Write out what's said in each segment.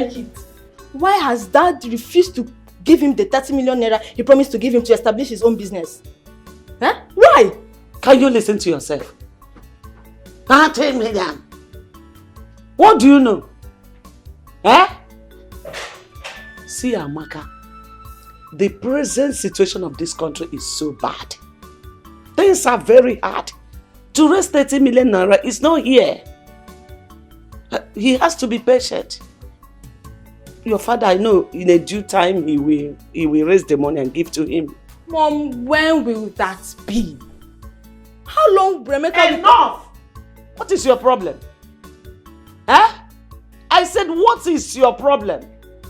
like it. Why has Dad refused to give him the 30 million naira he promised to give him to establish his own business? Huh? Why? Can you listen to yourself? 30 million. What do you know? Eh? See, Amaka, the present situation of this country is so bad. Things are very hard. To raise 30 million naira is not here. He has to be patient. Your father, I know, in a due time, he will raise the money and give to him. Mom, when will that be? How long, Bremeka? Enough! What is your problem? Huh? I said, what is your problem?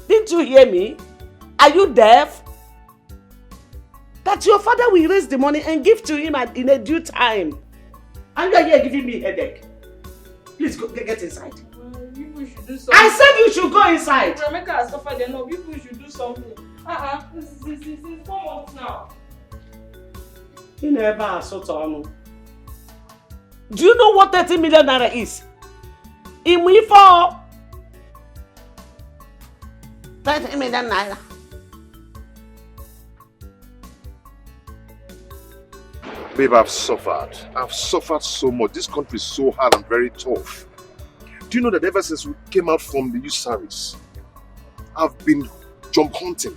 Didn't you hear me? Are you deaf? That your father will raise the money and give to him in a due time. And you are here giving me a headache. Please go get inside. People should do something. I said you should go inside. Bremeka has suffered enough. People should do something. This is 4 months now. You never sort of. Do you know what 30 million naira is? In we for 30 million naira. Babe, I've suffered. I've suffered so much. This country is so hard and very tough. Do you know that ever since we came out from the youth service, I've been job hunting.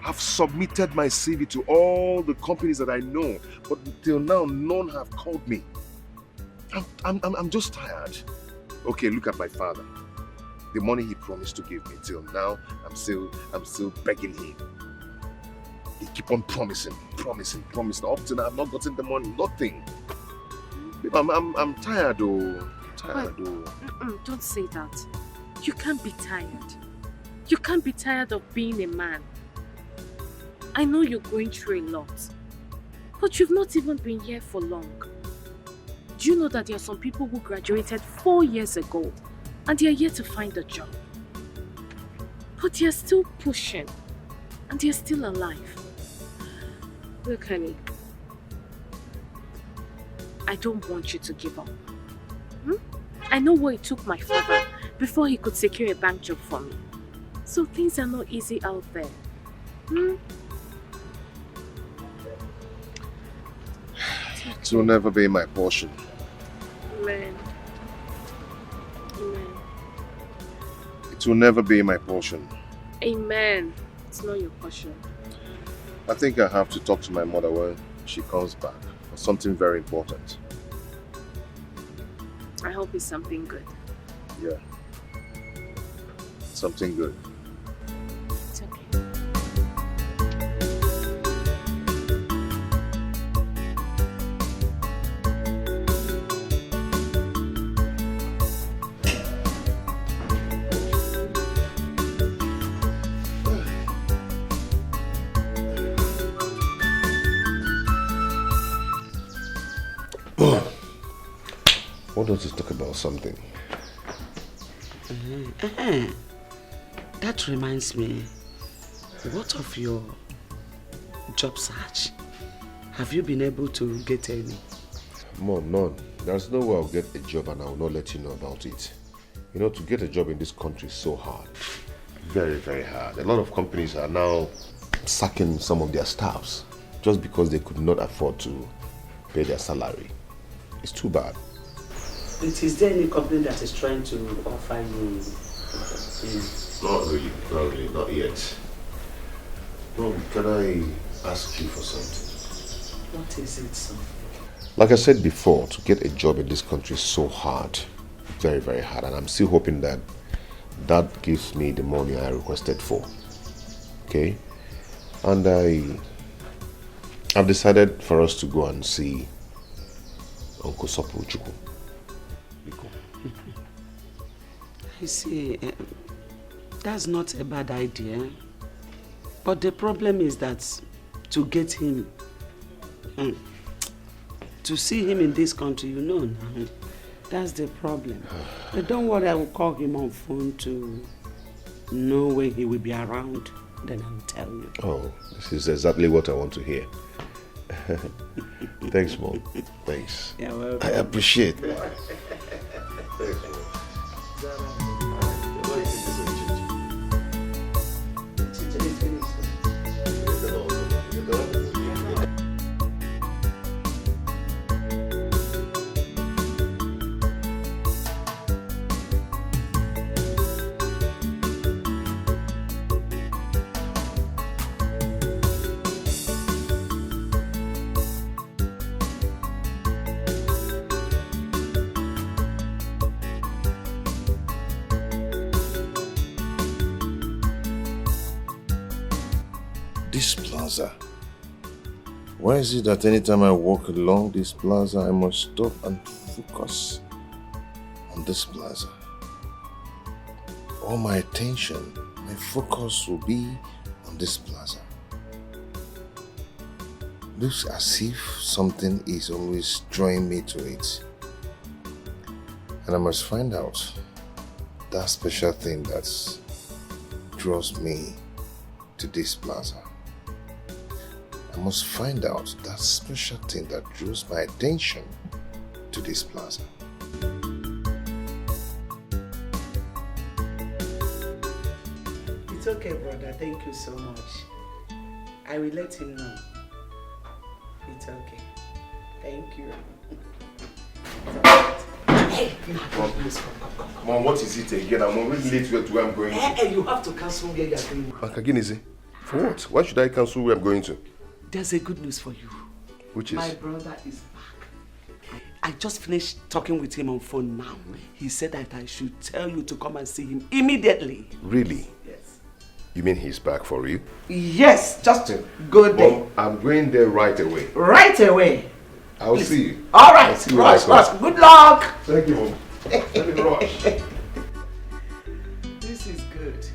I've submitted my CV to all the companies that I know, but till now, none have called me. I'm just tired. Okay, look at my father. The money he promised to give me, till now, I'm still begging him. He keep on promising. Up till now, I've not gotten the money, nothing. Babe, I'm tired, though. Don't say that. You can't be tired. You can't be tired of being a man. I know you're going through a lot, but you've not even been here for long. Do you know that there are some people who graduated 4 years ago and they are yet to find a job? But they are still pushing and they are still alive. Look, honey, I don't want you to give up. I know what it took my father before he could secure a bank job for me. So things are not easy out there. It will never be my portion. Amen. It will never be my portion. Amen. It's not your portion. I think I have to talk to my mother when she comes back for something very important. I hope it's something good. Yeah. Something good. It's okay. Why don't you talk about something? That reminds me, what of your job search? Have you been able to get any? Mom, none. There's no way I'll get a job and I will not let you know about it. You know, to get a job in this country is so hard. Very, very hard. A lot of companies are now sacking some of their staffs just because they could not afford to pay their salary. It's too bad. Is there any company that is trying to offer you? Not really, not yet. Mom, can I ask you for something? What is it, son? Like I said before, to get a job in this country is so hard. Very, very hard. And I'm still hoping that that gives me the money I requested for. Okay? And I've decided for us to go and see Uncle Chukwu. I see. That's not a bad idea. But the problem is that to get him, to see him in this country, you know now, that's the problem. But don't worry, I will call him on phone to know when he will be around. Then I'll tell you. Oh, this is exactly what I want to hear. Thanks, Mom. Thanks. You're welcome. I appreciate it. Thanks, Mom. This plaza. Why is it that anytime I walk along this plaza, I must stop and focus on this plaza? All my attention, my focus will be on this plaza. Looks as if something is always drawing me to it. And I must find out that special thing that draws me to this plaza. I must find out that special thing that draws my attention to this plaza. It's okay, brother. Thank you so much. I will let him know. It's okay. Thank you. Hey, Mom, what is it again? I'm already late to where I'm going to. Hey, you have to cancel where you're going. Again, for what? Why should I cancel where I'm going to? There's a good news for you. Which is? My brother is back. I just finished talking with him on phone now. He said that I should tell you to come and see him immediately. Really? Yes. You mean he's back for you? Yes, just go there. Mom, I'm going there right away. Right away. I'll see you. All right, See you rush. later. Good luck. Thank you, Mom. Let me rush. This is good.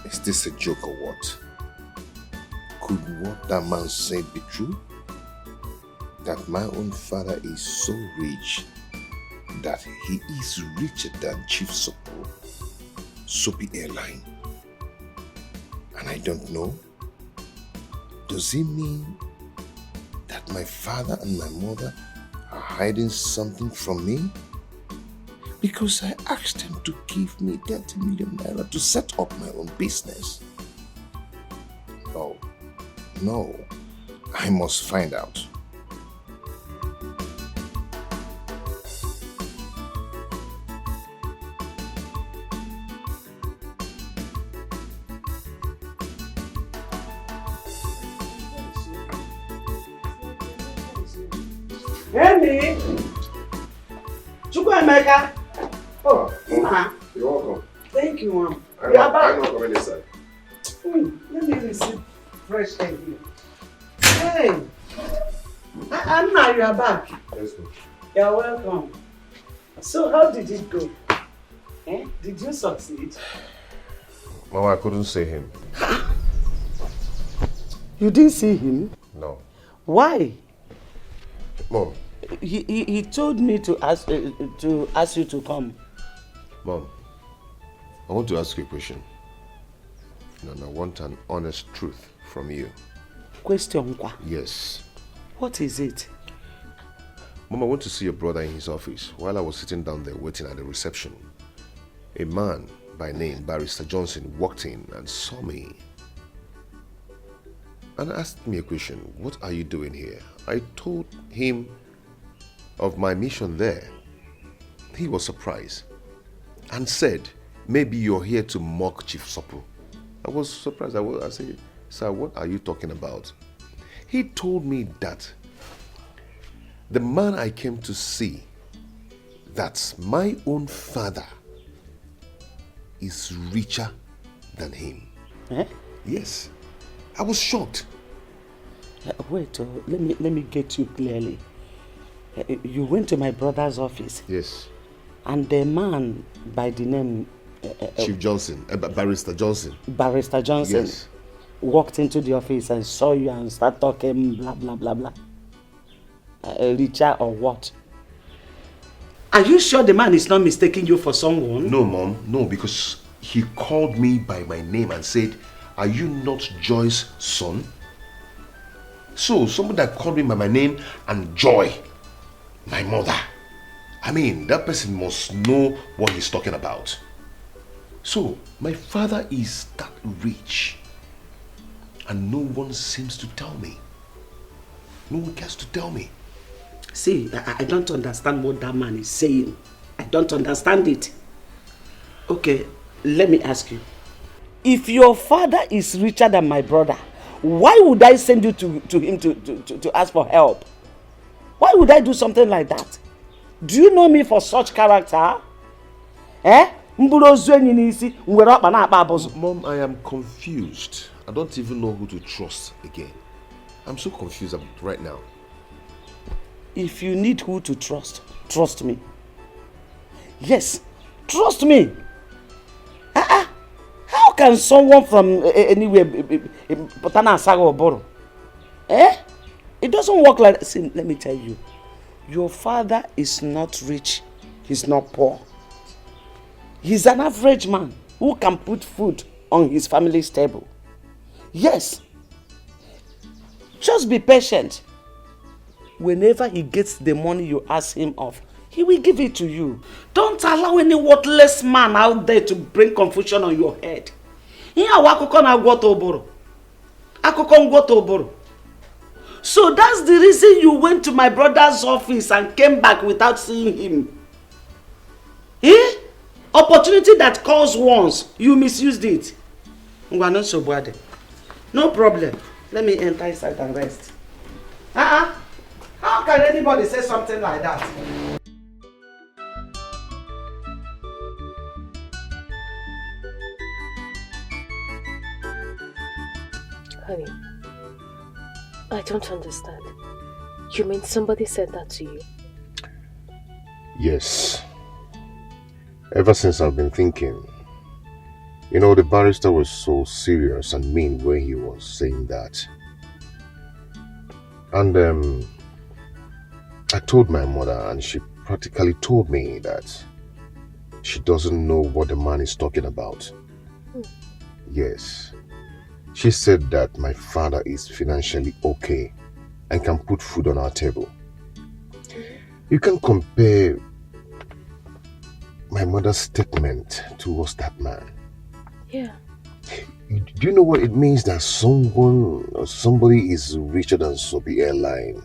Is this a joke or what? Could what that man said be true? That my own father is so rich that he is richer than Chief Soapy Airline. And I don't know? Does it mean that my father and my mother are hiding something from me? Because I asked them to give me 30 million naira to set up my own business. No, I must find out. Henry! Chukwuemeka! Oh, You're welcome. Thank you, Mom. I'm not coming inside. Let me receive fresh air here. Hey! Anna, you are back. Yes, ma'am. You're welcome. So, how did it go? Did you succeed? Mama, I couldn't see him. You didn't see him? No. Why? Mom. He told me to ask you to come. Mom, I want to ask you a question. And I want an honest truth from you. Question? Yes. What is it? Mom, I went to see your brother in his office. While I was sitting down there waiting at the reception, a man by name Barrister Johnson walked in and saw me and asked me a question. What are you doing here? I told him of my mission there. He was surprised and said, maybe you're here to mock Chief Sopo. I was surprised. I said, sir, what are you talking about? He told me that the man I came to see that my own father is richer than him. Eh? Yes. I was shocked. Wait, let me get you clearly. You went to my brother's office. Yes. And the man by the name... Chief Johnson, Barrister Johnson. Barrister Johnson. Yes. Walked into the office and saw you and started talking blah, blah, blah, blah. Richer or what? Are you sure the man is not mistaking you for someone? No, Mom. No, because he called me by my name and said, "Are you not Joy's son?" So, someone that called me by my name and Joy, my mother. I mean, that person must know what he's talking about. So, my father is that rich. And no one seems to tell me. No one cares to tell me. See, I don't understand what that man is saying. I don't understand it. Okay, let me ask you. If your father is richer than my brother, why would I send you to him to ask for help? Why would I do something like that? Do you know me for such character? Eh? Mom, I am confused. I don't even know who to trust again. I'm so confused right now. If you need who to trust, trust me. Yes, trust me. How can someone from anywhere Potana Saga or Boro? Eh? It doesn't work like that. See, let me tell you. Your father is not rich. He's not poor. He's an average man who can put food on his family's table. Yes. Just be patient. Whenever he gets the money you ask him of, he will give it to you. Don't allow any worthless man out there to bring confusion on your head. So that's the reason you went to my brother's office and came back without seeing him. Eh? Opportunity that calls once, you misused it. No problem. Let me enter inside and rest. How can anybody say something like that? Honey, I don't understand. You mean somebody said that to you? Yes. Ever since I've been thinking, you know, the barrister was so serious and mean when he was saying that. And I told my mother and she practically told me that she doesn't know what the man is talking about. Yes. She said that my father is financially okay and can put food on our table. You can compare my mother's statement towards that man. Yeah. Do you know what it means that someone or somebody is richer than Soapy Airline?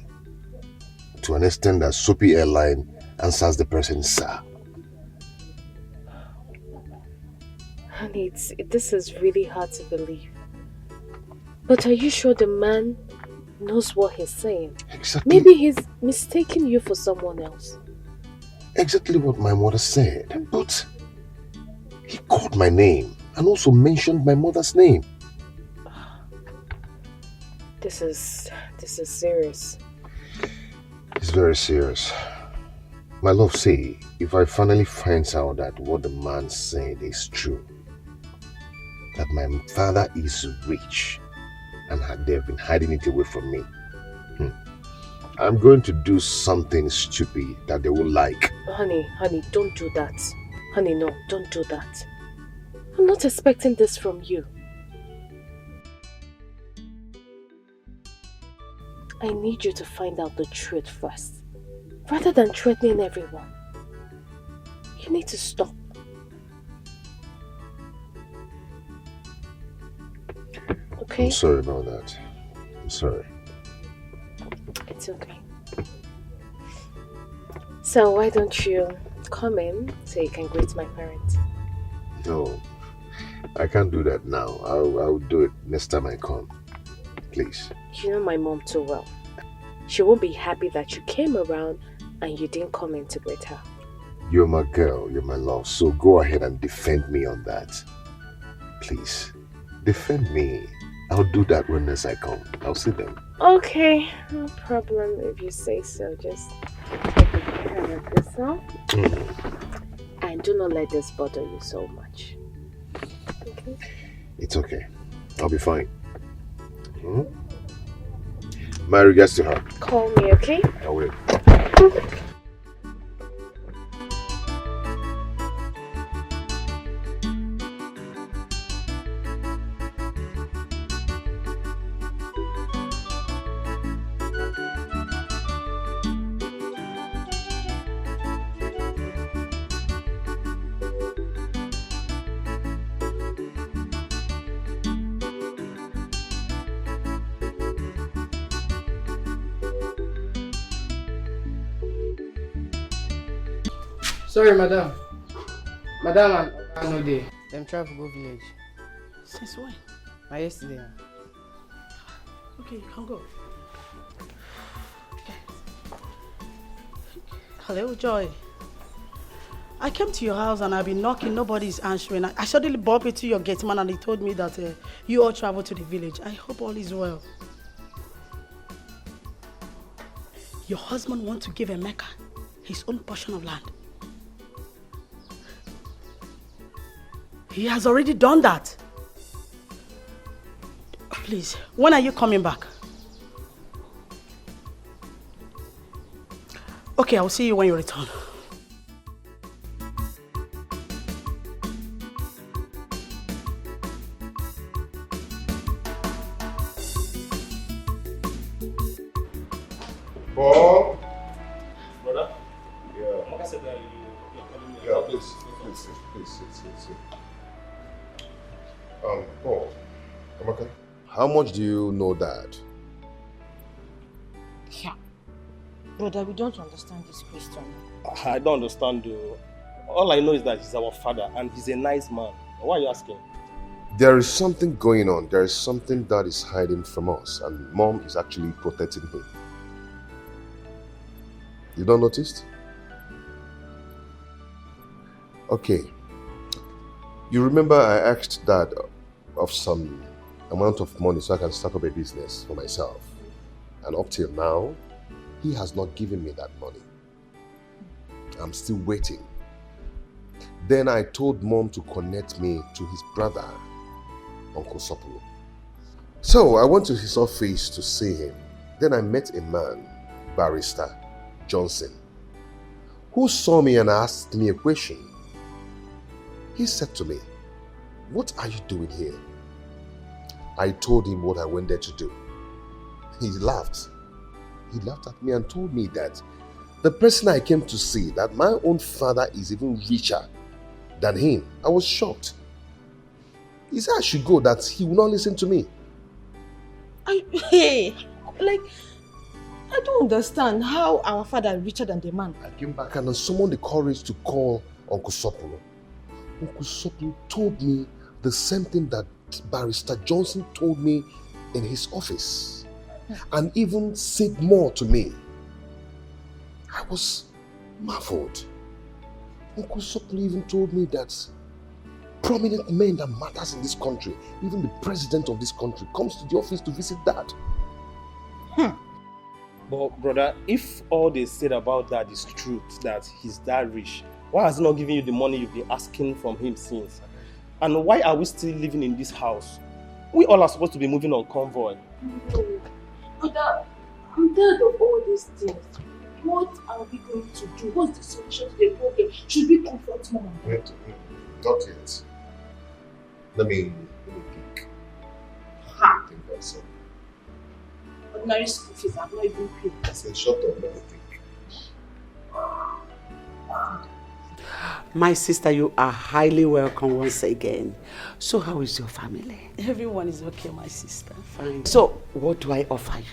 To an extent that Soapy Airline answers the person, sir. Honey, this is really hard to believe. But are you sure the man knows what he's saying? Exactly. Maybe he's mistaking you for someone else. Exactly what my mother said. But he called my name and also mentioned my mother's name. This is serious. It's very serious. My love, say, if I finally find out that what the man said is true, that my father is rich and they've been hiding it away from me, I'm going to do something stupid that they will like. Honey, don't do that. Honey, no, don't do that. I'm not expecting this from you. I need you to find out the truth first, rather than threatening everyone. You need to stop. Okay? I'm sorry about that. I'm sorry. It's okay. So why don't you come in so you can greet my parents? No, I can't do that now. I'll do it next time I come. Please. You know my mom too well. She won't be happy that you came around and you didn't come in to greet her. You're my girl, you're my love, so go ahead and defend me on that. Please, defend me. I'll do that when as I come. I'll see them. Okay, no problem if you say so. Just take a care of yourself. And do not let this bother you so much. Okay? It's okay. I'll be fine. My regards to her. Call me, okay? I will. Sorry, madam. Madam and no day. Them travel go village. Since when? Yesterday. Okay, you can go. Okay. Hello, Joy. I came to your house and I've been knocking, nobody's answering. I suddenly bumped into your gate man and he told me that you all traveled to the village. I hope all is well. Your husband wants to give Emeka his own portion of land. He has already done that. Please, when are you coming back? Okay, I'll see you when you return. Paul? Brother? Yeah. Like I said, you're calling me. Yeah, please sit. Paul, Amaka, how much do you know Dad? Yeah. Brother, we don't understand this question. I don't understand though. All I know is that he's our father and he's a nice man. Why are you asking? There is something going on. There is something that is hiding from us, and Mom is actually protecting him. You don't notice? Okay. You remember I asked Dad of some amount of money so I can start up a business for myself. And up till now, he has not given me that money. I'm still waiting. Then I told Mom to connect me to his brother, Uncle Sopolo. So I went to his office to see him. Then I met a man, Barrister Johnson, who saw me and asked me a question. He said to me, "What are you doing here?" I told him what I went there to do. He laughed. He laughed at me and told me that the person I came to see, that my own father is even richer than him. I was shocked. He said I should go, that he will not listen to me. I don't understand how our father is richer than the man. I came back and I summoned the courage to call Uncle Sopolo. Uncle Sopolo told me the same thing that Barrister Johnson told me in his office, and even said more to me. I was marveled. Uncle Sopolo even told me that prominent men that matters in this country, even the president of this country, comes to the office to visit Dad. But brother, if all they said about that is truth, that he's that rich, why has he not given you the money you've been asking from him since? And why are we still living in this house? We all are supposed to be moving on convoy. Brother, I'm tired of all these things. What are we going to do? What's the solution to the problem? Should we confront Mom and Dad? Not yet. Let me think. Ha! Think that's it. Ordinary school fees have not even paid. I said, shut up, let me think. My sister, you are highly welcome once again. So how is your family? Everyone is okay, my sister. Fine. So what do I offer you?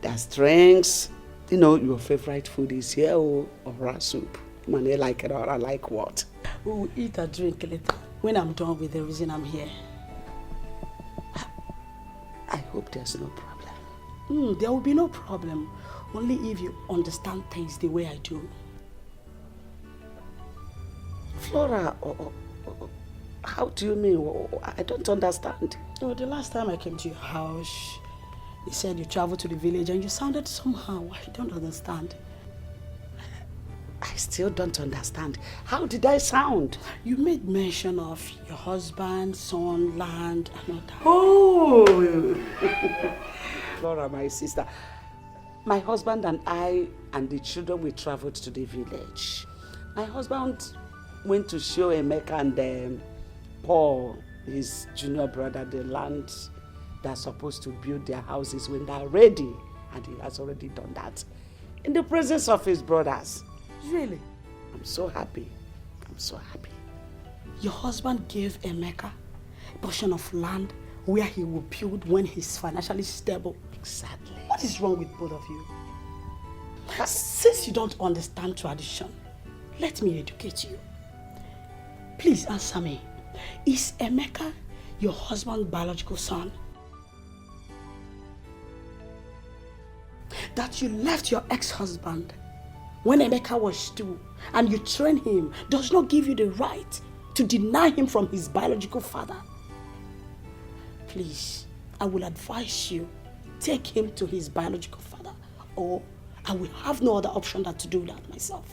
There's drinks. You know, your favorite food is here or soup. Man, I like it or I like what? We will eat and drink later when I'm done with the reason I'm here. I hope there's no problem. There will be no problem. Only if you understand things the way I do. Flora, how do you mean? I don't understand. Oh, the last time I came to your house, you said you traveled to the village and you sounded somehow. I don't understand. I still don't understand. How did I sound? You made mention of your husband, son, land, and all that. Oh! Flora, my sister. My husband and I and the children, we traveled to the village. My husband went to show Emeka and Paul, his junior brother, the land they're supposed to build their houses when they're ready. And he has already done that in the presence of his brothers. Really? I'm so happy. I'm so happy. Your husband gave Emeka a portion of land where he will build when he's financially stable. Exactly. What is wrong with both of you? Since you don't understand tradition, let me educate you. Please answer me. Is Emeka your husband's biological son? That you left your ex-husband when Emeka was 2 and you trained him does not give you the right to deny him from his biological father. Please, I will advise you, take him to his biological father, or I will have no other option than to do that myself.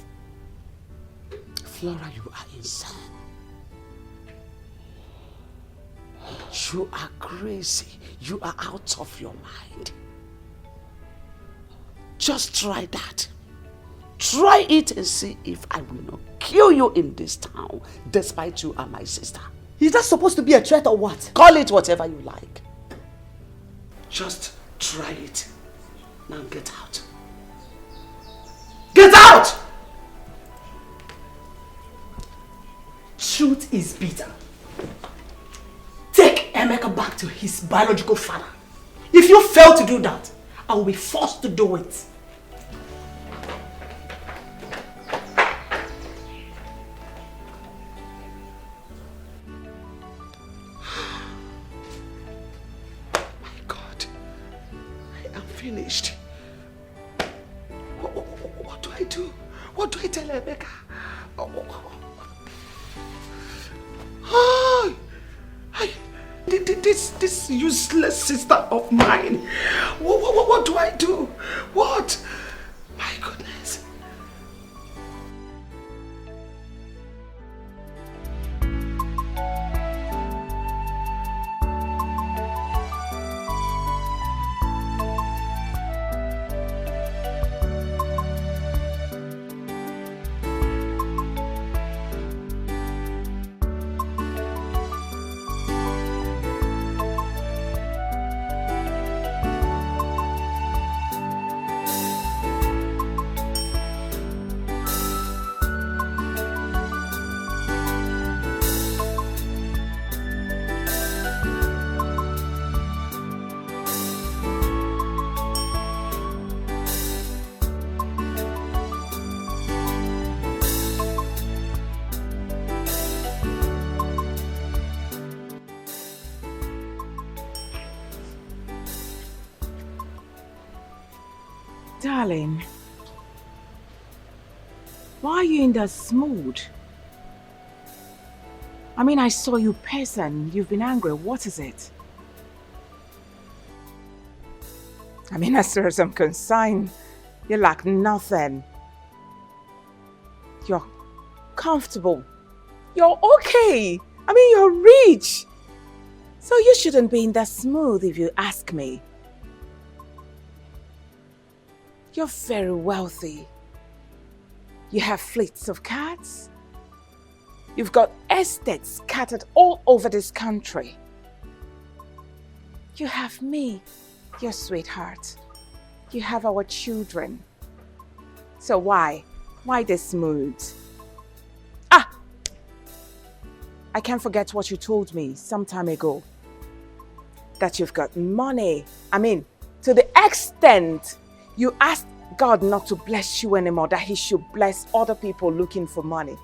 Flora, you are insane. You are crazy. You are out of your mind. Just try that. Try it and see if I will not kill you in this town, despite you are my sister. Is that supposed to be a threat or what? Call it whatever you like. Just try it. Now get out. Get out! Truth is bitter. Take Emeka back to his biological father. If you fail to do that, I will be forced to do it. Finished. What do I do? What do I tell Emeka? This useless sister of mine. What do I do? What? My goodness. Darling, why are you in this mood? I mean, I saw you person. You've been angry. What is it? I mean, as far as I'm concerned, you lack nothing. You're comfortable. You're okay. I mean, you're rich. So you shouldn't be in that mood if you ask me. You're very wealthy. You have fleets of cars. You've got estates scattered all over this country. You have me, your sweetheart. You have our children. So why? Why this mood? Ah! I can't forget what you told me some time ago. That you've got money. I mean, to the extent you asked God not to bless you anymore, that He should bless other people looking for money.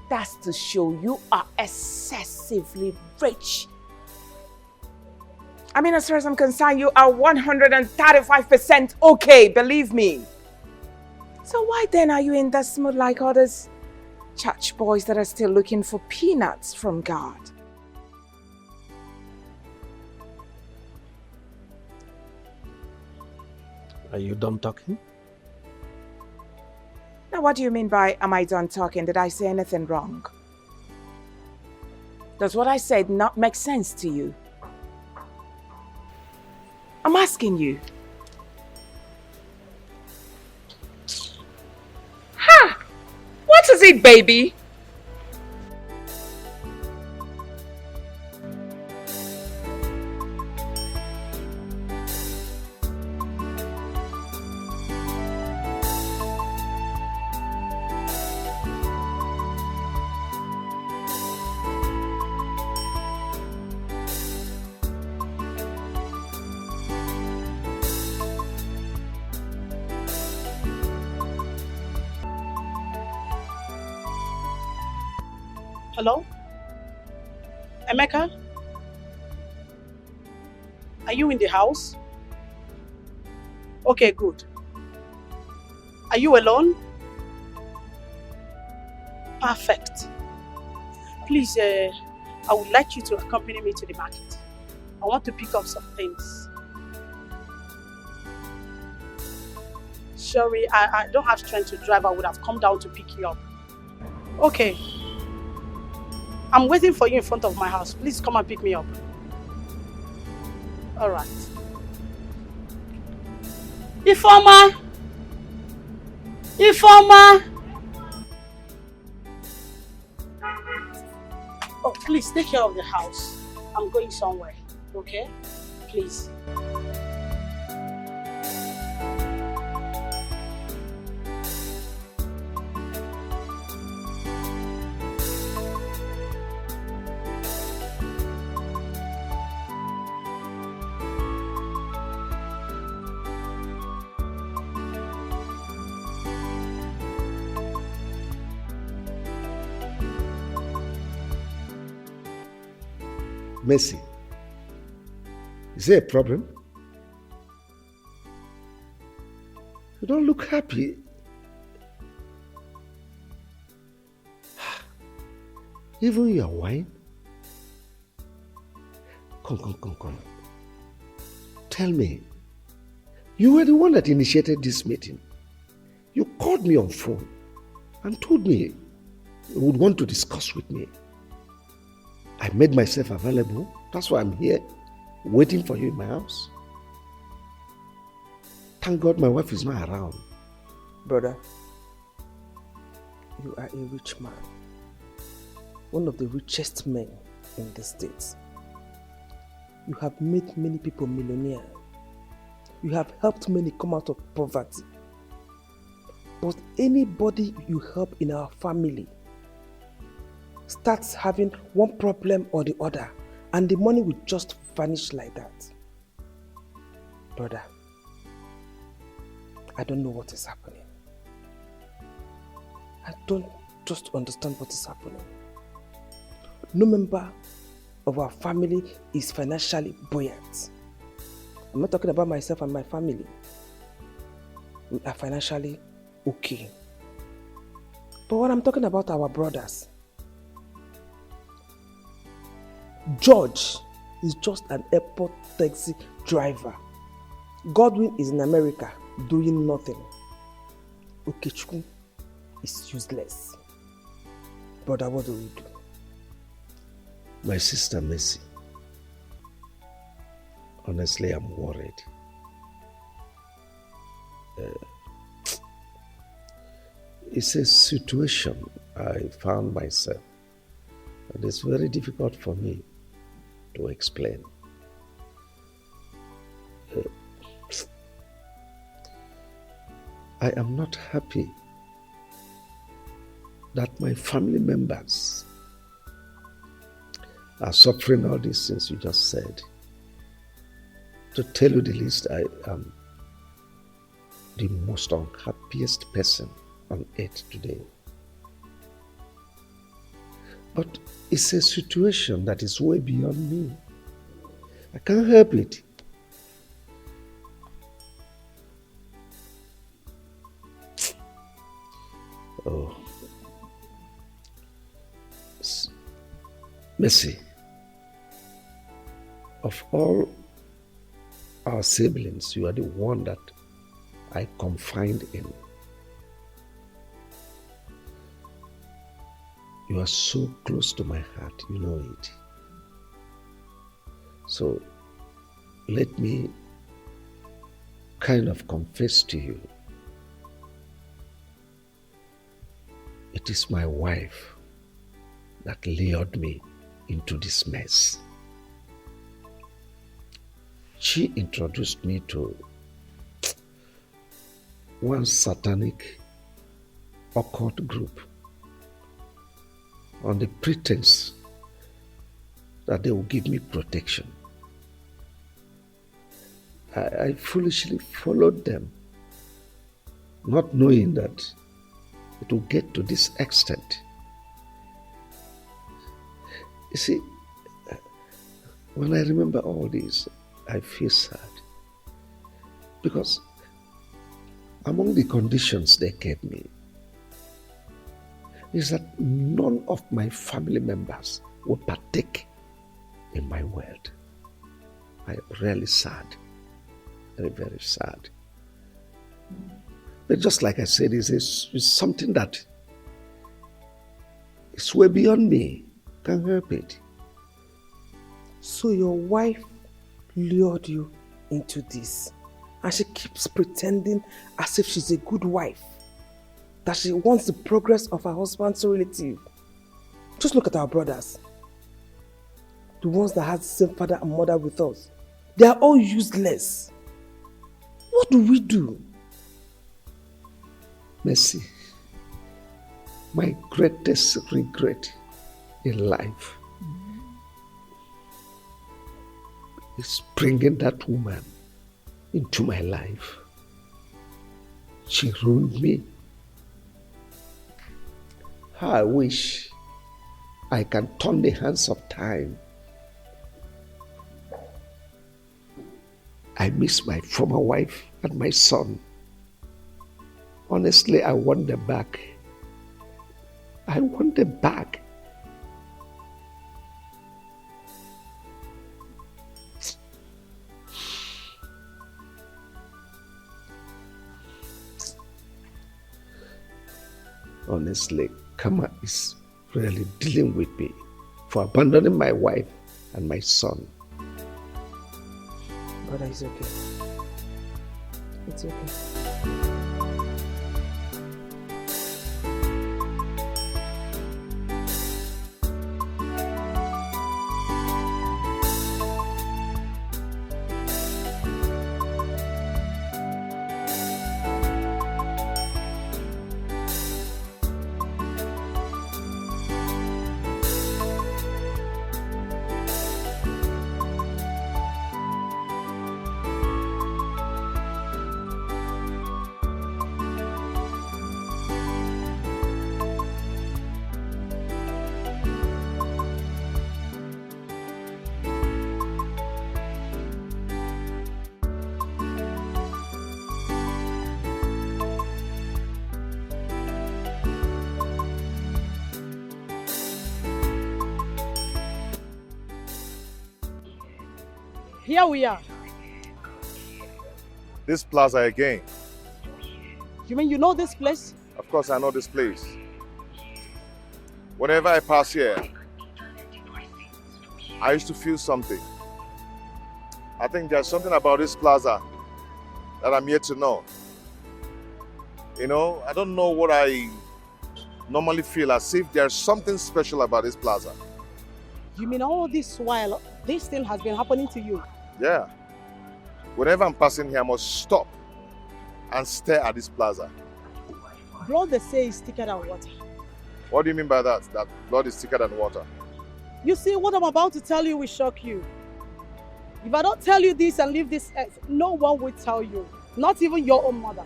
That's to show you are excessively rich. I mean, as far as I'm concerned, you are 135% okay, believe me. So why then are you in that mood like others? church boys that are still looking for peanuts from God. Are you done talking? Now, what do you mean by, am I done talking? Did I say anything wrong? Does what I said not make sense to you? I'm asking you. Ha! What is it, baby? Hello? Emeka? Are you in the house? Okay, good. Are you alone? Perfect. Please, I would like you to accompany me to the market. I want to pick up some things. Sorry, I don't have strength to drive. I would have come down to pick you up. Okay. I'm waiting for you in front of my house. Please come and pick me up. All right. Ifeoma! Ifeoma! Oh, please take care of the house. I'm going somewhere, okay? Please. Mercy, is there a problem? You don't look happy. Even your wine? Come. Tell me, you were the one that initiated this meeting. You called me on phone and told me you would want to discuss with me. I made myself available. That's why I'm here, waiting for you in my house. Thank God my wife is not around. Brother, you are a rich man. One of the richest men in the States. You have made many people millionaires. You have helped many come out of poverty. But anybody you help in our family starts having one problem or the other, and the money will just vanish like that. Brother, I don't know what is happening. I don't just understand what is happening. No member of our family is financially buoyant. I'm not talking about myself and my family. We are financially okay. But what I'm talking about our brothers, George is just an airport taxi driver. Godwin is in America doing nothing. Okechukwu is useless. Brother, what do we do? My sister Mercy, honestly, I'm worried. It's a situation I found myself, and it's very difficult for me to explain. I am not happy that my family members are suffering all these things you just said. To tell you the least, I am the most unhappiest person on earth today. But it's a situation that is way beyond me. I can't help it. Oh, Mercy, of all our siblings, you are the one that I confide in. You are so close to my heart, you know it. So let me kind of confess to you. It is my wife that lured me into this mess. She introduced me to one satanic occult group on the pretense that they will give me protection. I foolishly followed them, not knowing that it will get to this extent. You see, when I remember all this, I feel sad. Because among the conditions they gave me is that none of my family members would partake in my world. I am really sad. Very, very sad. But just like I said, it's something that is way beyond me. Can't help it. So your wife lured you into this, and she keeps pretending as if she's a good wife, that she wants the progress of her husband's relative. Just look at our brothers, the ones that have the same father and mother with us. They are all useless. What do we do? Mercy, my greatest regret in life is bringing that woman into my life. She ruined me. How I wish I can turn the hands of time. I miss my former wife and my son. Honestly, I want them back. I want them back. Honestly, karma is really dealing with me for abandoning my wife and my son. Brother, it's okay. It's okay. Here we are. This plaza again. You mean you know this place? Of course I know this place. Whenever I pass here, I used to feel something. I think there's something about this plaza that I'm yet to know. You know, I don't know what I normally feel, as if there's something special about this plaza. You mean all this while, this thing has been happening to you? Yeah. Whenever I'm passing here, I must stop and stare at this plaza. Blood, they say, is thicker than water. What do you mean by that? That blood is thicker than water? You see, what I'm about to tell you will shock you. If I don't tell you this and leave this earth, no one will tell you. Not even your own mother.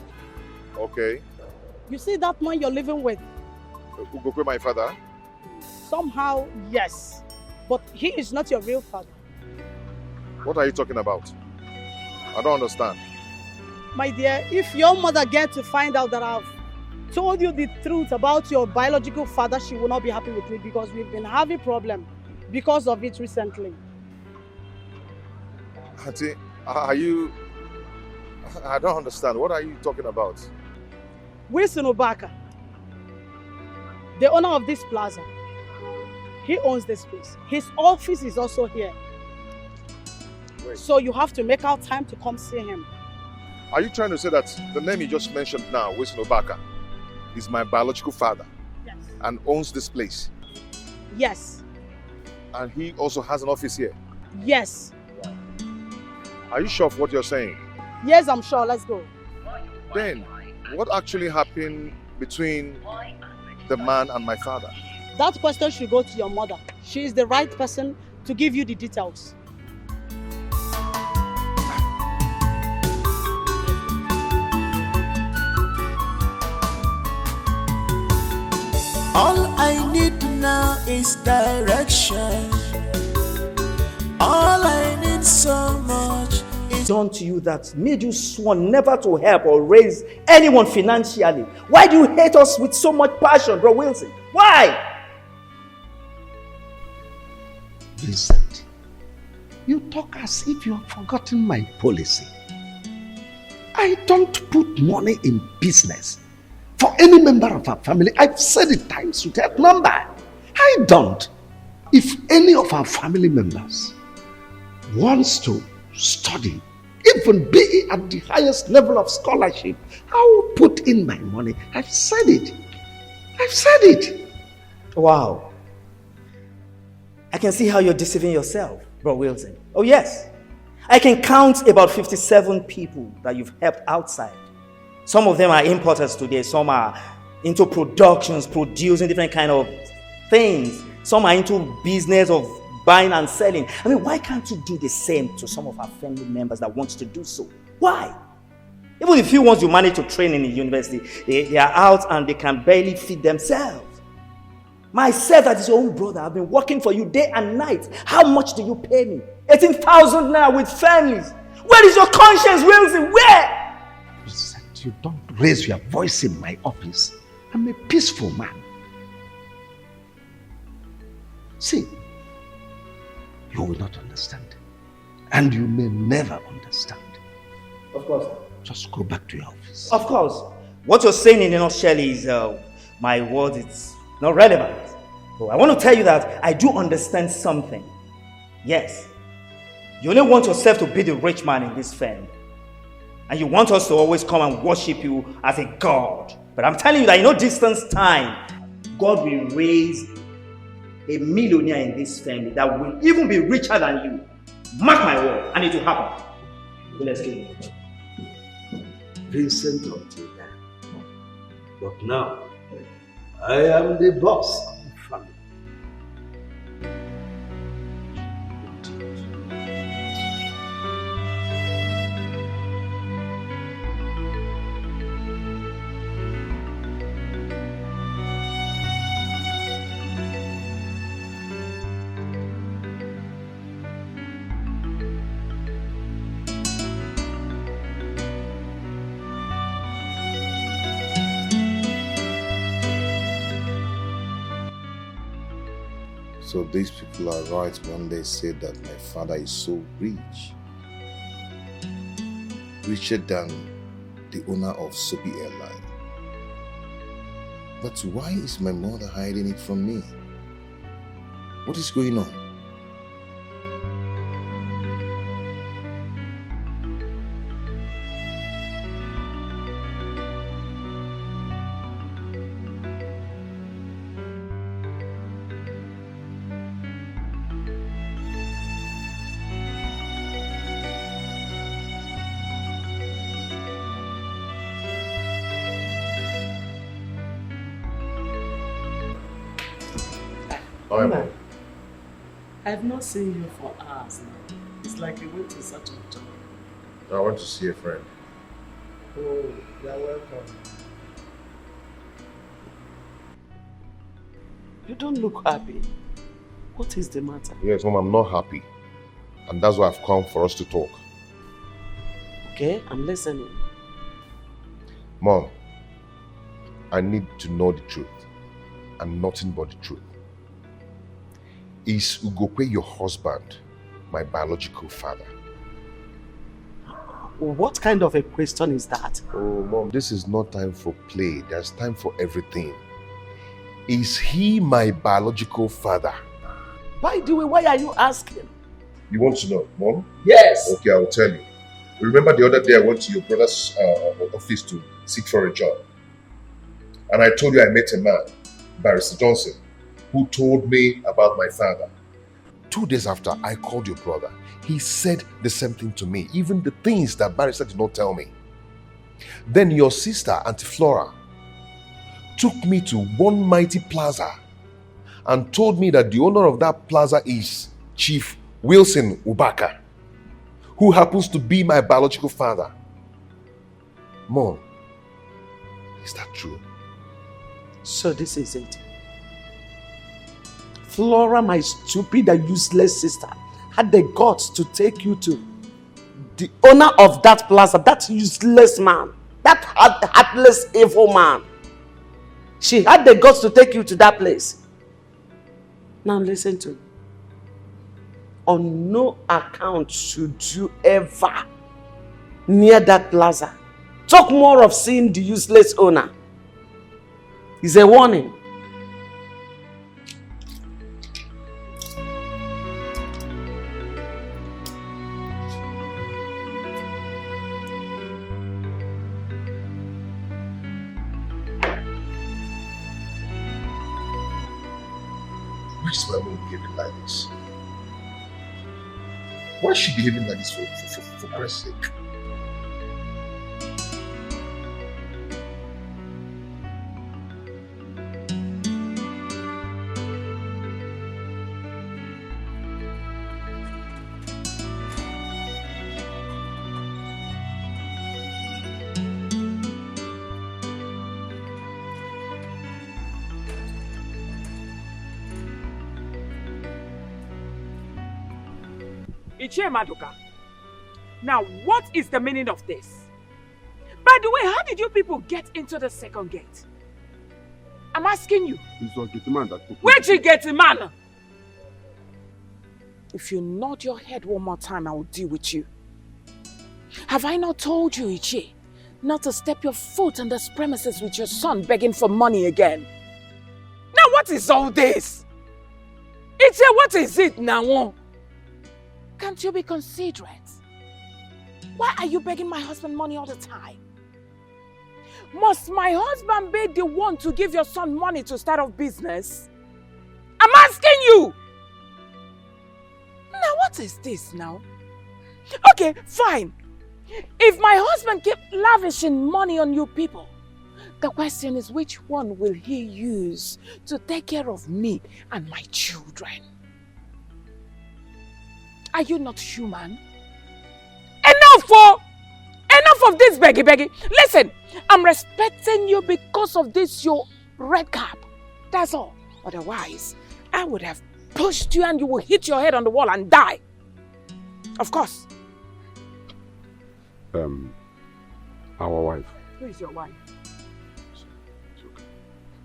Okay. You see that man you're living with? Ugokwe, my father? Somehow, yes. But he is not your real father. What are you talking about? I don't understand. My dear, if your mother gets to find out that I've told you the truth about your biological father, she will not be happy with me, because we've been having problems because of it recently. Auntie, are you... I don't understand. What are you talking about? Wilson Obaka, the owner of this plaza, he owns this place. His office is also here. Wait. So you have to make out time to come see him. Are you trying to say that the name you just mentioned now, Wilson Obaka, is my biological father? Yes. And owns this place? Yes. And he also has an office here? Yes. Are you sure of what you're saying? Yes, I'm sure. Let's go. Then, what actually happened between the man and my father? That question should go to your mother. She is the right person to give you the details. All I need now is direction. All I need so much is done to you that made you sworn never to help or raise anyone financially. Why do you hate us with so much passion, Bro Wilson? Why? Vincent, you talk as if you have forgotten my policy. I don't put money in business for any member of our family. I've said it times without number. I don't. If any of our family members wants to study, even be at the highest level of scholarship, I will put in my money. I've said it. I've said it. Wow. I can see how you're deceiving yourself, Bro Wilson. Oh yes. I can count about 57 people that you've helped outside. Some of them are importers today. Some are into productions, producing different kind of things. Some are into business of buying and selling. I mean, why can't you do the same to some of our family members that want to do so? Why? Even the few ones you manage to train in the university, they are out and they can barely feed themselves. Myself, that is your own brother, I've been working for you day and night. How much do you pay me? 18,000 now with families. Where is your conscience, Wilson? Where? Vincent, you don't raise your voice in my office. I'm a peaceful man. See, you will not understand. And you may never understand. Of course. Just go back to your office. Of course. What you're saying in a nutshell is my word, it's not relevant. But I want to tell you that I do understand something. Yes. You only want yourself to be the rich man in this family. And you want us to always come and worship you as a god. But I'm telling you that in no distance time, God will raise a millionaire in this family that will even be richer than you. Mark my word, and it will happen. So let's get it. Vincent until then. But now, I am the boss of the family. So these people are right when they say that my father is so rich. Richer than the owner of Soapy Airline. But why is my mother hiding it from me? What is going on? Mama, I've not seen you for hours now. It's like you went to such a job. I want to see a friend. Oh, you're welcome. You don't look happy. What is the matter? Yes, Mom, I'm not happy. And that's why I've come for us to talk. Okay, I'm listening. Mom, I need to know the truth. And nothing but the truth. Is Ugokwe your husband, my biological father? What kind of a question is that? Oh, Mom, this is not time for play. There's time for everything. Is he my biological father? By the way, why are you asking? You want to know, Mom? Yes. Okay, I will tell you. Remember the other day I went to your brother's office to seek for a job. And I told you I met a man, Barrister Johnson, who told me about my father. 2 days after, I called your brother. He said the same thing to me, even the things that Barrister did not tell me. Then your sister, Auntie Flora, took me to one mighty plaza and told me that the owner of that plaza is Chief Wilson Ubaka, who happens to be my biological father. Mom, is that true? So this is it. Flora, my stupid and useless sister, had the guts to take you to the owner of that plaza, that useless man, that heartless, evil man. She had the guts to take you to that place. Now listen to me. On no account should you ever near that plaza talk more of seeing the useless owner. It's a warning. Why is my mom behaving like this? Why is she behaving like this for Christ's sake? Maduka. Now, what is the meaning of this? By the way, how did you people get into the second gate? I'm asking you. It's a gate man that... Where'd you get the man? If you nod your head one more time, I will deal with you. Have I not told you, Ichie, not to step your foot on this premises with your son begging for money again? Now, what is all this? Ichie, what is it now? Can't you be considerate? Why are you begging my husband money all the time? Must my husband be the one to give your son money to start off business? I'm asking you! Now what is this now? Okay, fine. If my husband keep lavishing money on you people, the question is which one will he use to take care of me and my children? Are you not human? Enough of this beggy. Listen, I'm respecting you because of this your red cap. That's all. Otherwise, I would have pushed you and you will hit your head on the wall and die. Of course. Our wife. Who is your wife? It's okay.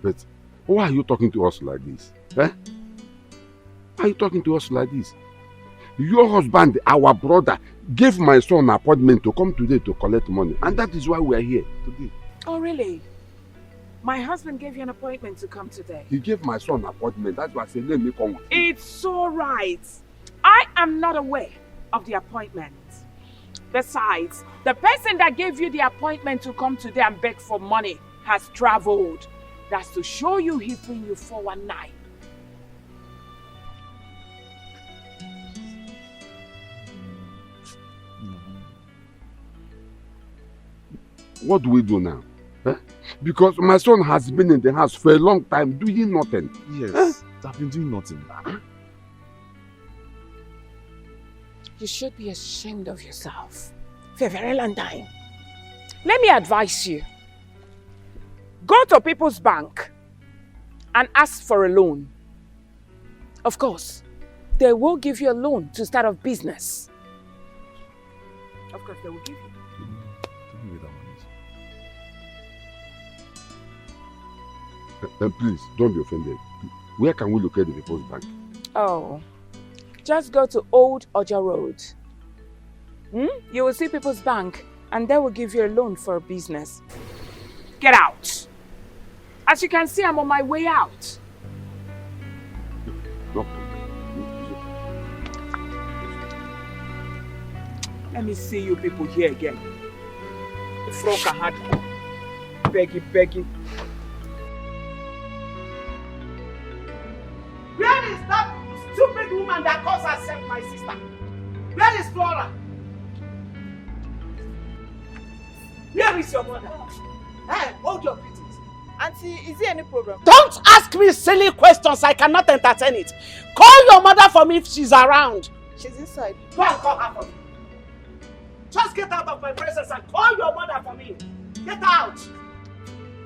But why are you talking to us like this? Eh? Why are you talking to us like this? Your husband, our brother, gave my son an appointment to come today to collect money. And that is why we are here today. Oh, really? My husband gave you an appointment to come today? He gave my son an appointment. That's why I said, let me come with you. It's all right. I am not aware of the appointment. Besides, the person that gave you the appointment to come today and beg for money has traveled. That's to show you he's bringing you 419. What do we do now? Eh? Because my son has been in the house for a long time doing nothing. Yes, I've been doing nothing. You should be ashamed of yourself for a very long time. Let me advise you. Go to People's Bank and ask for a loan. Of course, they will give you a loan to start off business. Of course, they will give you. Please, don't be offended. Where can we locate the People's Bank? Oh, just go to Old Oja Road. You will see People's Bank and they will give you a loan for a business. Get out. As you can see, I'm on my way out. Let me see you people here again. The frog had beggy. Where is that stupid woman that calls herself my sister? Where is Flora? Where is your mother? Hey, hold your greetings. Auntie, is there any problem? Don't ask me silly questions. I cannot entertain it. Call your mother for me if she's around. She's inside. Go and call her for me. Just get out of my presence and call your mother for me. Get out.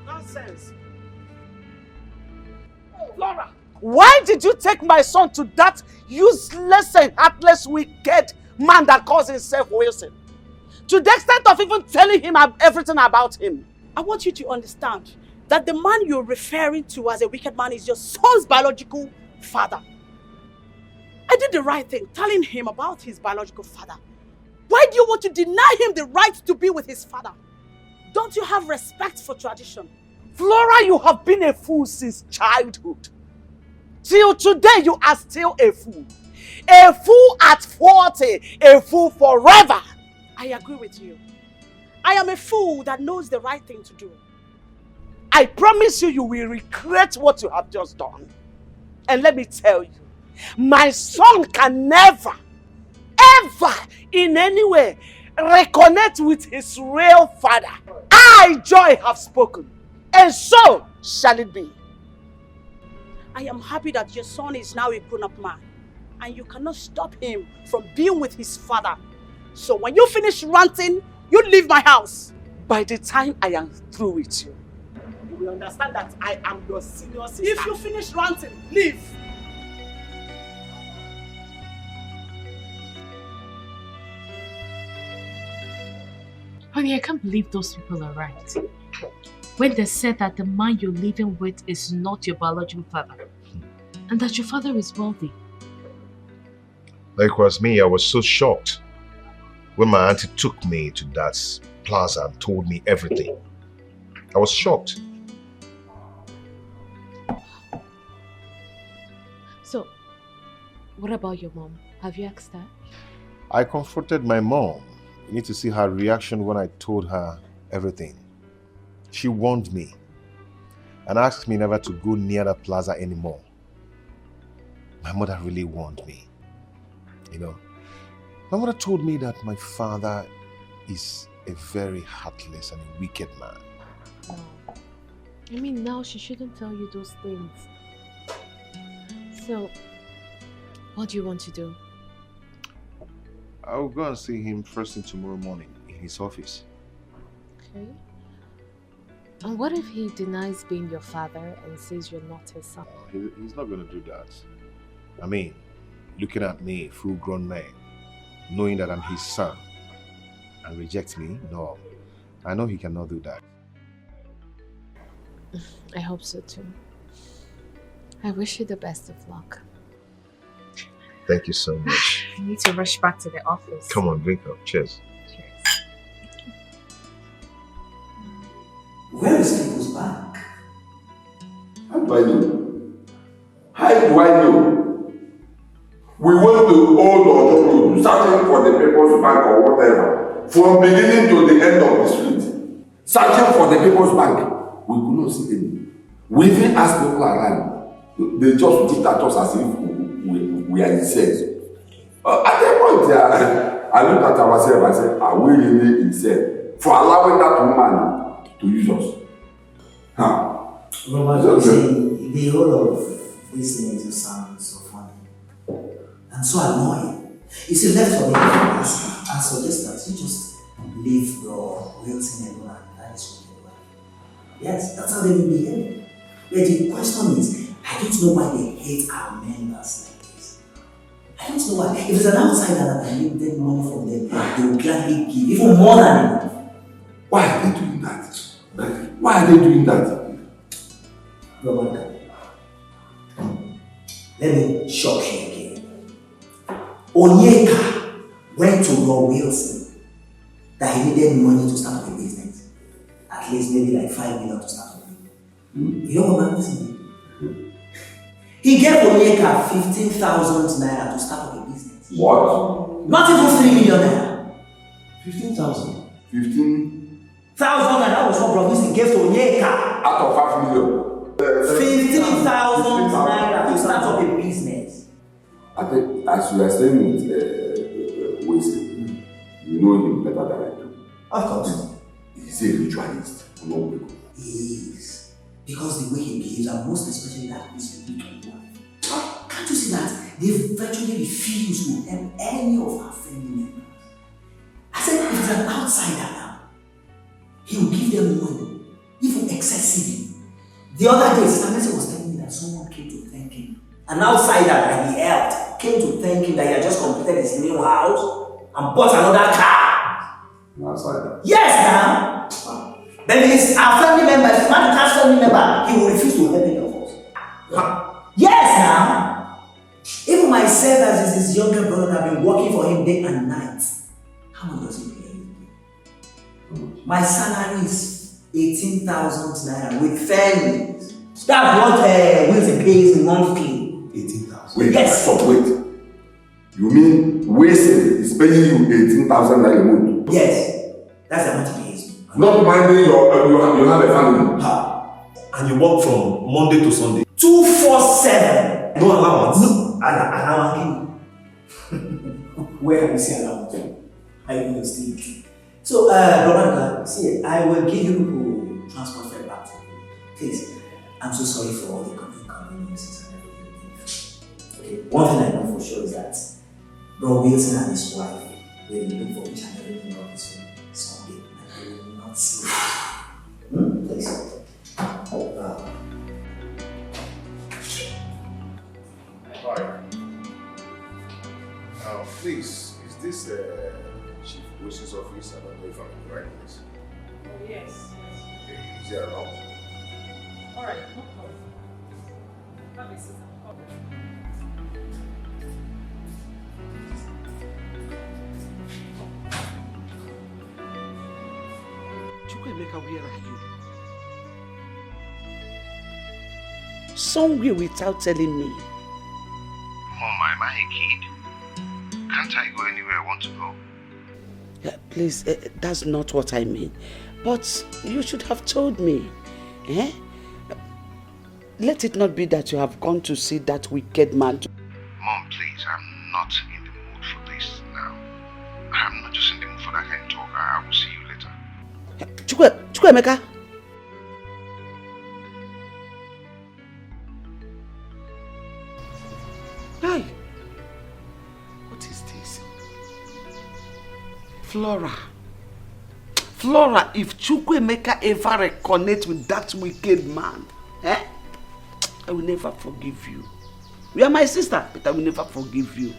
Nonsense. Flora, why did you take my son to that useless and heartless, wicked man that calls himself Wilson? To the extent of even telling him everything about him. I want you to understand that the man you're referring to as a wicked man is your son's biological father. I did the right thing, telling him about his biological father. Why do you want to deny him the right to be with his father? Don't you have respect for tradition? Flora, you have been a fool since childhood. Till today, you are still a fool. A fool at 40, a fool forever. I agree with you. I am a fool that knows the right thing to do. I promise you, you will regret what you have just done. And let me tell you, my son can never, ever, in any way, reconnect with his real father. I, Joy, have spoken, and so shall it be. I am happy that your son is now a grown-up man, and you cannot stop him from being with his father. So when you finish ranting, you leave my house. By the time I am through with you, you will understand that I am your senior sister. If you finish ranting, leave. Honey, I can't believe those people are right. When they said that the man you're living with is not your biological father, and that your father is wealthy. Likewise me, I was so shocked when my auntie took me to that plaza and told me everything. I was shocked. So, what about your mom? Have you asked her? I confronted my mom. You need to see her reaction when I told her everything. She warned me and asked me never to go near that plaza anymore. My mother really warned me. You know, my mother told me that my father is a very heartless and a wicked man. Oh. I mean, now she shouldn't tell you those things. So, what do you want to do? I'll go and see him first thing tomorrow morning in his office. Okay. And what if he denies being your father and says you're not his son? He's not going to do that. I mean, looking at me, full-grown man, knowing that I'm his son, and reject me? No. I know he cannot do that. I hope so too. I wish you the best of luck. Thank you so much. I need to rush back to the office. Come on, drink up. Cheers. Cheers. Where is People's Bank? How do I know? How do I know? We went to Old Ojo Road, searching for the People's Bank or whatever, from beginning to the end of the street. Searching for the People's Bank. We could not see any. We even asked people around. They just looked at us as if we are insane. At that point, I looked at ourselves and said, are we really insane for allowing that woman to use us? Huh? Robert, the whole of this thing just sounds so funny and so annoying. You see, left for me, I suggest that you just leave your Wilson alone and that is what you like. Yes, that's how they will behave. But the question is, I don't know why they hate our members like this. I don't know why. If it's an outsider that I need them money from them, they will gladly give even more than enough. Why are they doing that? Why are they doing that? Robert, Let me shock you again. Onyeka went to Roy Wilson that he needed money to start up a business. At least maybe like 5 million to start up. You know what man did? He gave Onyeka 15,000 naira to start up a business. What? Not even 3 million naira. 15,000. 15,000 naira. That was what Bro Wilson gave to Onyeka. out of 5 million. 15,000 naira to start up a business. I think as you are saying with Wilson, you know him better than I do. Of course. He's a ritualist. He is. Because the way he behaves, and most especially that he's with my wife. Can't you see that they virtually refuse to help any of our family members? I said, if it's an outsider now, he will give them money, even excessively. The other day, Sister Mercy was telling me that someone came to thank him. An outsider that he helped came to thank him that he had just completed his new house and bought another car. An outsider? Yes, now. Then it's our family member, if it's not a family member, he will refuse to help any of us. Yes, now. Even myself, as his younger brother, I've been working for him day and night. How much does he pay? My salary is 18,000 naira with families. That's what Wilson pays monthly. 18,000. Wait, yes. Stop, wait. You mean Wilson is paying you 18,000 naira a month? Yes, that's the amount he pays. Not minding you have a family. And you work from Monday to Sunday? 247. No allowance? No allowance. Where have you seen allowance? I will still. So, Brother, see, I will give you transport fare back to you. Please, I'm so sorry for all the inconveniences and everything. Okay, one thing I know for sure is that Bro Wilson and his wife will look for each and every member of this room someday, and they will not see it. Please. Hi. Please, is this Chief Wishes office? I don't know if I'm in the right place. Oh, yes. Okay, is he around? Alright, no problem. Have a seat. Chukwemeka, where are you? Somewhere without telling me. Mom, am I a kid? Can't I go anywhere I want to go? Please, that's not what I mean. But you should have told me. Eh? Let it not be that you have gone to see that wicked man. Mom, please, I'm not in the mood for this now. I'm not just in the mood for that kind of talk. I will see you later. Chukwemeka. Hey, what is this? Flora, if Chukwemeka ever reconnect with that wicked man, I will never forgive you. You are my sister, but I will never forgive you.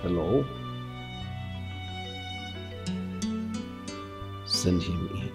Hello? Send him in.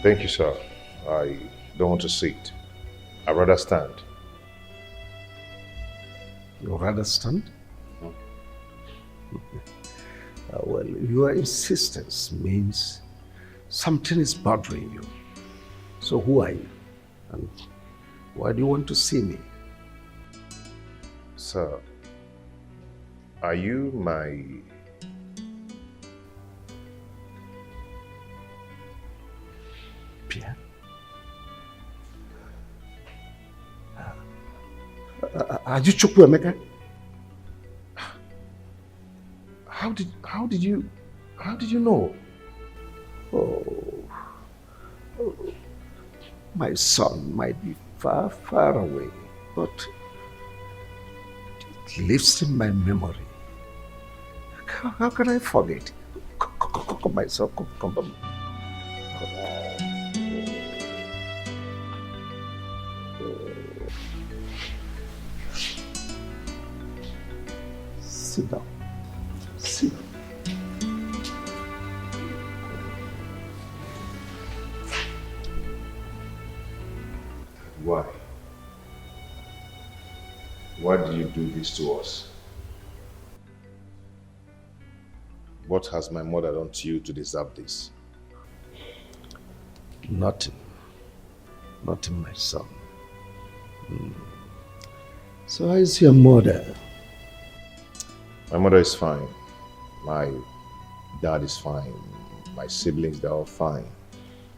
Thank you, sir. I don't want to sit. I'd rather stand. You'd rather stand? Well, your insistence means something is bothering you. So who are you? And why do you want to see me? Sir, are you my... Pierre? Are you CHUKWUKA? How did you know? Oh, my son might be far, far away, but it lives in my memory. How can I forget? Come, my son, come. Sit down. Sit down. Why? Why do you do this to us? What has my mother done to you to deserve this? Nothing. Nothing, my son. So how is your mother? My mother is fine. My dad is fine. My siblings, they're all fine.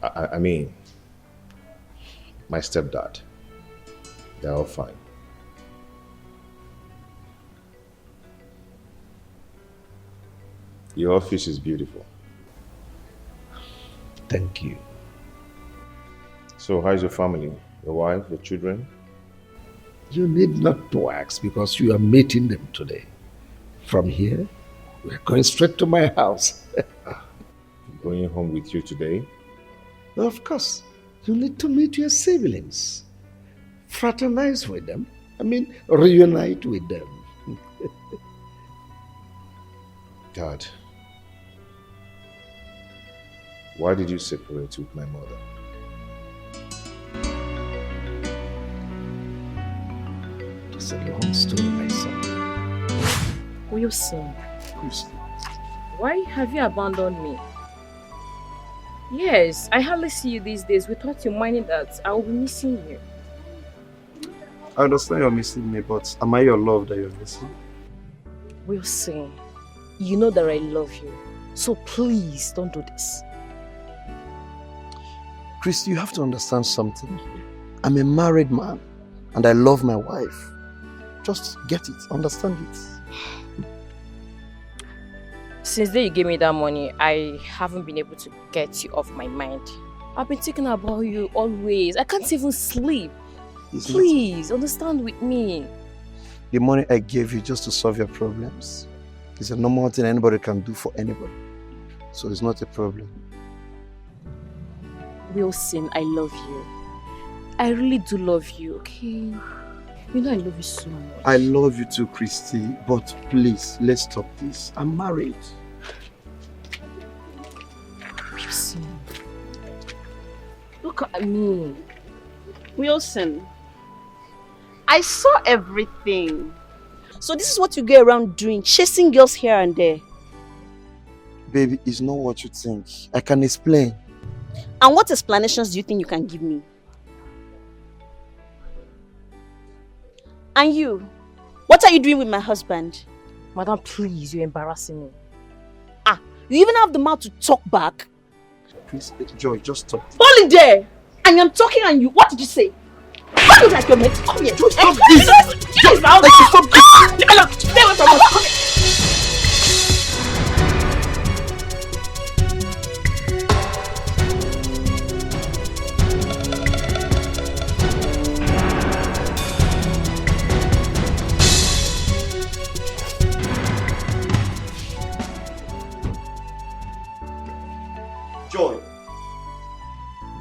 I mean, my stepdad, they're all fine. Your office is beautiful. Thank you. So how's your family? Your wife, your children? You need not to ask because you are meeting them today. From here, we're going straight to my house. Going home with you today? Of course. You need to meet your siblings. Fraternize with them. I mean, reunite with them. Dad, why did you separate with my mother? It's a long story, my son. Wilson, why have you abandoned me? Yes, I hardly see you these days. Without you minding that, I will be missing you. I understand you're missing me, but am I your love that you're missing? Wilson, you know that I love you. So please, don't do this. Christy, you have to understand something. I'm a married man, and I love my wife. Just get it, understand it. Since the day you gave me that money, I haven't been able to get you off my mind. I've been thinking about you always. I can't even sleep. Please, understand with me. The money I gave you just to solve your problems is a normal thing anybody can do for anybody. So it's not a problem. Wilson, I love you. I really do love you, okay? You know I love you so much. I love you too, Christy, but please, let's stop this. I'm married. Wilson, look at me. Wilson, I saw everything. So this is what you go around doing, chasing girls here and there. Baby, it's not what you think. I can explain. And what explanations do you think you can give me? And you, what are you doing with my husband? Madam, please, you're embarrassing me. Ah, you even have the mouth to talk back? Please, Joy, just stop. Hold it there! I am talking and you, what did you say? What is like your mate? Come here. Stop this! Yes, now. Stop this! Look, stay away from us. Come here.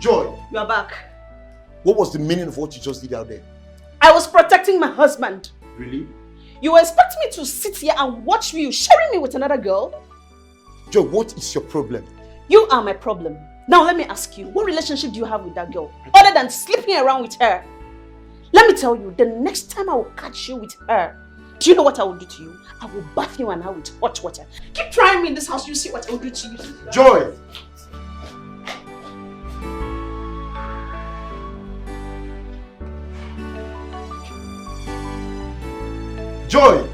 Joy! You are back. What was the meaning of what you just did out there? I was protecting my husband. Really? You were expecting me to sit here and watch you sharing me with another girl? Joy, what is your problem? You are my problem. Now let me ask you, what relationship do you have with that girl? Other than sleeping around with her? Let me tell you, the next time I will catch you with her, do you know what I will do to you? I will bath you and I with hot water. Keep trying me in this house, you see what I will do to you. Joy! Joy!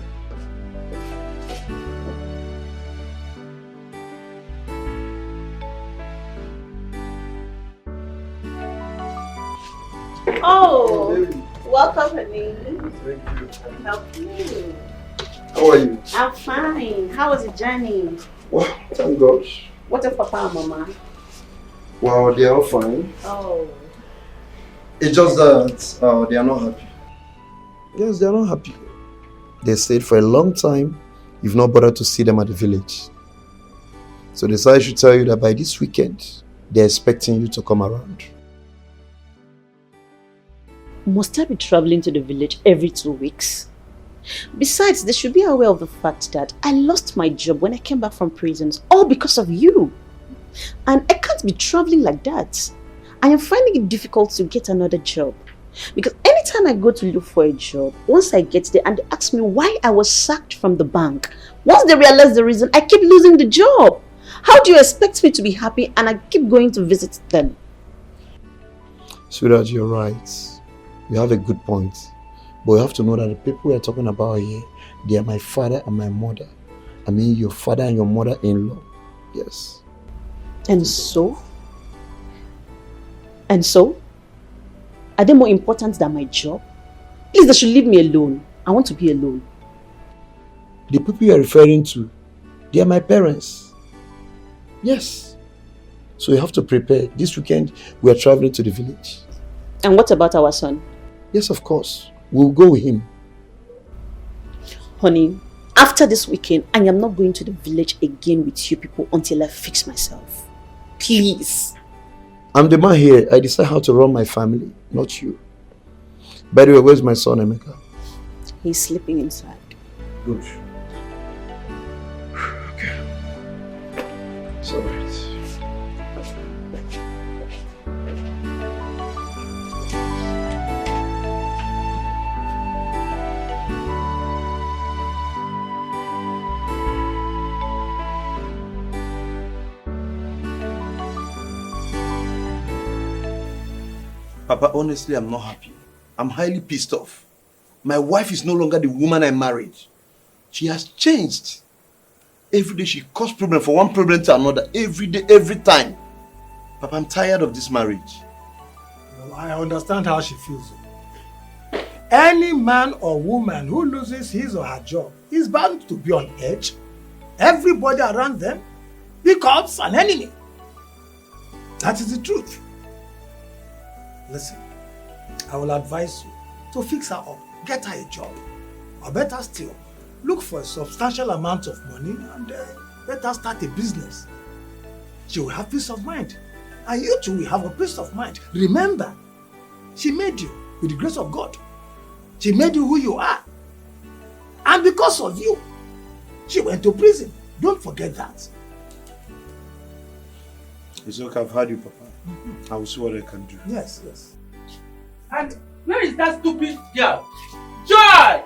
Oh, welcome, honey. Thank you. Help you. How are you? I'm fine. How was the journey? Well, thank God. What of Papa and Mama? Well, they are all fine. Oh. It's just that they are not happy. Yes, they are not happy. They stayed for a long time. You've not bothered to see them at the village. So they said I should tell you that by this weekend, they're expecting you to come around. Must I be traveling to the village every 2 weeks? Besides, they should be aware of the fact that I lost my job when I came back from prisons, all because of you. And I can't be traveling like that. I am finding it difficult to get another job. Because anytime I go to look for a job, once I get there and they ask me why I was sacked from the bank, once they realize the reason, I keep losing the job. How do you expect me to be happy and I keep going to visit them? Sweetheart, you're right. You have a good point. But you have to know that the people we are talking about here, they are my father and my mother. I mean your father and your mother-in-law. Yes. And so? And so? Are they more important than my job? Please, they should leave me alone. I want to be alone. The people you are referring to, they are my parents. Yes. So you have to prepare. This weekend, we are traveling to the village. And what about our son? Yes, of course. We'll go with him. Honey, after this weekend, I am not going to the village again with you people until I fix myself. Please. I'm the man here. I decide how to run my family, not you. By the way, where's my son, Emeka? He's sleeping inside. Good. Okay. It's all right. Papa, honestly, I'm not happy. I'm highly pissed off. My wife is no longer the woman I married. She has changed. Every day she causes problem for one problem to another. Every day, every time. Papa, I'm tired of this marriage. Well, I understand how she feels. Any man or woman who loses his or her job is bound to be on edge. Everybody around them becomes an enemy. That is the truth. Listen, I will advise you to fix her up, get her a job, or better still, look for a substantial amount of money and let her start a business. She will have peace of mind, and you too will have a peace of mind. Remember, she made you with the grace of God. She made you who you are, and because of you, she went to prison. Don't forget that. It's okay, I've heard you, Papa. I will see what I can do. Yes, yes. And where is that stupid girl? Joy!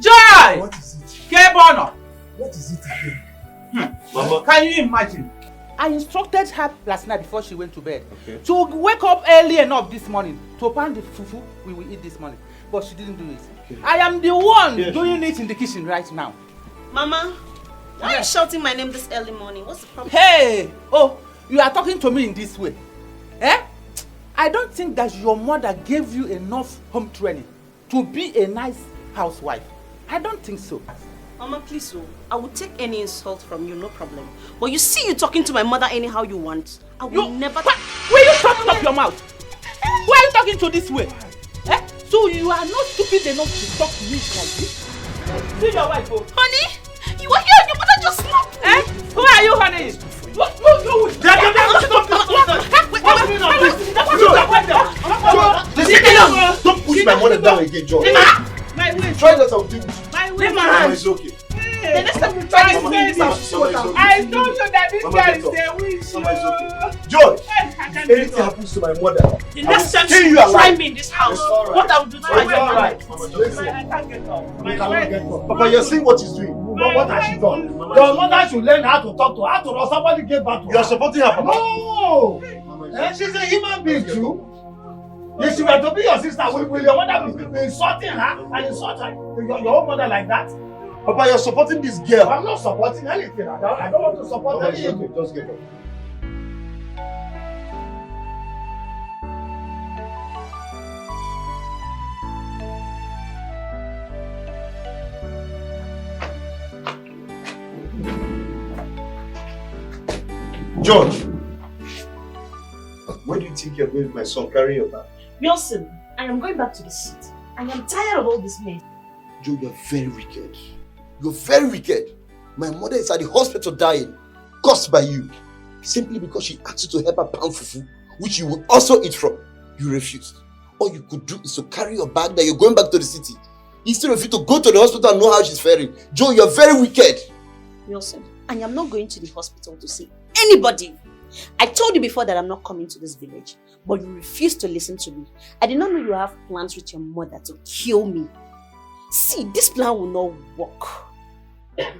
Joy! What is it? Kebono! What is it again? Mama, can you imagine? I instructed her last night before she went to bed to wake up early enough this morning to pan the fufu we will eat this morning. But she didn't do it. Okay. I am the one doing it in the kitchen right now. Mama, why are you shouting my name this early morning? What's the problem? Hey! Oh, you are talking to me in this way. Eh? I don't think that your mother gave you enough home training to be a nice housewife. I don't think so. Mama, please, I will take any insult from you, no problem. But you see you talking to my mother anyhow you want. I will never... Will you shut up your mouth? Why are you talking to this way? Eh? So you are not stupid enough to talk to me like this? See your wife, oh. Honey, you are here and your mother just slapped me. Eh? Who are you, honey? What you with? Don't push my mother down again, Joe. My way. Try that I'll do. My way. No, it's okay. The next time you try this I told you that this guy is a witch. Joy, anything happens to my mother, the next time you try me in this house, what I will do to you? It's alright. I can't get up. Papa, you're seeing what he's doing. What has she done? Your mother should learn how to talk to her. After all, somebody gave back to her. You are supporting her, Papa. No! She's a human being too. If she were to be your sister, will your mother be insulting her and insult her, your own mother like that? Papa, you're supporting this girl. I'm not supporting anything. I don't want to support anything. Just get up. George, where do you think you're going with my son? Carry your bag. Wilson, I am going back to the city. I am tired of all this mess. Joe, you're very wicked. You're very wicked. My mother is at the hospital dying, caused by you. Simply because she asked you to help her pound fufu, which you will also eat from. You refused. All you could do is to carry your bag that you're going back to the city. Instead of you to go to the hospital and know how she's faring. Joe, you're very wicked. Wilson, I am not going to the hospital to see anybody. I told you before that I'm not coming to this village, but you refused to listen to me. I did not know you have plans with your mother to kill me. See, this plan will not work.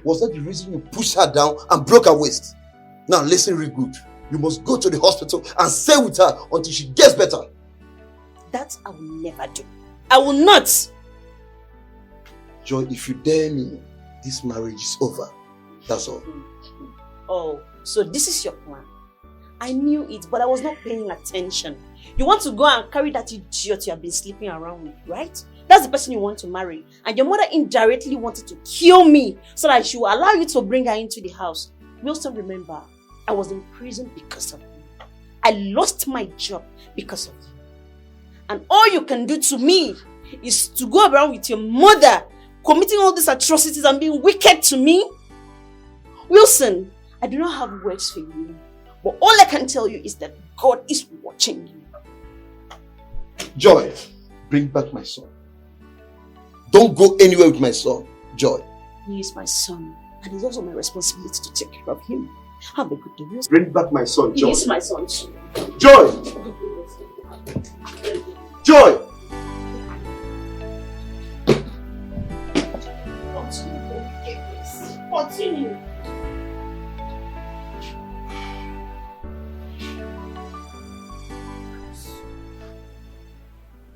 Was that the reason you pushed her down and broke her waist? Now listen real good. You must go to the hospital and stay with her until she gets better. That I will never do. I will not. Joy, if you dare me, this marriage is over. That's all. Oh, so this is your plan. I knew it, but I was not paying attention. You want to go and carry that idiot you have been sleeping around with, right? That's the person you want to marry. And your mother indirectly wanted to kill me so that she will allow you to bring her into the house. Wilson, remember, I was in prison because of you. I lost my job because of you. And all you can do to me is to go around with your mother committing all these atrocities and being wicked to me. Wilson, I do not have words for you. But all I can tell you is that God is watching you. Joy, bring back my son. Don't go anywhere with my son, Joy. He is my son, and it's also my responsibility to take care of him. Have a good day. Bring back my son, Joy. He is my son too. Joy! Joy! Continue.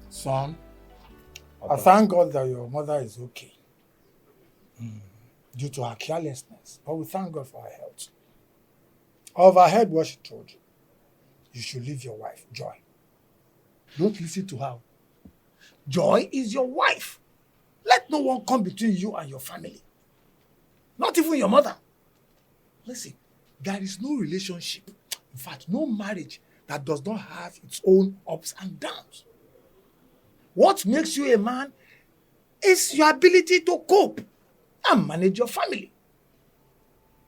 Son, I thank God that your mother is okay. Due to her carelessness. But we thank God for her health. I overheard what she told you. You should leave your wife, Joy. Don't listen to her. Joy is your wife. Let no one come between you and your family. Not even your mother. Listen, there is no relationship, in fact, no marriage that does not have its own ups and downs. What makes you a man is your ability to cope and manage your family.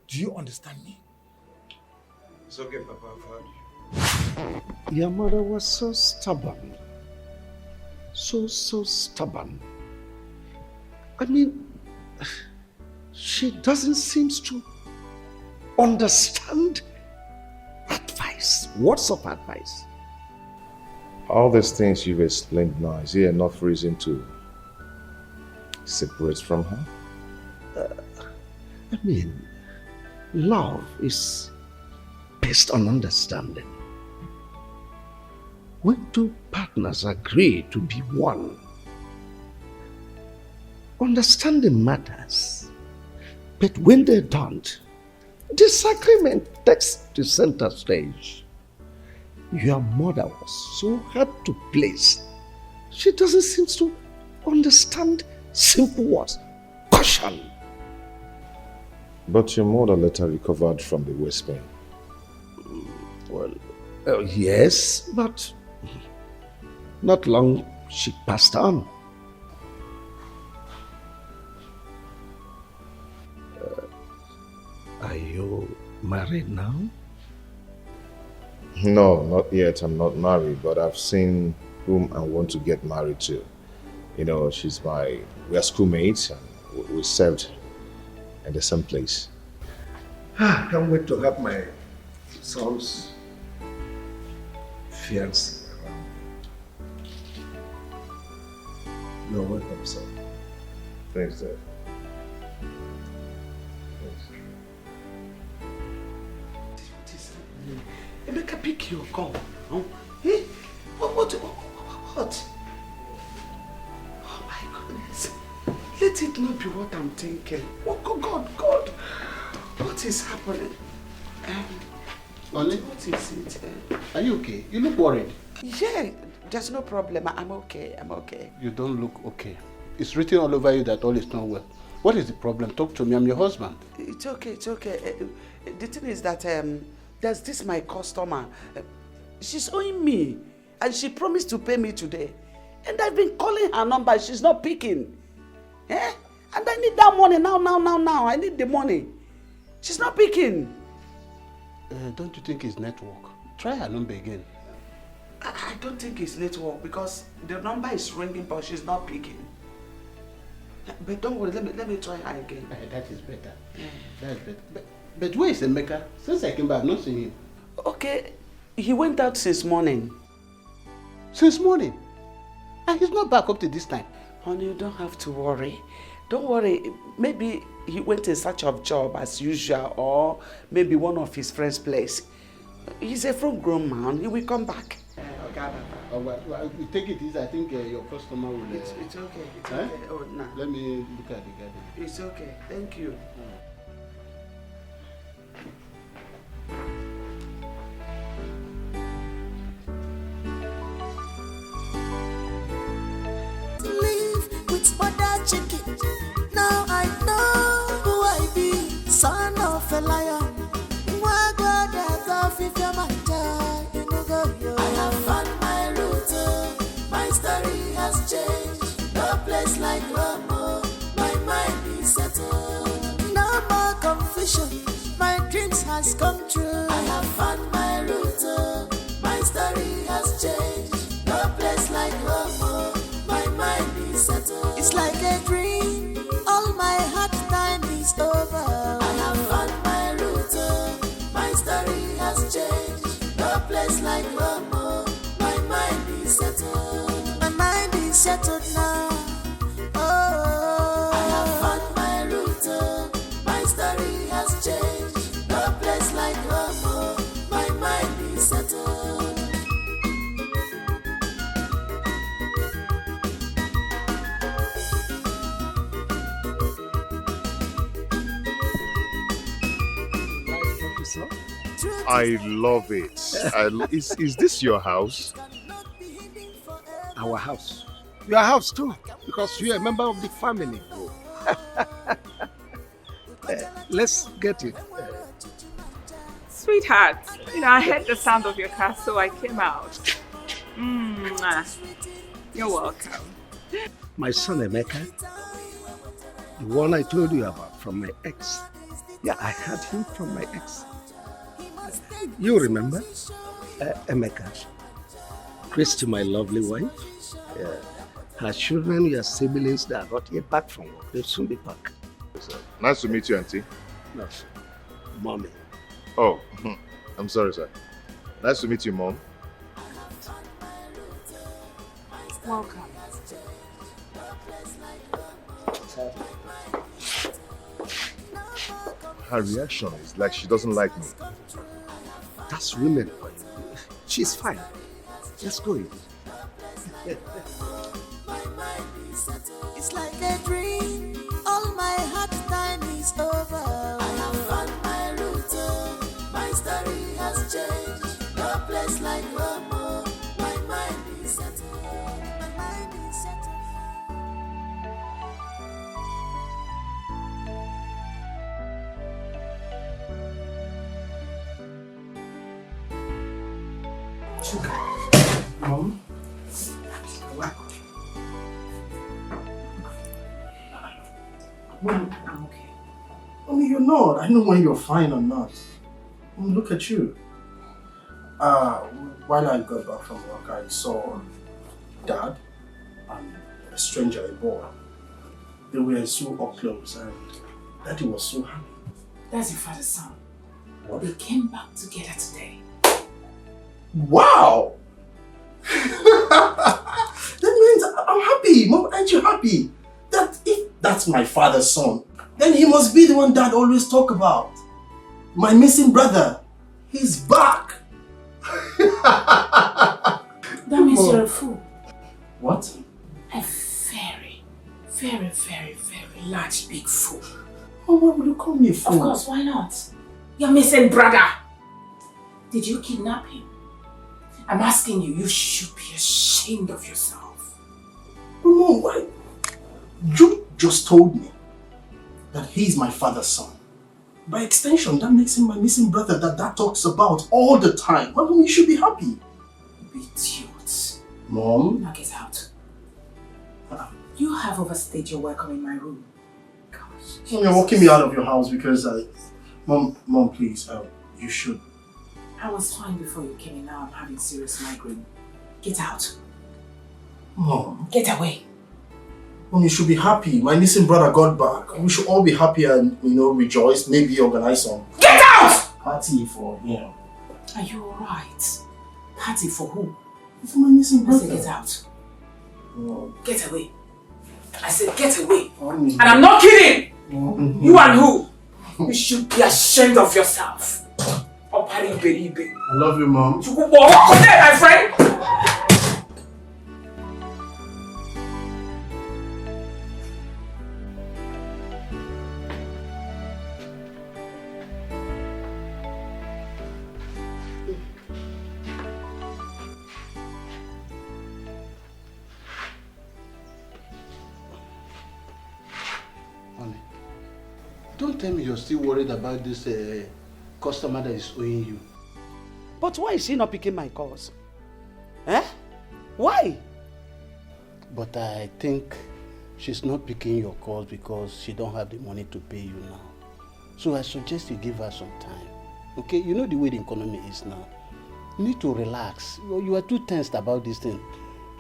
Do you understand me? It's okay, Papa, I've heard you. Your mother was so stubborn. So stubborn. I mean, she doesn't seem to understand advice. Words of advice. All these things you've explained now, is there enough reason to separate from her? I mean, love is based on understanding. When two partners agree to be one, understanding matters. But when they don't, disagreement takes the center stage. Your mother was so hard to please. She doesn't seem to understand simple words. Caution. But your mother later recovered from the waist pain. Well, yes, but not long she passed on. Are you married now? No, not yet. I'm not married, but I've seen whom I want to get married to. You know, we're schoolmates and we served in the same place. I can't wait to have my son's fiancé around. You're welcome, sir. Thanks, Dad. Emeka, pick your call. Oh, hey, what? Oh my goodness. Let it not be what I'm thinking. Oh God. What is happening? Only? What is it? Are you okay? You look worried. Yeah, there's no problem. I'm okay. You don't look okay. It's written all over you that all is not well. What is the problem? Talk to me. I'm your husband. It's okay. The thing is that there's this my customer. She's owing me, and she promised to pay me today. And I've been calling her number. She's not picking. Eh? And I need that money now. I need the money. She's not picking. Don't you think it's network? Try her number again. I don't think it's network because the number is ringing, but she's not picking. But don't worry, let me try her again. That is better. That's better. But where is Emeka? Since I came back, I've not seen him. Okay, he went out since morning. Since morning? And he's not back up to this time. Honey, you don't have to worry. Don't worry. Maybe he went in search of job as usual, or maybe one of his friends' place. He's a full-grown man. He will come back. Okay. Well, we take it easy. I think your customer will... It's okay. It's okay. Oh, no. Let me look at the garden. It's okay. Thank you. Live with mother chicken. Now I know who I be. Son of a lion. I have found my route. My story has changed. No place like Rome. My mind is settled. No more confusion. My dreams has come true. I have found my route. My story has changed. No place like Rome. My mind is settled. It's like a dream. All my hard time is over. I have found my route. My story has changed. No place like Rome. My mind is settled. My mind is settled now. Oh, I have found my route. My story has changed. No place like Rome. My mind is settled. I love it. Is this your house? Our house. Your house too, because you're a member of the family, bro. Let's get it. Sweetheart, I heard the sound of your car, so I came out. You're welcome. My son Emeka, the one I told you about from my ex. Yeah, I had him from my ex. You remember? Emeka. Christy, my lovely wife. Her children, your siblings, they are not yet back from work. They'll soon be back. Nice to meet you, Auntie. No, Mommy. Oh, I'm sorry, sir. Nice to meet you, Mom. Welcome. Her reaction is like she doesn't like me. That's women. She's fine. Let's go in. It's like a dream. All my hard time is over. I have found my route. My story has changed. No place like Rome. My mind is settled. My mind is settled. Mom? Mom, I'm okay. Mommy, you're not. I know when you're fine or not. Mom, look at you. While I got back from work, I saw Dad and a stranger, a boy. They were so up close and Daddy was so happy. That's your father's son. They came back together today. Wow! That means I'm happy. Mom, aren't you happy? That if that's my father's son, then he must be the one Dad always talk about. My missing brother. He's back. That means you're a fool. What? A very, very, very, very large, big fool. Oh, why would you call me a fool? Of course, why not? Your missing brother. Did you kidnap him? I'm asking you, you should be ashamed of yourself. Mom, why? You just told me that he's my father's son. By extension, that makes him my missing brother that Dad talks about all the time. Well, you should be happy. Idiot. Mom? Now get out. You have overstayed your welcome in my room. Gosh. Mom, you're walking me out of your house because Mom, please, you should. I was fine before you came in. Now I'm having serious migraine. Get out. Mom. Get away. Mom, you should be happy. My missing brother got back. We should all be happy and, rejoice. Maybe organize some Get out! party for him. Are you alright? Party for who? For my missing I brother. said get out. Mom. Get away. I said get away. And I'm not kidding! You and who? You should be ashamed of yourself. I love you, Mom. Walk on there, my friend! Honey, don't tell me you're still worried about this customer that is owing you. But why is she not picking my calls? Eh? Why? But I think she's not picking your calls because she don't have the money to pay you now. So I suggest you give her some time. Okay? You know the way the economy is now. You need to relax. You are too tensed about this thing.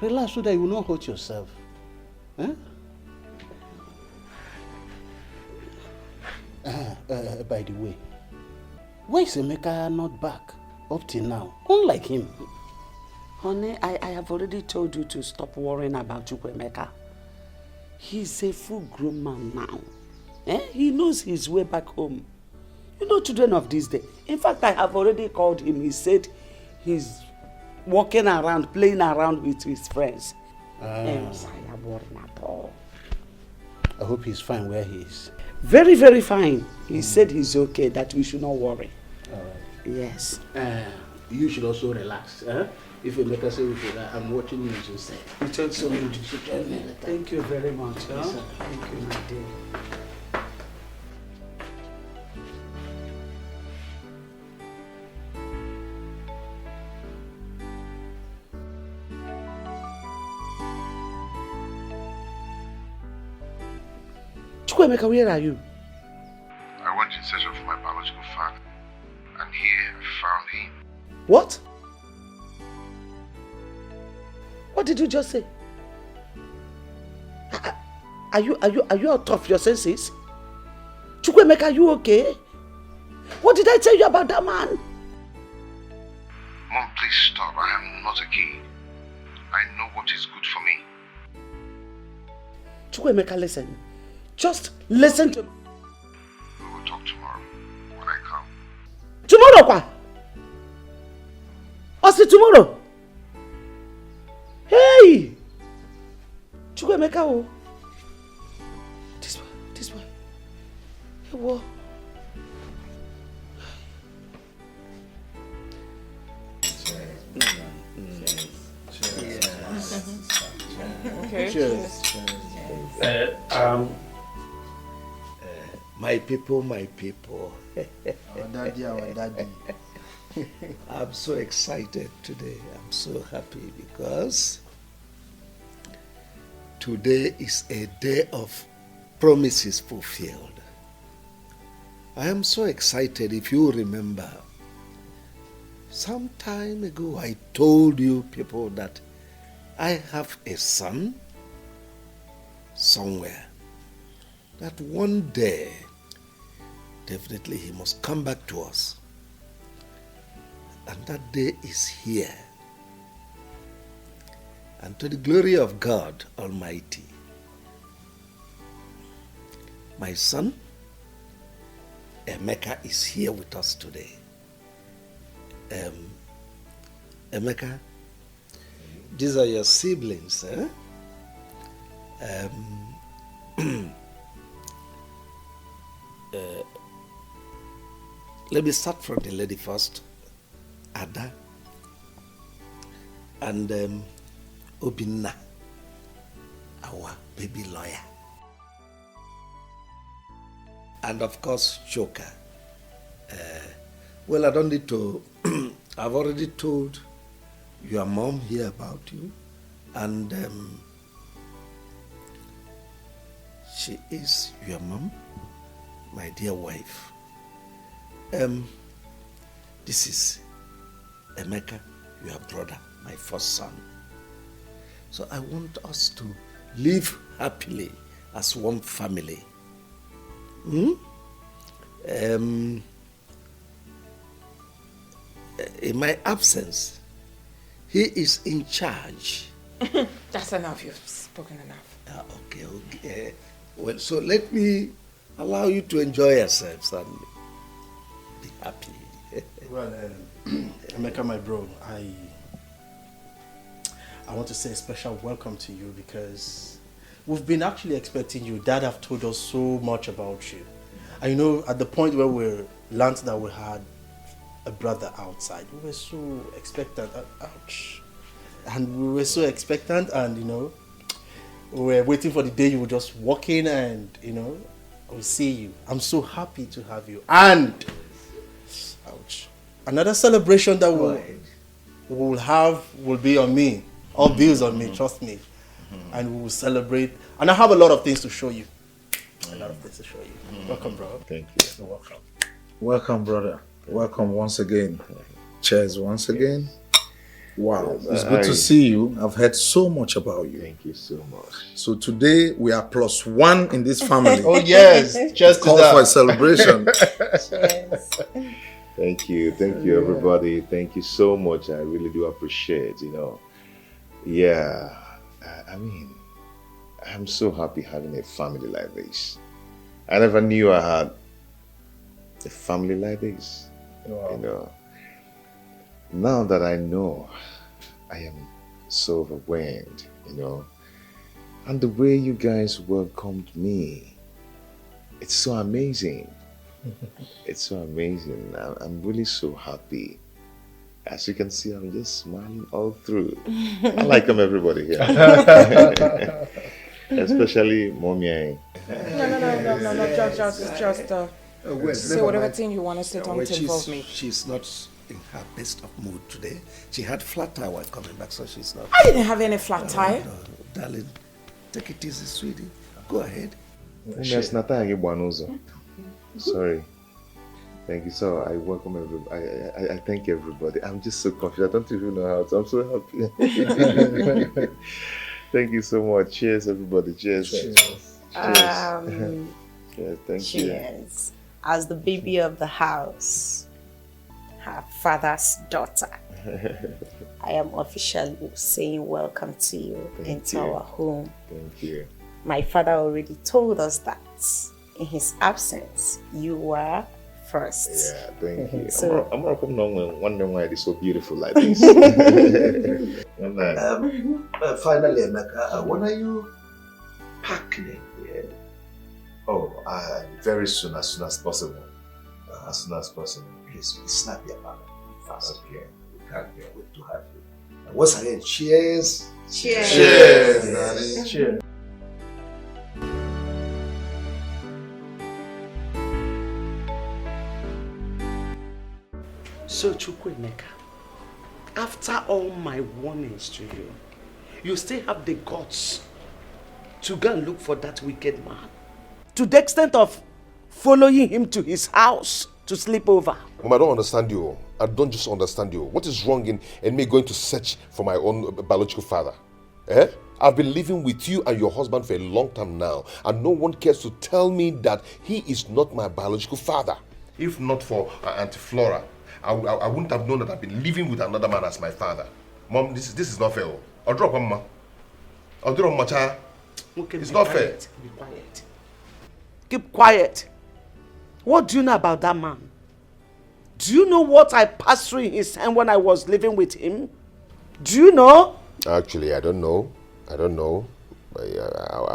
Relax so that you will not hurt yourself. Eh? By the way, why is Emeka not back up till now? Unlike him. Honey, I have already told you to stop worrying about Chukwemeka. He's a full-grown man now. He knows his way back home. You know children of this day. In fact, I have already called him. He said he's walking around, playing around with his friends. Yes, I am worrying at all. I hope he's fine where he is. Very, very fine. He said he's okay, that we should not worry. All right. Yes. You should also relax. If you make us say we should, I'm watching you inside. You talk so much. Thank you very much. Yes, sir. Thank you, my dear. Chukwemeka, where are you? I went in search of my biological father, and here I found him. What? What did you just say? Are you out of your senses? Chukwemeka, are you okay? What did I tell you about that man? Mom, please stop. I am not a kid. I know what is good for me. Chukwemeka, listen. Just listen to me. We will talk tomorrow when I come. Tomorrow, kwa? What's it tomorrow? Hey! Chukwemeka, oh. This one. Hey, what? Okay. Cheers. My people. Our daddy. I'm so excited today. I'm so happy because today is a day of promises fulfilled. I am so excited. If you remember, some time ago I told you people that I have a son somewhere, that one day definitely he must come back to us And that day is here. And to the glory of God Almighty, my son, Emeka, is here with us today. Emeka, these are your siblings, eh? Let me start from the lady first, Ada, and Obinna, our baby lawyer, and of course Choka. Well, I don't need to, I've already told your mom here about you, and she is your mom, my dear wife. This is Emeka, your brother, my first son. So I want us to live happily as one family. In my absence, he is in charge. That's enough, you've spoken enough. Okay. Well, so let me allow you to enjoy yourselves and be happy. Well, Emeka, my bro, I want to say a special welcome to you because we've been actually expecting you. Dad have told us so much about you. And you know, at the point where we learned that we had a brother outside, we were so expectant. Ouch. And we were so expectant, and you know, we were waiting for the day you would just walk in and, you know, we'll see you. I'm so happy to have you. And, ouch, another celebration that we'll have will be on me. All bills on me, trust me. And we will celebrate. And I have a lot of things to show you. A lot of things to show you. Welcome, bro. Thank you. You're welcome. Welcome, brother. Welcome once again. Cheers once again. Wow, it's good to see you. I've heard so much about you. Thank you so much. So today we are +1 in this family. Oh yes, just call for a celebration. Thank you everybody. Thank you so much. I really do appreciate, you know. Yeah, I mean, I'm so happy having a family like this. I never knew I had a family like this. Wow. You know, now that I know, I am so overwhelmed, you know. And the way you guys welcomed me, it's so amazing. It's so amazing. I'm really so happy. As you can see, I'm just smiling all through. I like everybody here. Especially Mommy. No, just say whatever thing you want to say, don't involve me. She's not in her best of mood today. She had flat tire while coming back, so she's not. I didn't have any flat tire. No, darling, take it easy, sweetie. Go ahead. Sorry. Thank you. So I welcome everybody. I thank everybody. I'm just so confused. I don't even know how to. I'm so happy. Thank you so much. Cheers, everybody. Cheers. Cheers. Cheers. Thank you. Cheers. As the baby of the house, her father's daughter, I am officially saying welcome to you into our home. Thank you. My father already told us that in his absence, you were first. Yeah, thank you. So, I'm not wondering why it is so beautiful like this. Finally, Emeka, when are you packing? Yeah. Oh, very soon as possible. As soon as possible. Please be snappy about it. Fast. Okay. We can't wait to have you. And once again, cheers. Cheers. Cheers, darling. Cheers. So, Chukwuka, after all my warnings to you, you still have the guts to go and look for that wicked man, to the extent of following him to his house to sleep over. Mom, I don't understand you. I don't just understand you. What is wrong in me going to search for my own biological father? I've been living with you and your husband for a long time now, and no one cares to tell me that he is not my biological father. If not for Auntie Flora, I wouldn't have known that I've been living with another man as my father. Mom, this is not fair. I'll drop one, Mama. I'll drop one, child. It's not fair. Be quiet. Keep quiet. What do you know about that man? Do you know what I passed through in his hand when I was living with him? Do you know? Actually, I don't know. I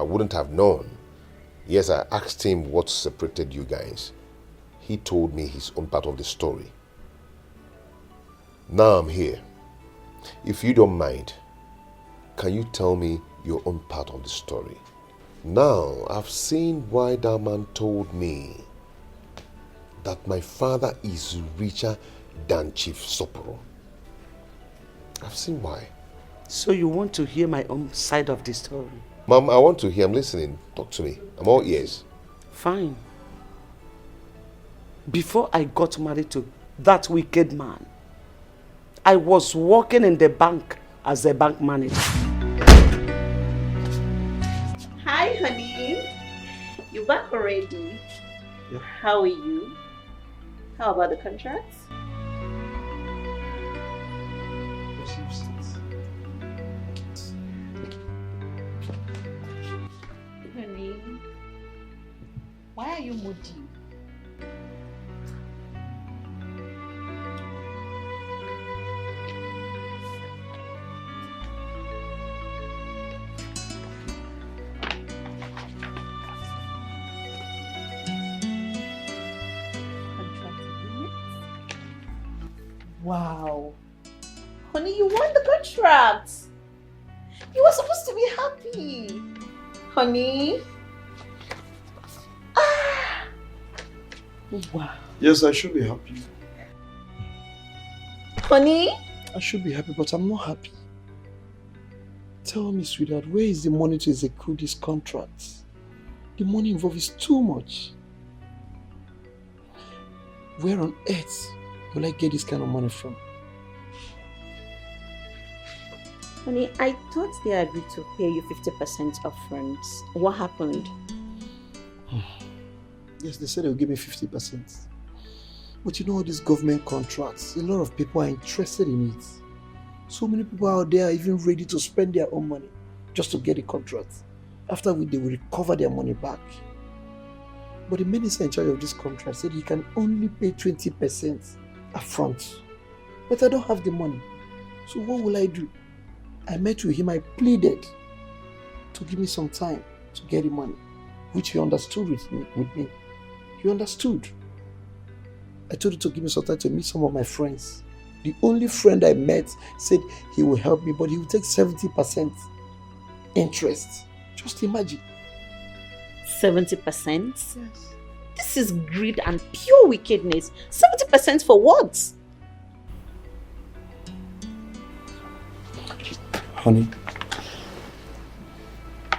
wouldn't have known. Yes, I asked him what separated you guys. He told me his own part of the story. Now I'm here. If you don't mind, can you tell me your own part of the story? Now, I've seen why that man told me that my father is richer than Chief Soporo. I've seen why. So you want to hear my own side of the story? Mom, I want to hear. I'm listening. Talk to me. I'm all ears. Fine. Before I got married to that wicked man, I was working in the bank as a bank manager. Hi, honey. You back already? Yeah. How are you? How about the contracts? Honey, why are you moody? Wow. Honey, you won the contract. You were supposed to be happy. Honey. Ah. Wow. Yes, I should be happy. Honey? I should be happy, but I'm not happy. Tell me, sweetheart, where is the money to execute this contract? The money involved is too much. Where on earth will I get this kind of money from? Honey, I thought they agreed to pay you 50% upfront. What happened? Yes, they said they'll give me 50%. But you know all these government contracts, a lot of people are interested in it. So many people out there are even ready to spend their own money just to get a contract. After which they will recover their money back. But the minister in charge of this contract said he can only pay 20% upfront. But I don't have the money. So what will I do? I met with him, I pleaded to give me some time to get the money, which he understood with me. He understood. I told him to give me some time to meet some of my friends. The only friend I met said he will help me, but he will take 70% interest. Just imagine. 70%? Yes. This is greed and pure wickedness. 70% for what? Honey,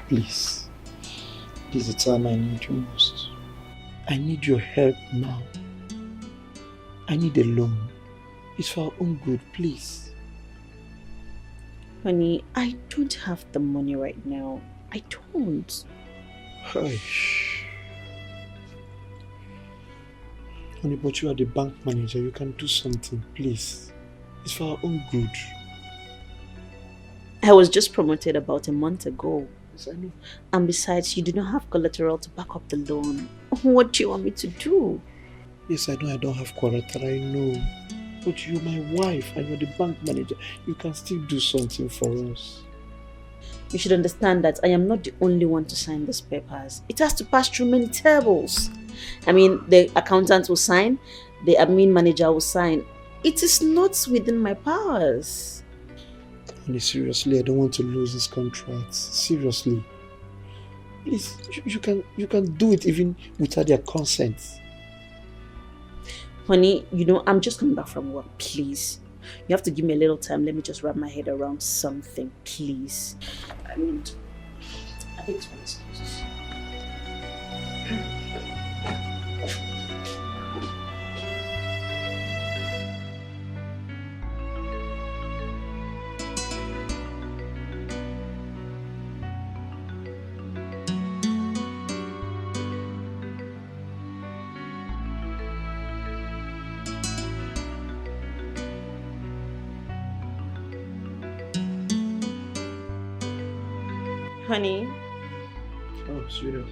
please, this is the time I need you most. I need your help now. I need a loan. It's for our own good, please. Honey, I don't have the money right now. I don't. Hush. Honey, but you are the bank manager. You can do something, please. It's for our own good. I was just promoted about a month ago. Yes, I know. And besides, you do not have collateral to back up the loan. What do you want me to do? Yes, I know I don't have collateral, I know. But you're my wife and you're the bank manager. You can still do something for us. You should understand that I am not the only one to sign these papers. It has to pass through many tables. I mean, the accountant will sign, the admin manager will sign. It is not within my powers. Honey, seriously, I don't want to lose this contract. Seriously. Please, you can do it even without their consent. Honey, you know, I'm just coming back from work, please. You have to give me a little time. Let me just wrap my head around something, please. I mean, I think it's my excuses. Honey, Oh, sweetheart.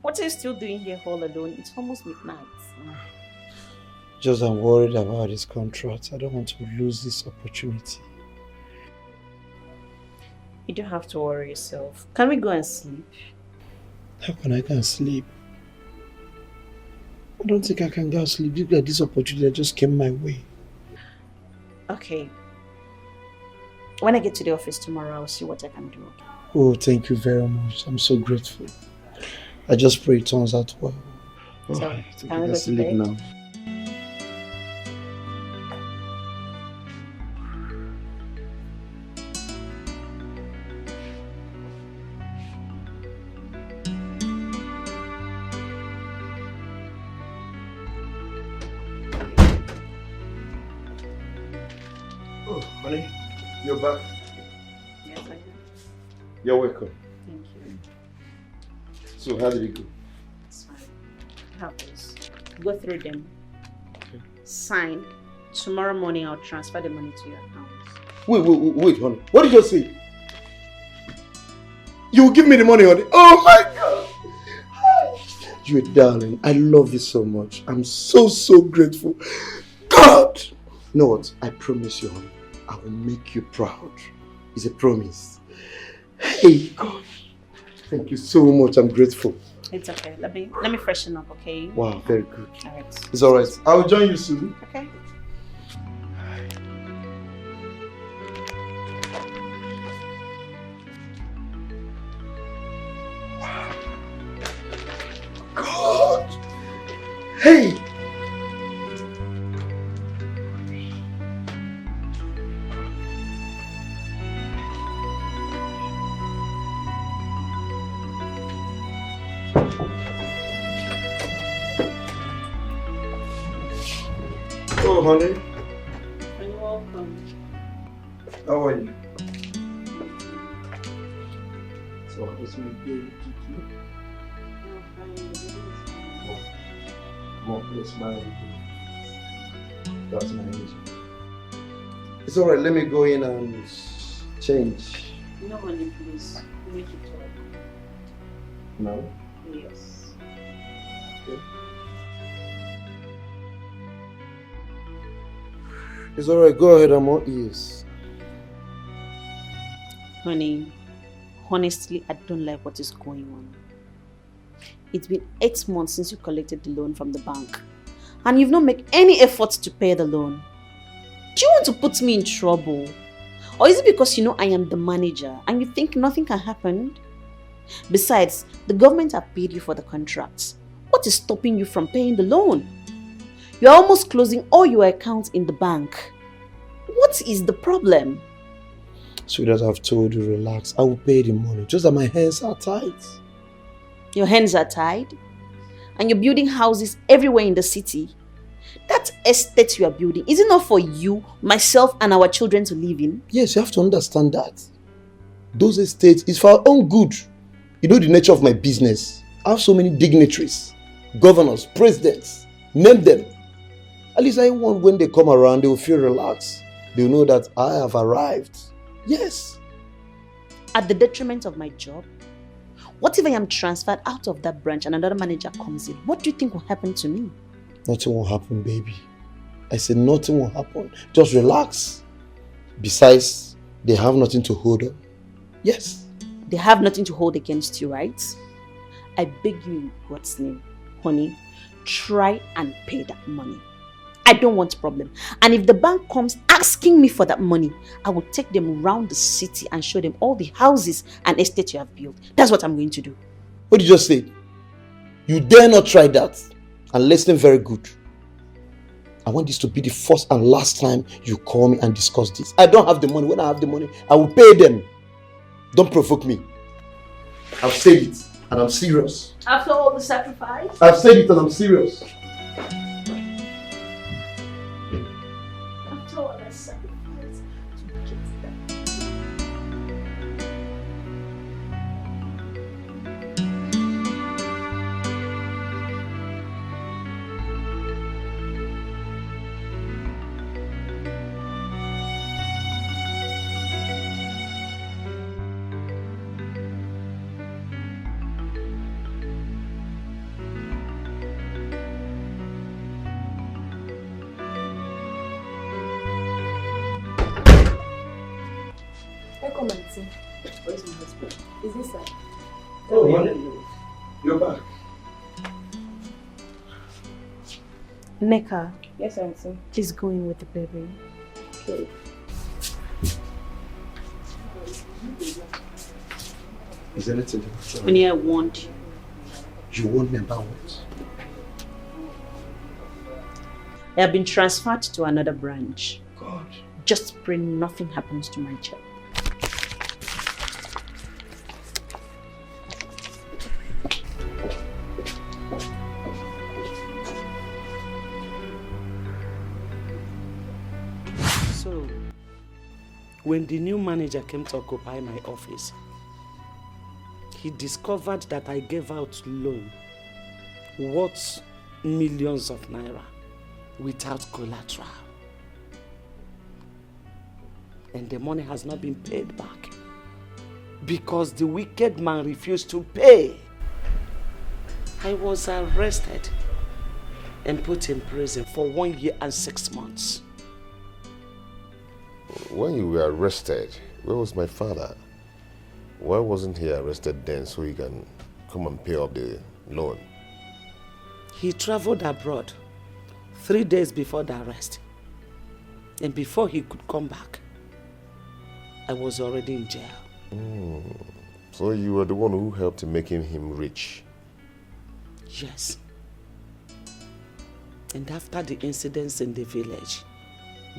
what are you still doing here all alone? It's almost midnight. Just I'm worried about this contract. I don't want to lose this opportunity. You don't have to worry yourself. Can we go and sleep? How can I go and sleep? I don't think I can go and sleep. Look at this opportunity that just came my way. Okay. When I get to the office tomorrow, I'll see what I can do. Oh, thank you very much. I'm so grateful. I just pray it turns out well. So, I think can we I go to sleep bed? now. Oh, honey, you're back. Yes, I am. You're welcome. Thank you. So, how did it go? It's fine. Have this. Go through them. Okay. Sign. Tomorrow morning, I'll transfer the money to your account. Wait, honey. What did you just say? You will give me the money, honey. Oh my God! You're a darling. I love you so much. I'm so grateful. God! You know what? I promise you, honey. I will make you proud. It's a promise. Hey, God. Thank you so much. I'm grateful. It's okay. Let me freshen up, okay? Wow, very good. Alright. It's alright. I will join you soon. Okay. God! Hey! Oh, honey. You're welcome. How are you? So, what's my day? Come on, please smile. That's my reason. It's alright, let me go in and change. No, honey, please. Make it talk. No? Yes. Okay. It's alright, go ahead, I'm all ears. Honey, honestly, I don't like what is going on. It's been 8 months since you collected the loan from the bank, and you've not made any effort to pay the loan. Do you want to put me in trouble? Or is it because you know I am the manager and you think nothing can happen? Besides, the government have paid you for the contract. What is stopping you from paying the loan? You are almost closing all your accounts in the bank. What is the problem? Sweetheart, I've told you, relax. I will pay the money. Just that my hands are tight. Your hands are tied? And you're building houses everywhere in the city? That estate you are building, is it not for you, myself, and our children to live in? Yes, you have to understand that. Those estates is for our own good. You know the nature of my business. I have so many dignitaries, governors, presidents. Name them. At least I want when they come around, they will feel relaxed. They will know that I have arrived. Yes. At the detriment of my job? What if I am transferred out of that branch and another manager comes in? What do you think will happen to me? Nothing will happen, baby. I said nothing will happen. Just relax. Besides, they have nothing to hold on. Yes. They have nothing to hold against you, right? I beg you in God's name, honey, try and pay that money. I don't want problem. And if the bank comes asking me for that money, I will take them around the city and show them all the houses and estates you have built. That's what I'm going to do. What did you just say? You dare not try that. And listen very good. I want this to be the first and last time you call me and discuss this. I don't have the money. When I have the money, I will pay them. Don't provoke me. I've said it and I'm serious. After all the sacrifice? I've said it and I'm serious. After all that sacrifice to get that. come and see. Where's my husband? Is this side? Oh, honey. You're back. Neka. Yes, Auntie. Please go in with the baby. Okay. Is anything? Only I want you. You want me about what? I have been transferred to another branch. God. Just pray nothing happens to my child. So, when the new manager came to occupy my office, he discovered that I gave out loan worth millions of naira without collateral. And the money has not been paid back because the wicked man refused to pay. I was arrested and put in prison for 1 year and 6 months. When you were arrested, where was my father? Why wasn't he arrested then so he can come and pay off the loan? He traveled abroad 3 days before the arrest. And before he could come back, I was already in jail. So you were the one who helped in making him rich? Yes. And after the incidents in the village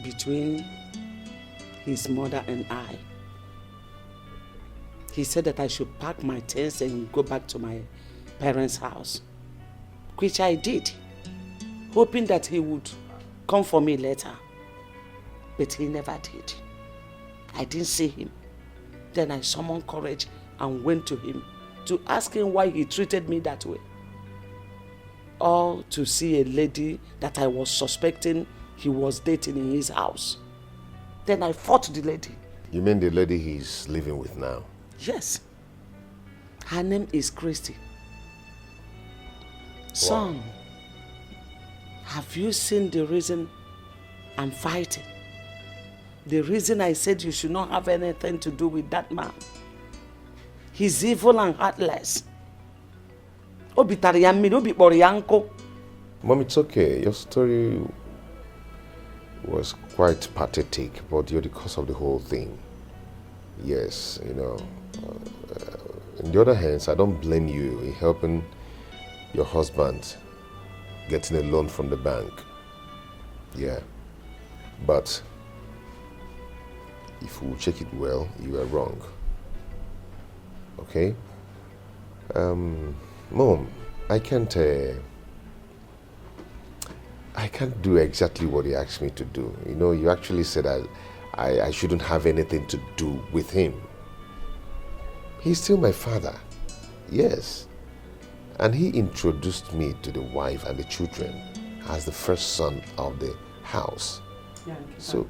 between his mother and I, he said that I should pack my things and go back to my parents' house, which I did, hoping that he would come for me later. But he never did. I didn't see him. Then I summoned courage and went to him to ask him why he treated me that way. All to see a lady that I was suspecting he was dating in his house. Then I fought the lady. You mean the lady he's living with now? Yes. Her name is Christy. Son, have you seen the reason I'm fighting? The reason I said you should not have anything to do with that man. He's evil and heartless. Mom, it's okay. Your story was quite pathetic, but you're the cause of the whole thing. Yes, you know. On the other hand, I don't blame you in helping your husband getting a loan from the bank. Yeah. But if we check it well, you are wrong. Okay? Mom, I can't do exactly what he asked me to do. You know, you actually said I shouldn't have anything to do with him. He's still my father. Yes. And he introduced me to the wife and the children as the first son of the house. Yeah, So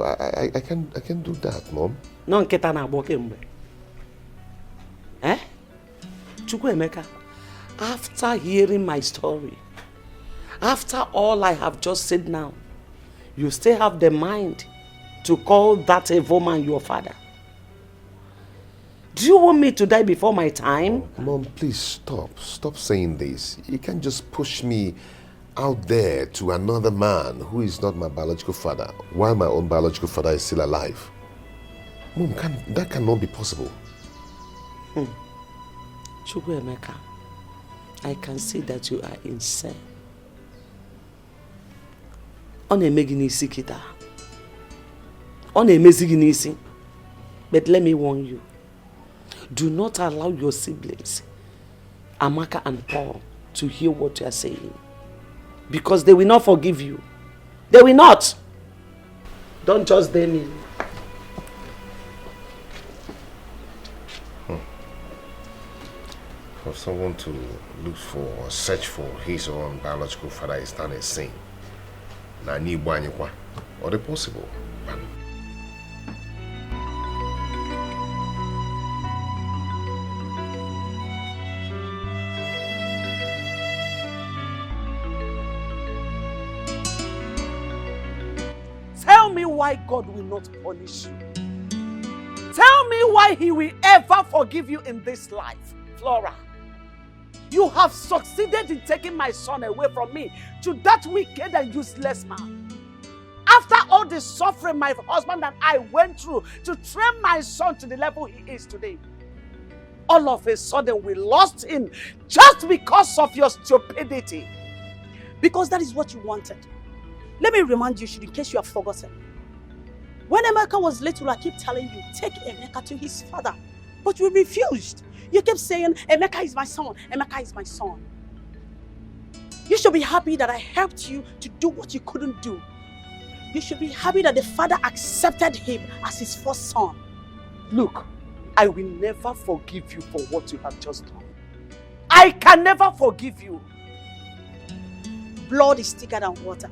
I can do that, Mom. No, nketa na agbo kemgbe. Eh? Chukwuemeka, after hearing my story, after all I have just said now, you still have the mind to call that evil man your father. Do you want me to die before my time? Mom, please stop. Stop saying this. You can't just push me out there to another man who is not my biological father while my own biological father is still alive. Mom, that cannot be possible. Chukwuemeka, I can see that you are insane. Ọ na-eme gị n'isi kịta. Ọ na-emezi gị n'isi. But let me warn you. Do not allow your siblings, Amaka and Paul, to hear what you are saying. Because they will not forgive you. They will not. Don't just blame me. For someone to look for or search for his own biological father is not a sin. Or the possible. Tell me why God will not punish you. Tell me why he will ever forgive you in this life, Flora. You have succeeded in taking my son away from me to that wicked and useless man. After all the suffering my husband and I went through to train my son to the level he is today, all of a sudden we lost him just because of your stupidity. Because that is what you wanted. Let me remind you, in case you have forgotten. When Emeka was little, I keep telling you, take Emeka to his father. But you refused. You kept saying, Emeka is my son, Emeka is my son. You should be happy that I helped you to do what you couldn't do. You should be happy that the father accepted him as his first son. Look, I will never forgive you for what you have just done. I can never forgive you. Blood is thicker than water.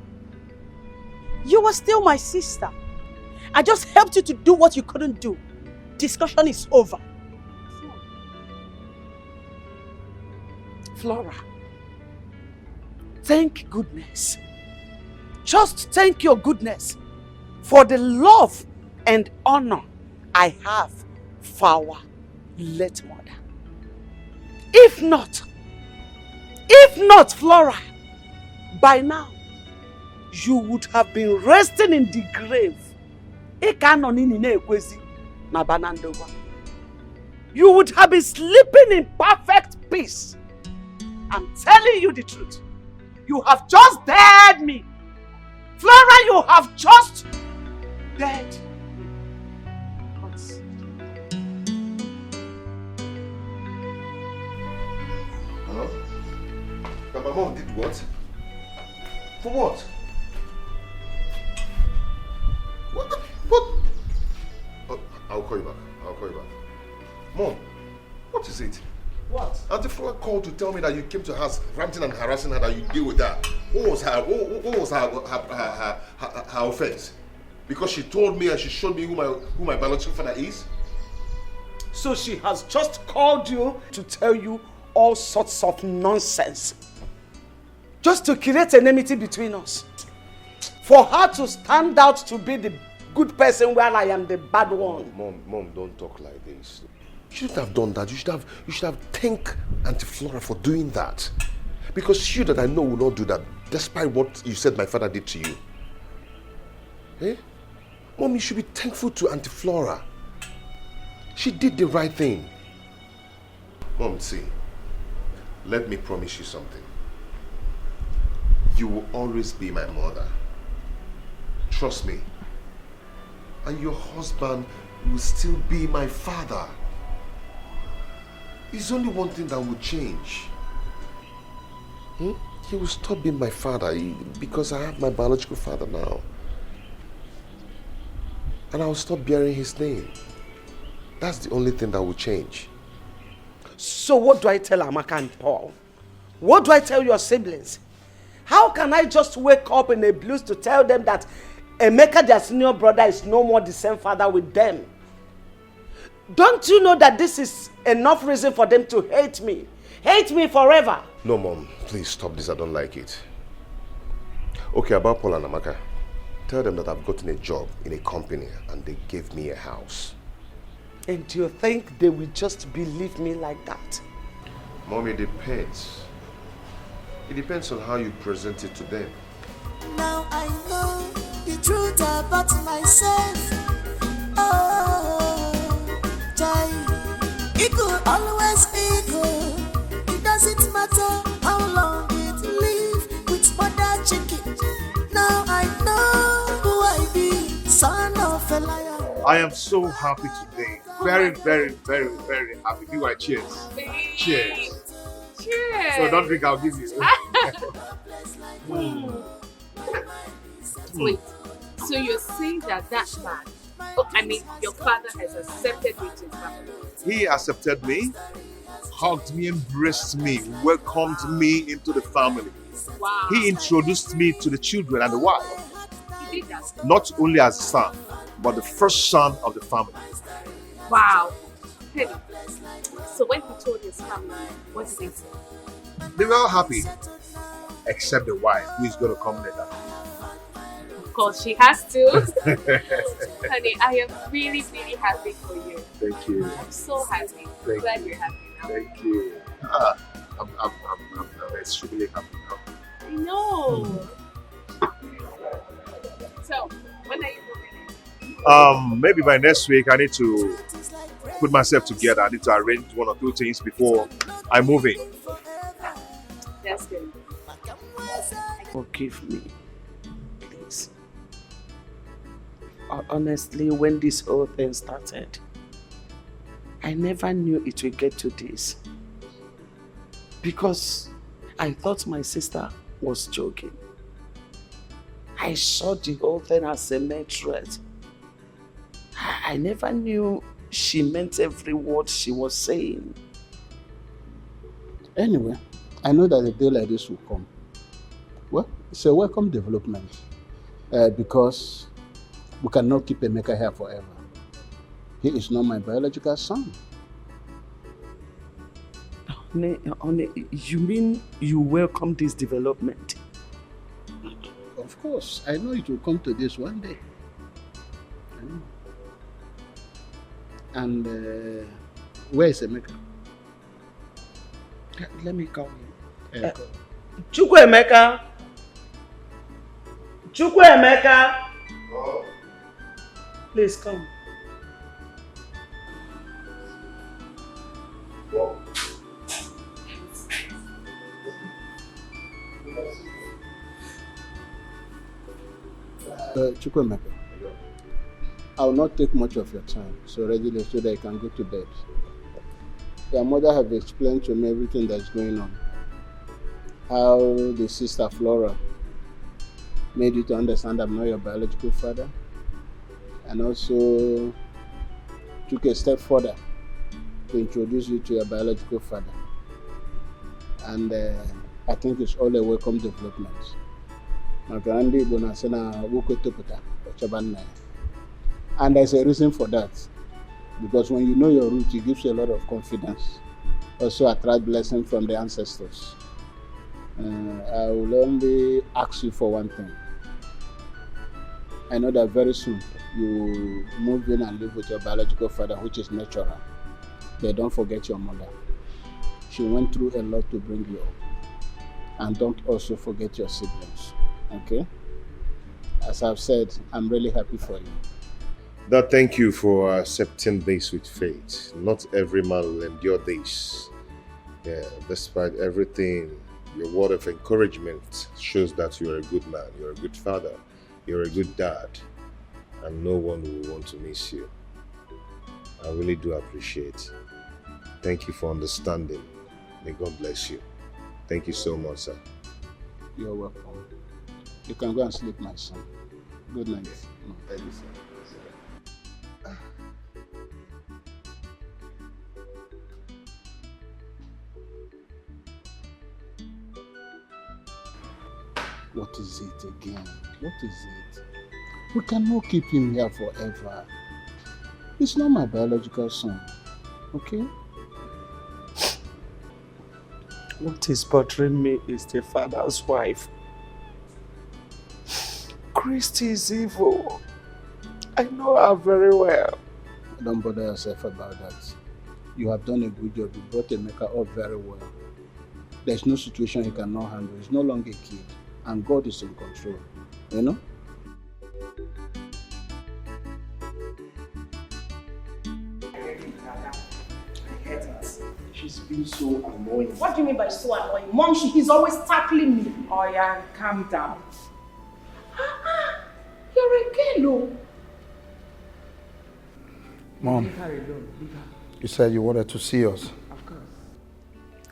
You were still my sister. I just helped you to do what you couldn't do. Discussion is over. Flora, thank goodness. Just thank your goodness for the love and honor I have for our late mother. If not, Flora, by now, you would have been resting in the grave. You would have been sleeping in perfect peace. I'm telling you the truth. You have just dared me. Flora, you have just dared me. Hello? But my mom did what? For what? What? Oh, I'll call you back. Mom, what is it? What? Auntie Flora called to tell me that you came to her house ranting and harassing her, that you deal with her. What was her offense? Because she told me and she showed me who my biological father is? So she has just called you to tell you all sorts of nonsense. Just to create enmity between us. For her to stand out to be the good person while I am the bad one. Mom, don't talk like this. You shouldn't have done that. You should have thanked Auntie Flora for doing that. Because you that I know will not do that, despite what you said my father did to you. Eh? Mom, you should be thankful to Auntie Flora. She did the right thing. Mom, see, let me promise you something. You will always be my mother. Trust me. And your husband will still be my father. There's only one thing that will change. He will stop being my father because I have my biological father now. And I will stop bearing his name. That's the only thing that will change. So what do I tell Amaka and Paul? What do I tell your siblings? How can I just wake up in a blues to tell them that Emeka, their senior brother, is no more the same father with them? Don't you know that this is enough reason for them to hate me? Hate me forever. No, Mom, please stop this. I don't like it. Okay, about Paul and Amaka. Tell them that I've gotten a job in a company and they gave me a house. And do you think they will just believe me like that? Mom, it depends. It depends on how you present it to them. Now I know the truth about myself. Oh, Jai, it could always be good. It doesn't matter how long it live with mother chicken. Now I know who I be, son of a liar. I am so happy today. Very, very, very, very happy. Do I cheers? Cheers. Cheers. So don't drink, I'll give you. Wait, so you're saying that man, your father has accepted you to his family? He accepted me, hugged me, embraced me, welcomed me into the family. Wow. He introduced me to the children and the wife. He did that? Not only as a son, but the first son of the family. Wow. Hey, so when he told his family, what did they say? They were all happy, except the wife, who is going to come later. Of course, she has to. Honey, I am really, really happy for you. Thank you. I'm so happy. Thank Glad you. you're happy now. Thank you. I'm extremely happy now. I know. So, when are you moving in? Maybe by next week I need to put myself together. I need to arrange one or two things before I move in. That's good. Forgive me, please. Honestly, when this whole thing started, I never knew it would get to this. Because I thought my sister was joking. I saw the whole thing as a mere threat. I never knew she meant every word she was saying. Anyway, I know that a day like this will come. Well, it's a welcome development because we cannot keep Emeka here forever. He is not my biological son. Honey, you mean you welcome this development? Of course, I know it will come to this one day. I know. And where is Emeka? Let me call him. Chukwuemeka! Chukwuemeka! Oh. Please come. Well. Chukwuemeka, I will not take much of your time, so readily so that you can go to bed. Your mother have explained to me everything that's going on. How the sister Flora made you to understand I'm not your biological father, and also took a step further to introduce you to your biological father. And I think it's all a welcome development. And there's a reason for that. Because when you know your root, it gives you a lot of confidence. Also attract blessing from the ancestors. I will only ask you for one thing. I know that very soon you move in and live with your biological father, which is natural. But don't forget your mother. She went through a lot to bring you up. And don't also forget your siblings. Okay? As I've said, I'm really happy for you. Dad, thank you for accepting this with faith. Not every man will endure this. Yeah, despite everything, your word of encouragement shows that you're a good man, you're a good father, you're a good dad, and no one will want to miss you. I really do appreciate. Thank you for understanding. May God bless you. Thank you so much, sir. You're welcome. You can go and sleep, my son. Good night. Thank you, sir. What is it again? What is it? We cannot keep him here forever. He's not my biological son, okay? What is bothering me is the father's wife. Christy is evil. I know her very well. Don't bother yourself about that. You have done a good job. You brought Emeka up very well. There's no situation he cannot handle. He's no longer a kid. And God is in control. You know? She's been so annoying. What do you mean by so annoying? Mom, he's always tackling me. Oh yeah, calm down. You're a girl. Mom, you said you wanted to see us. Of course.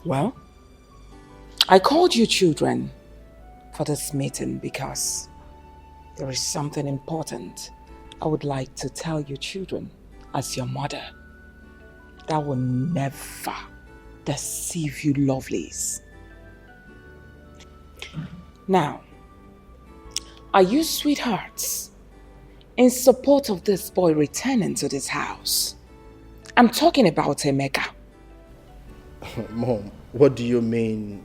Well, I called you children for this meeting because there is something important I would like to tell you children as your mother that will never deceive you lovelies. Now, are you sweethearts in support of this boy returning to this house? I'm talking about Emeka. Mom, what do you mean?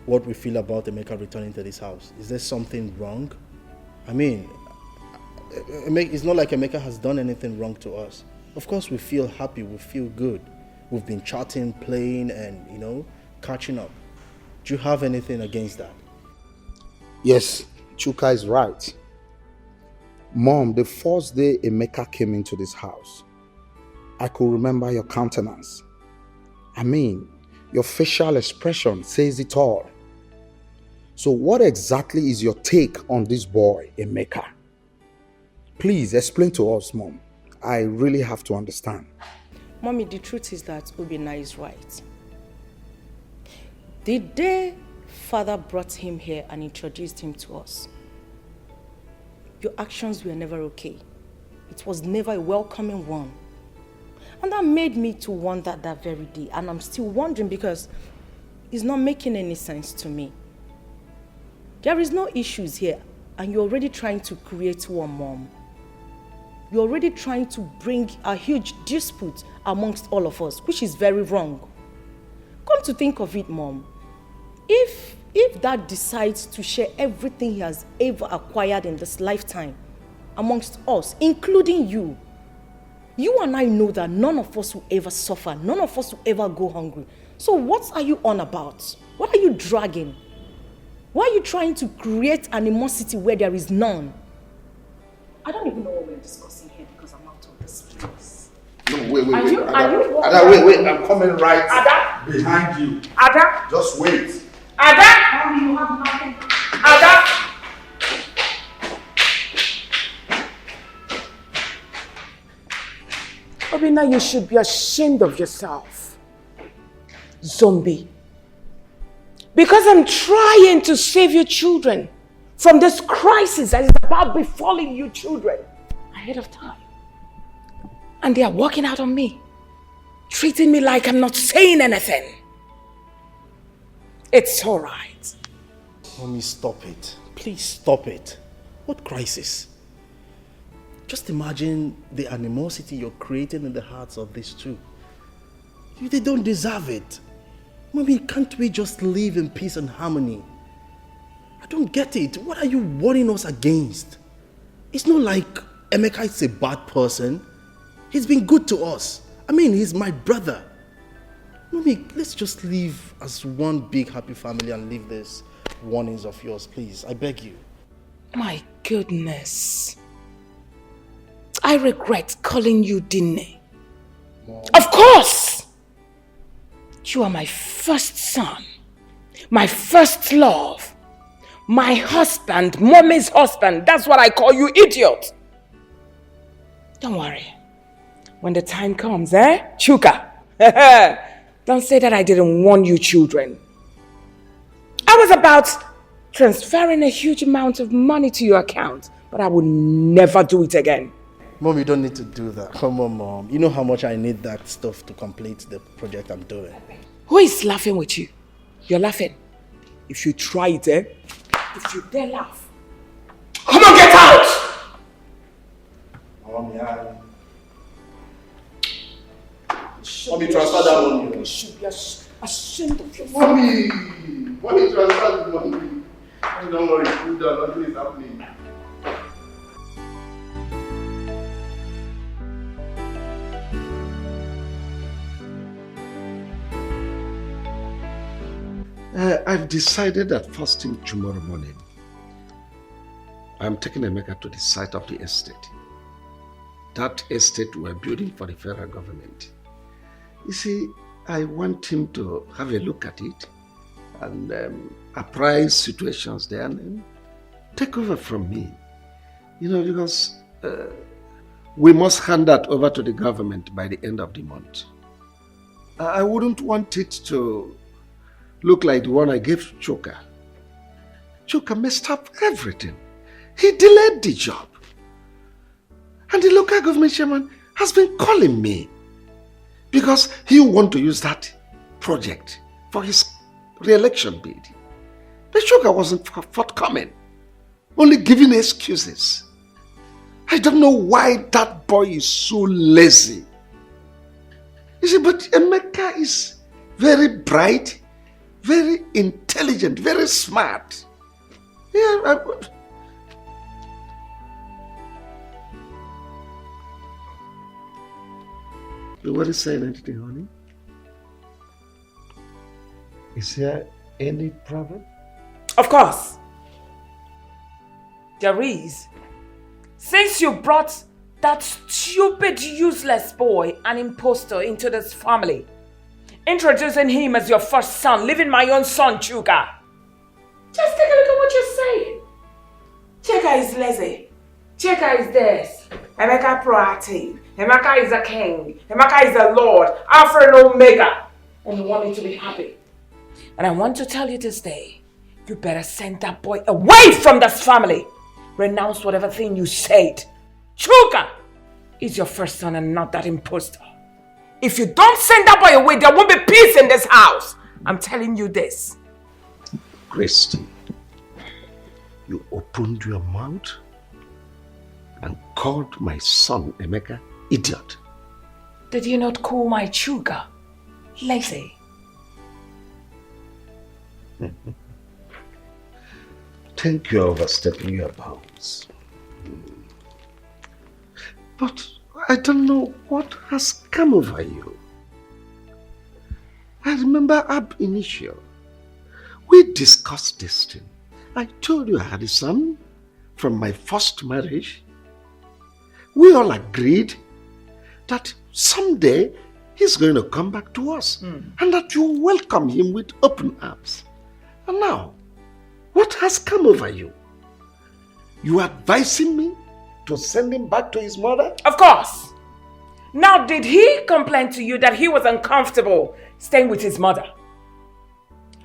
What we feel about Emeka returning to this house? Is there something wrong? I mean, it's not like Emeka has done anything wrong to us. Of course we feel happy, we feel good. We've been chatting, playing, and, you know, catching up. Do you have anything against that? Yes, Chuka is right. Mom, the first day Emeka came into this house, I could remember your countenance. I mean, your facial expression says it all. So what exactly is your take on this boy, Emeka? Please explain to us, Mom. I really have to understand. Mommy, the truth is that Obinna is right. The day Father brought him here and introduced him to us, your actions were never okay. It was never a welcoming one. And that made me to wonder that very day. And I'm still wondering because it's not making any sense to me. There is no issues here, and you're already trying to create one, Mom. You're already trying to bring a huge dispute amongst all of us, which is very wrong. Come to think of it, Mom, if Dad decides to share everything he has ever acquired in this lifetime amongst us, including you, you and I know that none of us will ever suffer, none of us will ever go hungry. So what are you on about? What are you dragging? Why are you trying to create animosity where there is none? I don't even know what we're discussing here because I'm out of this place. No, wait. Ada, wait, I'm coming right Ada? behind you. Ada? Just wait. Ada? Mommy, you have nothing. Ada? Obinna, you should be ashamed of yourself. Zombie. Because I'm trying to save your children from this crisis that is about befalling you children ahead of time. And they are walking out on me, treating me like I'm not saying anything. It's all right. Mommy, stop it. Please stop it. What crisis? Just imagine the animosity you're creating in the hearts of these two. They don't deserve it. Mommy, can't we just live in peace and harmony? I don't get it. What are you warning us against? It's not like Emeka is a bad person. He's been good to us. I mean, he's my brother. Mommy, let's just live as one big happy family and leave these warnings of yours, please. I beg you. My goodness. I regret calling you Dine. Mom. Of course! You are my first son, my first love, my husband, Mommy's husband. That's what I call you, idiot. Don't worry. When the time comes, Chuka, don't say that I didn't warn you children. I was about transferring a huge amount of money to your account, but I would never do it again. Mom, you don't need to do that. Come on, Mom. You know how much I need that stuff to complete the project I'm doing. Who is laughing with you? You're laughing. If you try it, if you dare laugh, come on, get out! Mommy, Mommy, transfer that money. You should be ashamed of yourself. Mommy, transfer the money. Don't worry, cool down. Nothing is happening. I've decided that first thing tomorrow morning, I'm taking Emeka to the site of the estate. That estate we're building for the federal government. You see, I want him to have a look at it and apprise situations there and then take over from me. You know, because we must hand that over to the government by the end of the month. I wouldn't want it to look like the one I gave Chuka. Chuka messed up everything. He delayed the job. And the local government chairman has been calling me because he wants to use that project for his re-election bid. But Chuka wasn't forthcoming, only giving excuses. I don't know why that boy is so lazy. You see, but Emeka is very bright, very intelligent, very smart. Yeah, Nobody saying anything, honey? Is there any problem? Of course. There is. Since you brought that stupid, useless boy, an impostor, into this family, introducing him as your first son, leaving my own son, Chuka. Just take a look at what you're saying. Chika is lazy. Chika is this. Emeka proactive. Emeka is a king. Emeka is a lord. Alpha and Omega. And you want me to be happy. And I want to tell you this day, you better send that boy away from this family. Renounce whatever thing you said. Chuka is your first son and not that imposter. If you don't send that boy away, there won't be peace in this house. I'm telling you this. Christy, you opened your mouth and called my son Emeka idiot. Did you not call my Chuka lazy? Think you're overstepping your bounds. But I don't know what has come over you. I remember ab initio, we discussed this thing. I told you I had a son from my first marriage. We all agreed that someday he's going to come back to us and that you welcome him with open arms. And now, what has come over you? You advising me to send him back to his mother? Of course. Now, did he complain to you that he was uncomfortable staying with his mother?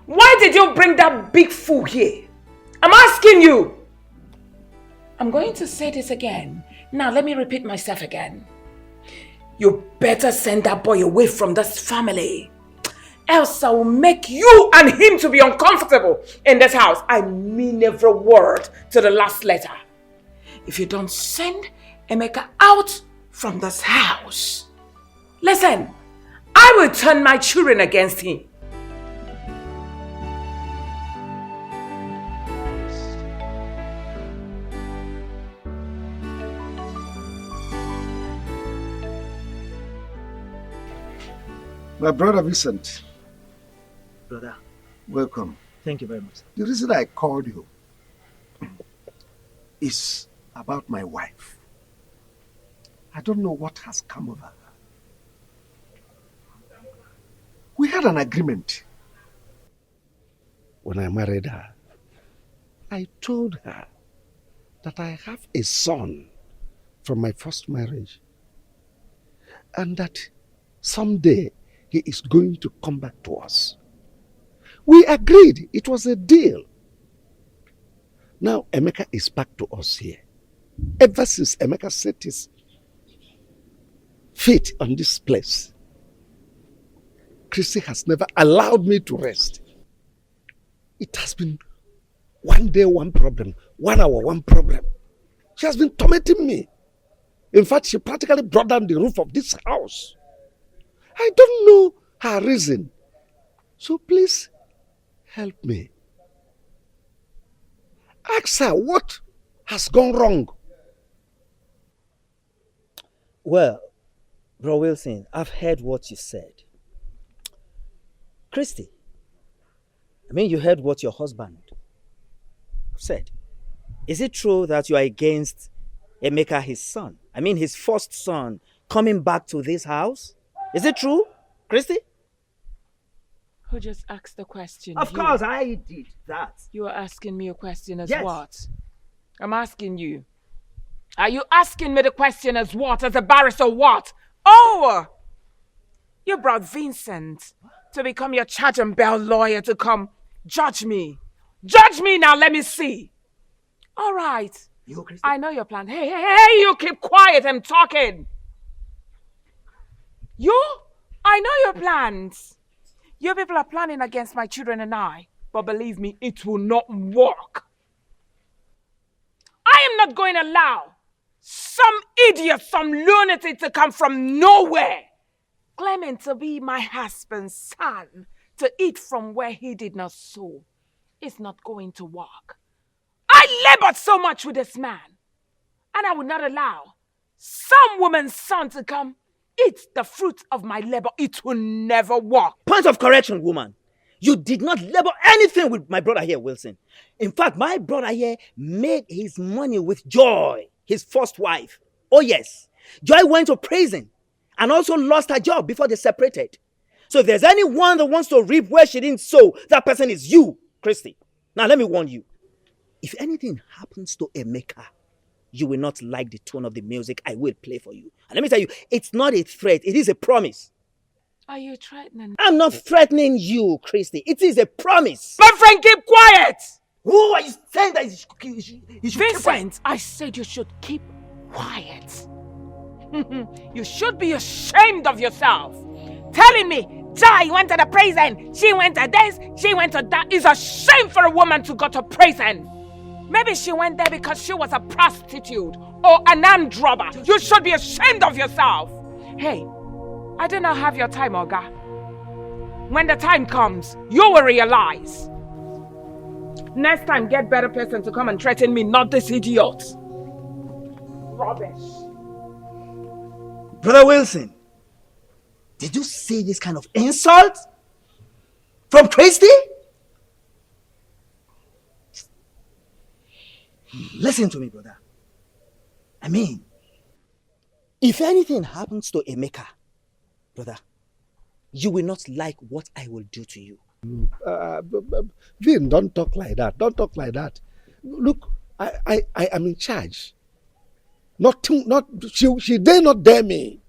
Why did you bring that big fool here? I'm asking you. I'm going to say this again. Now, let me repeat myself again. You better send that boy away from this family. Else I will make you and him to be uncomfortable in this house. I mean every word to the last letter. If you don't send Emeka out from this house, listen, I will turn my children against him. My brother Vincent. Brother. Welcome. Thank you very much. The reason I called you is about my wife. I don't know what has come over her. We had an agreement. When I married her, I told her that I have a son from my first marriage and that someday he is going to come back to us. We agreed. It was a deal. Now Emeka is back to us here. Ever since Emeka set his feet on this place, Chrissy has never allowed me to rest. It has been one day, one problem, 1 hour, one problem. She has been tormenting me. In fact, she practically brought down the roof of this house. I don't know her reason. So please, help me. Ask her what has gone wrong. Well, Bro Wilson, I've heard what you said. Christy, you heard what your husband said. Is it true that you are against Emeka, his son? His first son coming back to this house? Is it true, Christy? Who just asked the question? Of course, I did that. You are asking me a question as Yes. what? I'm asking you. Are you asking me the question as what? As a barrister what? Oh! You brought Vincent to become your charge and bail lawyer to come judge me. Judge me now, let me see. All right. I know your plan. Hey, you keep quiet, I'm talking. I know your plans. You people are planning against my children and I, but believe me, it will not work. I am not going to allow some idiot, some lunatic to come from nowhere, claiming to be my husband's son, to eat from where he did not sow. It's not going to work. I labored so much with this man, and I would not allow some woman's son to come eat the fruit of my labor, it will never work. Point of correction, woman. You did not labor anything with my brother here, Wilson. In fact, my brother here made his money with Joy, his first wife. Oh yes, Joy went to prison and also lost her job before they separated. So if there's anyone that wants to reap where she didn't sow, that person is you, Christy. Now let me warn you. If anything happens to Emeka, you will not like the tone of the music I will play for you. And let me tell you, it's not a threat, it is a promise. Are you threatening? I'm not threatening you, Christy. It is a promise. My friend, keep quiet! Who are you saying that you should Vincent, keep quiet? I said you should keep quiet. You should be ashamed of yourself. Telling me, Joy went to the prison, she went to this, she went to that. It's a shame for a woman to go to prison. Maybe she went there because she was a prostitute or an armed robber. You should be ashamed of yourself. Hey, I do not have your time, Oga. When the time comes, you will realize. Next time, get better person to come and threaten me, not this idiot. Rubbish. Brother Wilson, did you say this kind of insult? From Christy? Listen to me, brother. I mean, if anything happens to Emeka, brother, you will not like what I will do to you. Vin, don't talk like that. Don't talk like that. Look, I am in charge. She dare not dare me.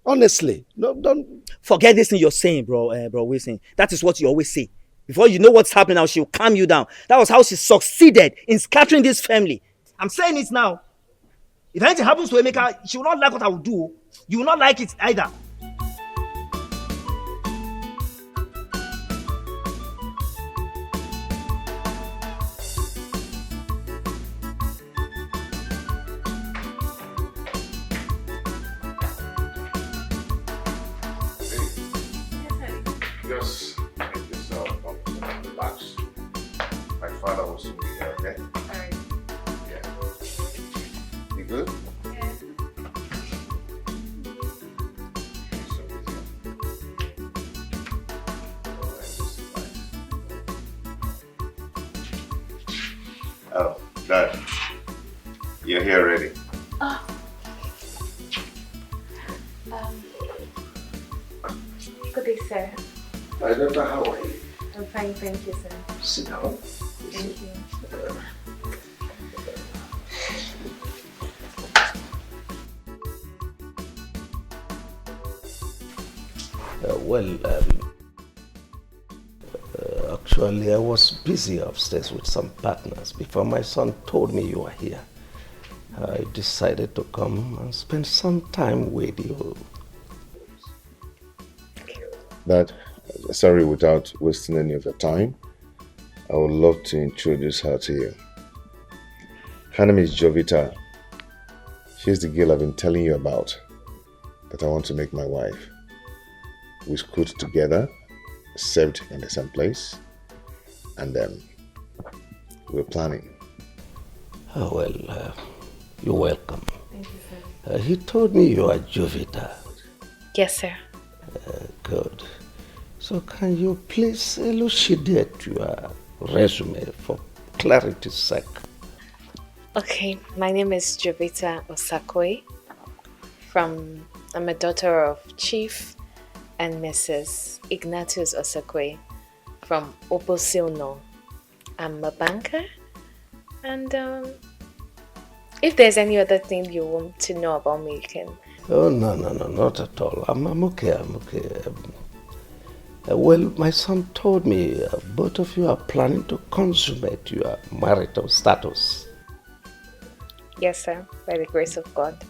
Honestly, no, don't forget this thing you're saying, bro Wilson. That is what you always say. Before you know what's happening now, she'll calm you down. That was how she succeeded in scattering this family. I'm saying it now. If anything happens to Emeka, she will not like what I will do. You will not like it either. Just make yourself comfortable and relax. My father will soon be here, okay? Alright. Yeah. You good? Yeah. Oh, Dad. You're here already. Oh. Good day, sir. Hi, Doctor, how are you? I'm fine, thank you, sir. Sit down. Thank you. Actually, I was busy upstairs with some partners before my son told me you were here. I decided to come and spend some time with you. Dad, sorry, without wasting any of your time, I would love to introduce her to you. Her name is Jovita. She's the girl I've been telling you about that I want to make my wife. We schooled together, served in the same place, and we're planning. Oh, well, you're welcome. Thank you, sir. He told me you are Jovita. Yes, sir. Good. So can you please elucidate your resume for clarity's sake? Okay, my name is Jovita Osakwe. I'm a daughter of Chief and Mrs. Ignatius Osakwe from Obosilno. I'm a banker, and if there's any other thing you want to know about me, you can. Oh, no, not at all. I'm okay, well, my son told me both of you are planning to consummate your marital status. Yes, sir, by the grace of God.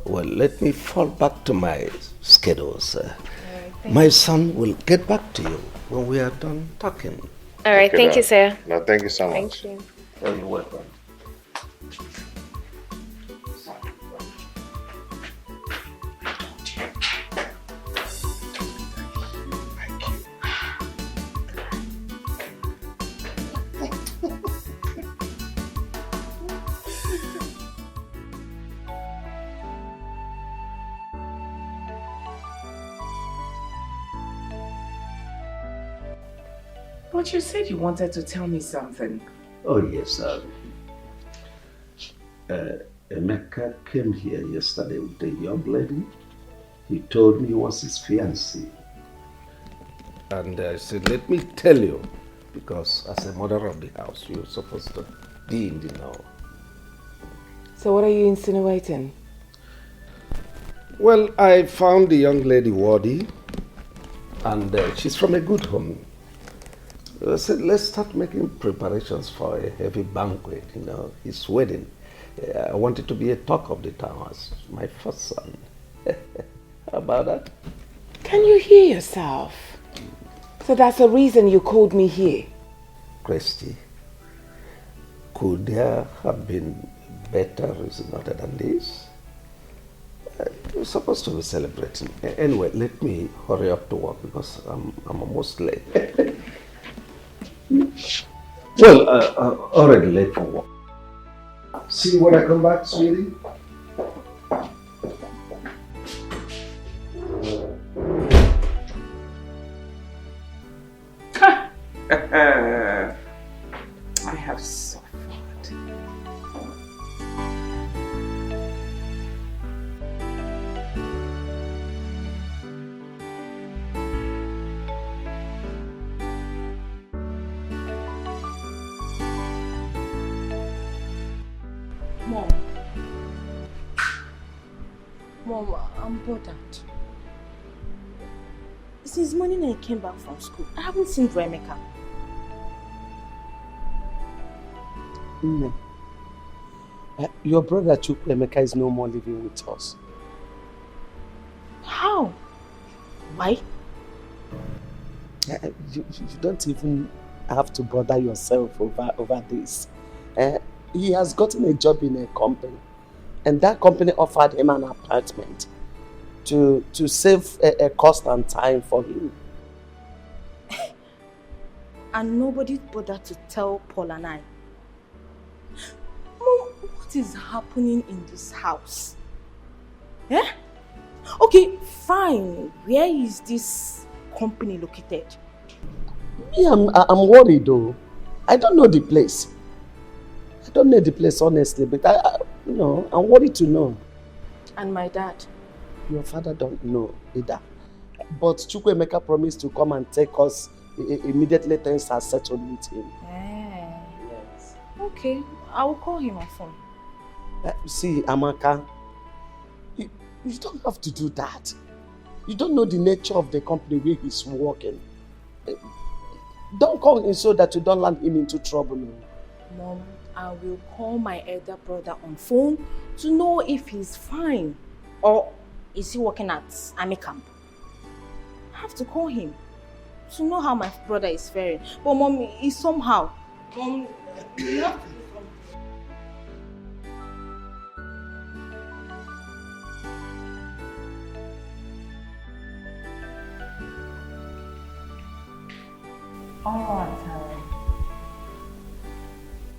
Well, let me fall back to my schedules. Right, my son will get back to you when we are done talking. All right, Okay, thank Dad. you, sir. No, thank you so much. Thank you. Oh, you're welcome. But you said you wanted to tell me something. Oh, yes. Emeka came here yesterday with a young lady. He told me he was his fiancée. And I said, let me tell you, because as a mother of the house, you're supposed to be in the know. So what are you insinuating? Well, I found the young lady worthy, and she's from a good home. I said, let's start making preparations for a heavy banquet, his wedding. I want it to be a talk of the town as my first son. How about that? Can you hear yourself? So that's the reason you called me here. Christy, could there have been better reason other than this? We're supposed to be celebrating. Anyway, let me hurry up to work because I'm almost late. Well, already late for work. See you when I come back, sweetie. I have suffered. Mom, I'm bothered. Since morning I came back from school, I haven't seen Emeka. No. Your brother Chukwuka is no more living with us. How? Why? You don't even have to bother yourself over this. He has gotten a job in a company, and that company offered him an apartment to save a cost and time for him. And nobody bothered to tell Paul and I. Mom, what is happening in this house? Eh? Okay, fine. Where is this company located? Me, I'm worried though. I don't know the place. I don't know the place honestly, but I'm worried to know. And my dad? Your father don't know either. But Chukwuka promised to come and take us immediately things are settled with him. Yes. Okay, I will call him on phone. See, Amaka, you don't have to do that. You don't know the nature of the company where he's working. Don't call him so that you don't land him into trouble. Mom, I will call my elder brother on phone to know if he's fine or is he working at army camp. I have to call him to know how my brother is faring. But Mom, he's somehow. Mom, you have to do something.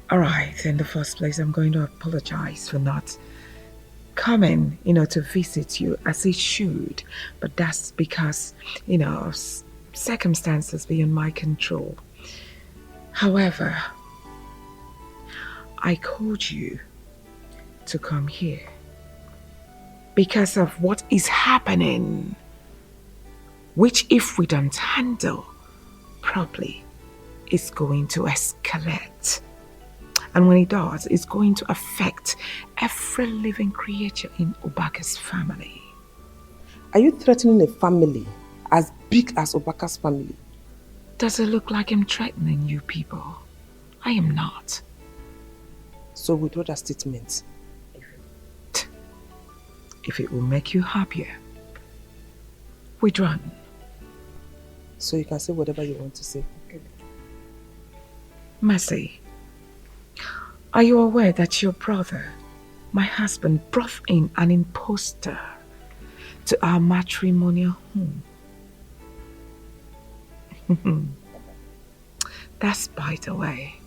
All right, in the first place, I'm going to apologize for not coming, to visit you as it should. But that's because, of circumstances beyond my control. However, I called you to come here because of what is happening, which if we don't handle properly, is going to escalate. And when it does, it's going to affect every living creature in Obaka's family. Are you threatening a family as big as Obaka's family? Does it look like I'm threatening you people? I am not. So withdraw that statement. If it will make you happier, withdraw. So you can say whatever you want to say. Mercy, are you aware that your brother, my husband, brought in an impostor to our matrimonial home? That's by the way.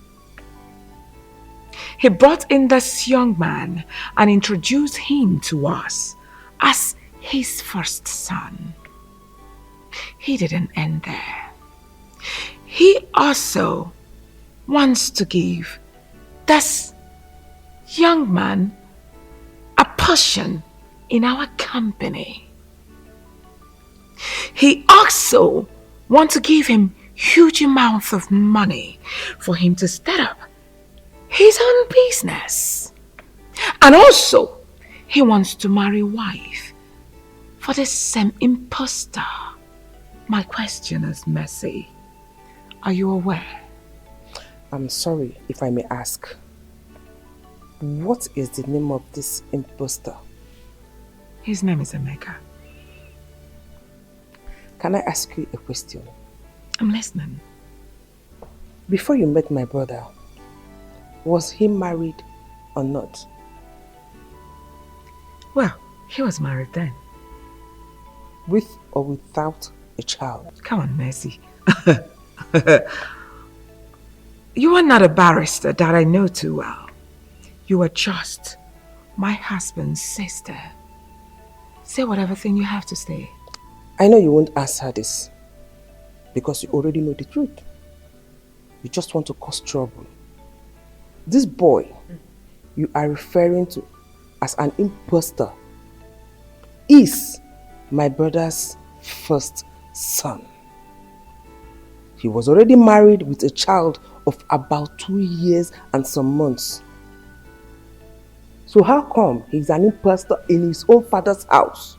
He brought in this young man and introduced him to us as his first son. He didn't end there. he also wants to give this young man a portion in our company. He also wants to give him huge amounts of money for him to start up his own business. And also, he wants to marry a wife for the same imposter. My question is, Mercy, are you aware? I'm sorry if I may ask. What is the name of this imposter? His name is Emeka. Can I ask you a question? I'm listening. Before you met my brother, was he married or not? Well, he was married then. With or without a child? Come on, Mercy. You are not a barrister that I know too well. You are just my husband's sister. Say whatever thing you have to say. I know you won't answer this because you already know the truth. You just want to cause trouble. This boy you are referring to as an imposter is my brother's first son. He was already married with a child of about 2 years and some months. So how come he's an imposter in his own father's house?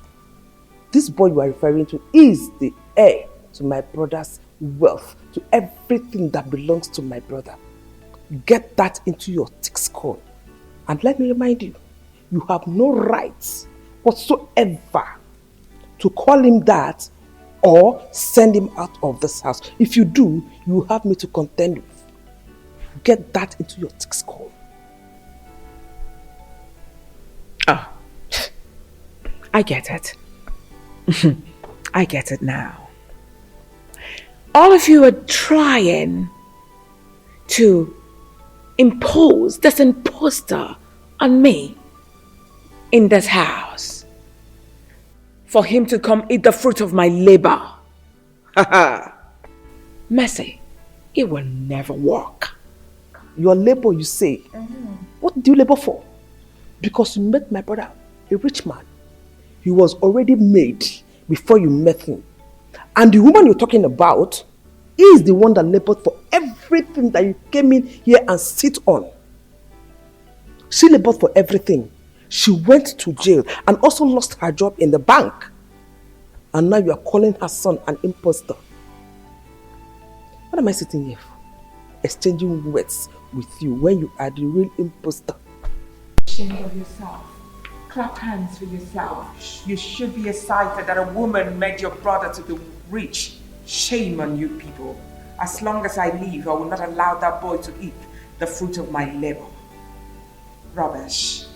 This boy you are referring to is the heir to my brother's wealth, to everything that belongs to my brother. Get that into your thick skull. And let me remind you, you have no rights whatsoever to call him that or send him out of this house. If you do, you will have me to contend with. Get that into your thick skull. Oh, I get it. I get it now. All of you are trying to impose this imposter on me in this house for him to come eat the fruit of my labor. Mercy, it will never work. Your labor, you say? What do you labor for? Because you met my brother, a rich man. He was already made before you met him. And the woman you're talking about is the one that labored for everything that you came in here and sit on. She labored for everything. She went to jail and also lost her job in the bank. And now you are calling her son an imposter. What am I sitting here for? Exchanging words with you when you are the real imposter. Shame of yourself. Clap hands for yourself. You should be excited that a woman made your brother to be rich. Shame on you people. As long as I live, I will not allow that boy to eat the fruit of my labor. Rubbish.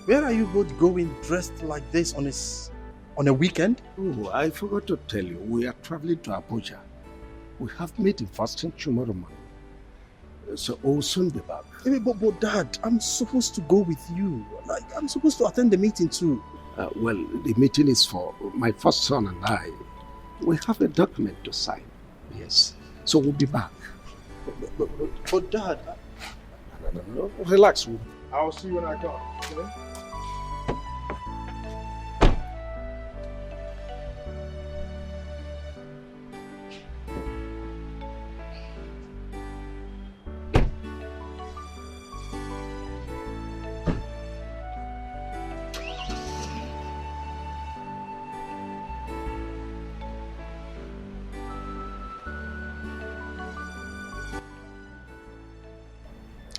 Where are you both going dressed like this on a weekend? Oh, I forgot to tell you, we are traveling to Abuja. We have meeting first thing tomorrow morning. So we'll soon be back. But Dad, I'm supposed to go with you. Like, I'm supposed to attend the meeting too. Well, the meeting is for my first son and I. We have a document to sign. Yes. So we'll be back. But Dad... No, relax. I'll see you when I come. Okay?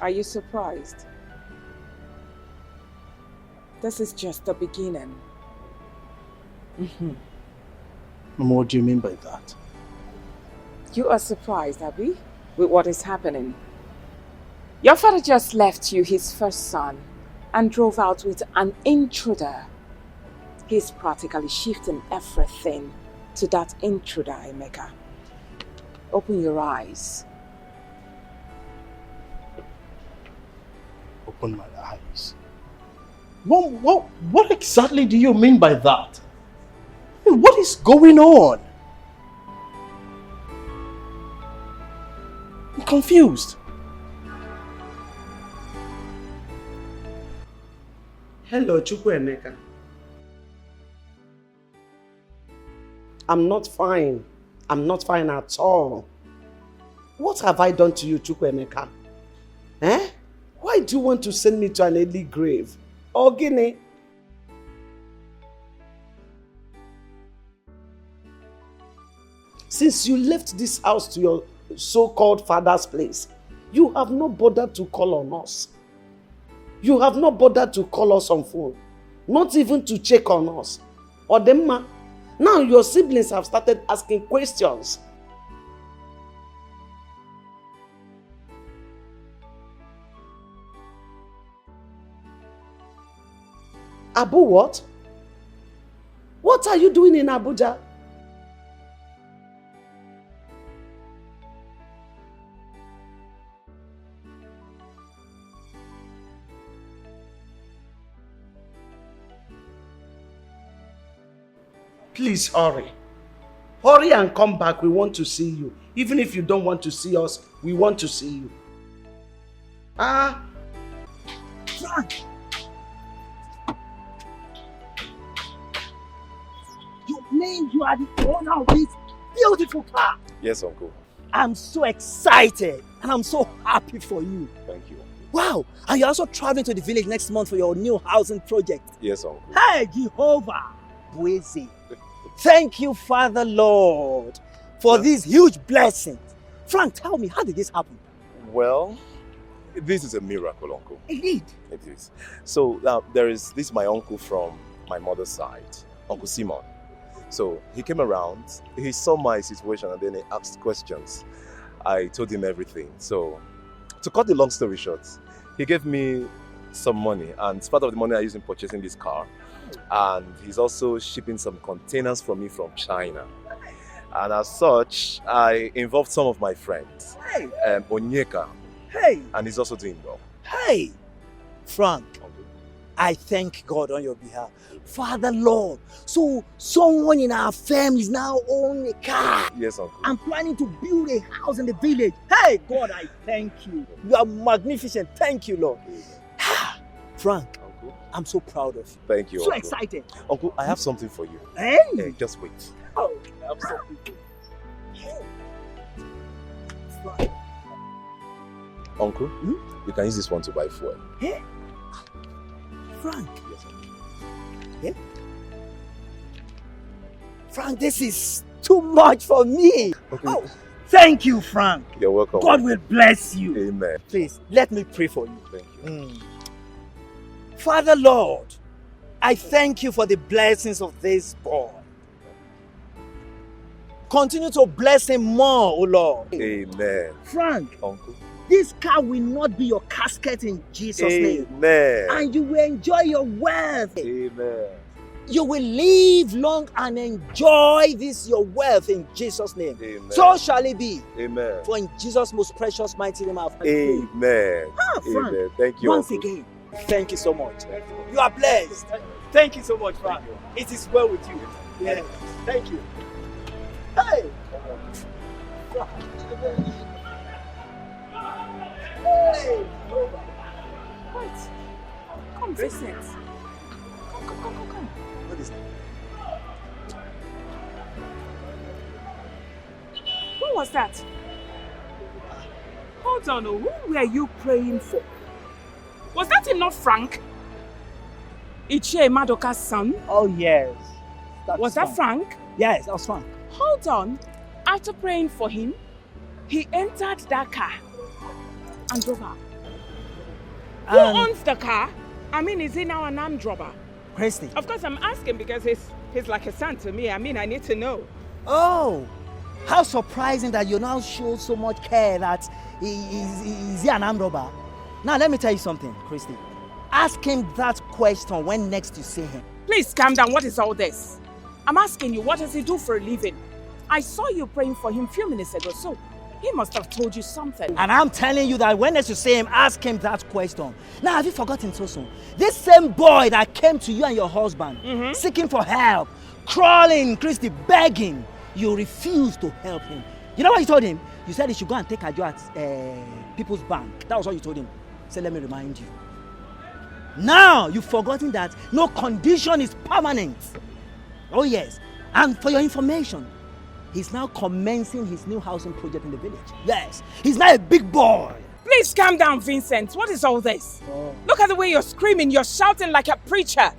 Are you surprised? This is just the beginning. Mama, what do you mean by that? You are surprised, Abby, with what is happening. Your father just left you his first son and drove out with an intruder. He's practically shifting everything to that intruder, Emeka. Open your eyes. Open my eyes? Mom, what exactly do you mean by that? What is going on? I'm confused. Hello, Chukwuemeka. I'm not fine. I'm not fine at all. What have I done to you, Chukwuemeka? Eh? Why do you want to send me to an early grave? Oh, Guinea. Since you left this house to your so-called father's place, you have not bothered to call on us. You have not bothered to call us on phone. Not even to check on us. Odemma, now your siblings have started asking questions. Abu what? What are you doing in Abuja? Please hurry. Hurry and come back. We want to see you. Even if you don't want to see us, we want to see you. Ah. Frank. You mean you are the owner of this beautiful car? Yes, Uncle. I'm so excited and I'm so happy for you. Thank you. Wow, and you're also traveling to the village next month for your new housing project. Yes, Uncle. Hey, Jehovah, Buezi. Thank you, Father Lord, for these huge blessings. Frank, tell me, how did this happen? Well, this is a miracle, Uncle. Indeed. It is. So, this is my uncle from my mother's side, Uncle Simon. So, he came around, he saw my situation and then he asked questions. I told him everything. So, to cut the long story short, he gave me some money and part of the money I used in purchasing this car. And he's also shipping some containers from me from China. And as such, I involved some of my friends. Hey! Onyeka. Hey! And he's also doing well. Hey! Frank, I thank God on your behalf. Father Lord, so someone in our family is now owning a car. Yes, Uncle. I'm planning to build a house in the village. Hey, God, I thank you. You are magnificent. Thank you, Lord. Frank, Uncle, I'm so proud of you. Thank you, So Uncle. excited. Uncle, I have something for you. Hey! Just wait. Oh. I have something for you. Uncle, you can use this one to buy fuel. Hey? Frank. Yes, Uncle. Yeah? Frank, this is too much for me. Okay. Oh, thank you, Frank. You're welcome. God will bless you. Amen. Please, let me pray for you. Thank you. Father Lord, I thank you for the blessings of this boy. Continue to bless him more, O Lord. Amen. Frank, Uncle. this car will not be your casket in Jesus' name. Amen. And you will enjoy your wealth. Amen. You will live long and enjoy this your wealth in Jesus' name. Amen. So shall it be. Amen. For in Jesus' most precious mighty name I have prayed. Amen. Frank, Amen. Thank you. once Uncle. again, thank you so much. You are blessed. Thank you so much, Frank. It is well with you. Yes. Thank you. Hey! Hey! What? Come, Vincent. Come. What is that? Who was that? Hold on, who were you praying for? Was that not Frank? Ichie Madoka's son? Oh, yes. Was that Frank? Yes, that was Frank. Hold on. After praying for him, he entered that car and drove out. Who owns the car? I mean, is he now an armed robber? Christy. Of course, I'm asking because he's like a son to me. I mean, I need to know. Oh, how surprising that you now show so much care that is he an armed robber. Now, let me tell you something, Christy. Ask him that question when next you see him. Please calm down. What is all this? I'm asking you, what does he do for a living? I saw you praying for him a few minutes ago, so he must have told you something. And I'm telling you that when next you see him, ask him that question. Now, have you forgotten, Tosun? This same boy that came to you and your husband, seeking for help, crawling, Christy, begging, you refused to help him. You know what you told him? You said he should go and take a job at People's Bank. That was what you told him. So let me remind you. Now, you've forgotten that no condition is permanent. Oh yes, and for your information, he's now commencing his new housing project in the village. Yes, he's now a big boy. Please calm down, Vincent. What is all this? Look at the way you're screaming. You're shouting like a preacher.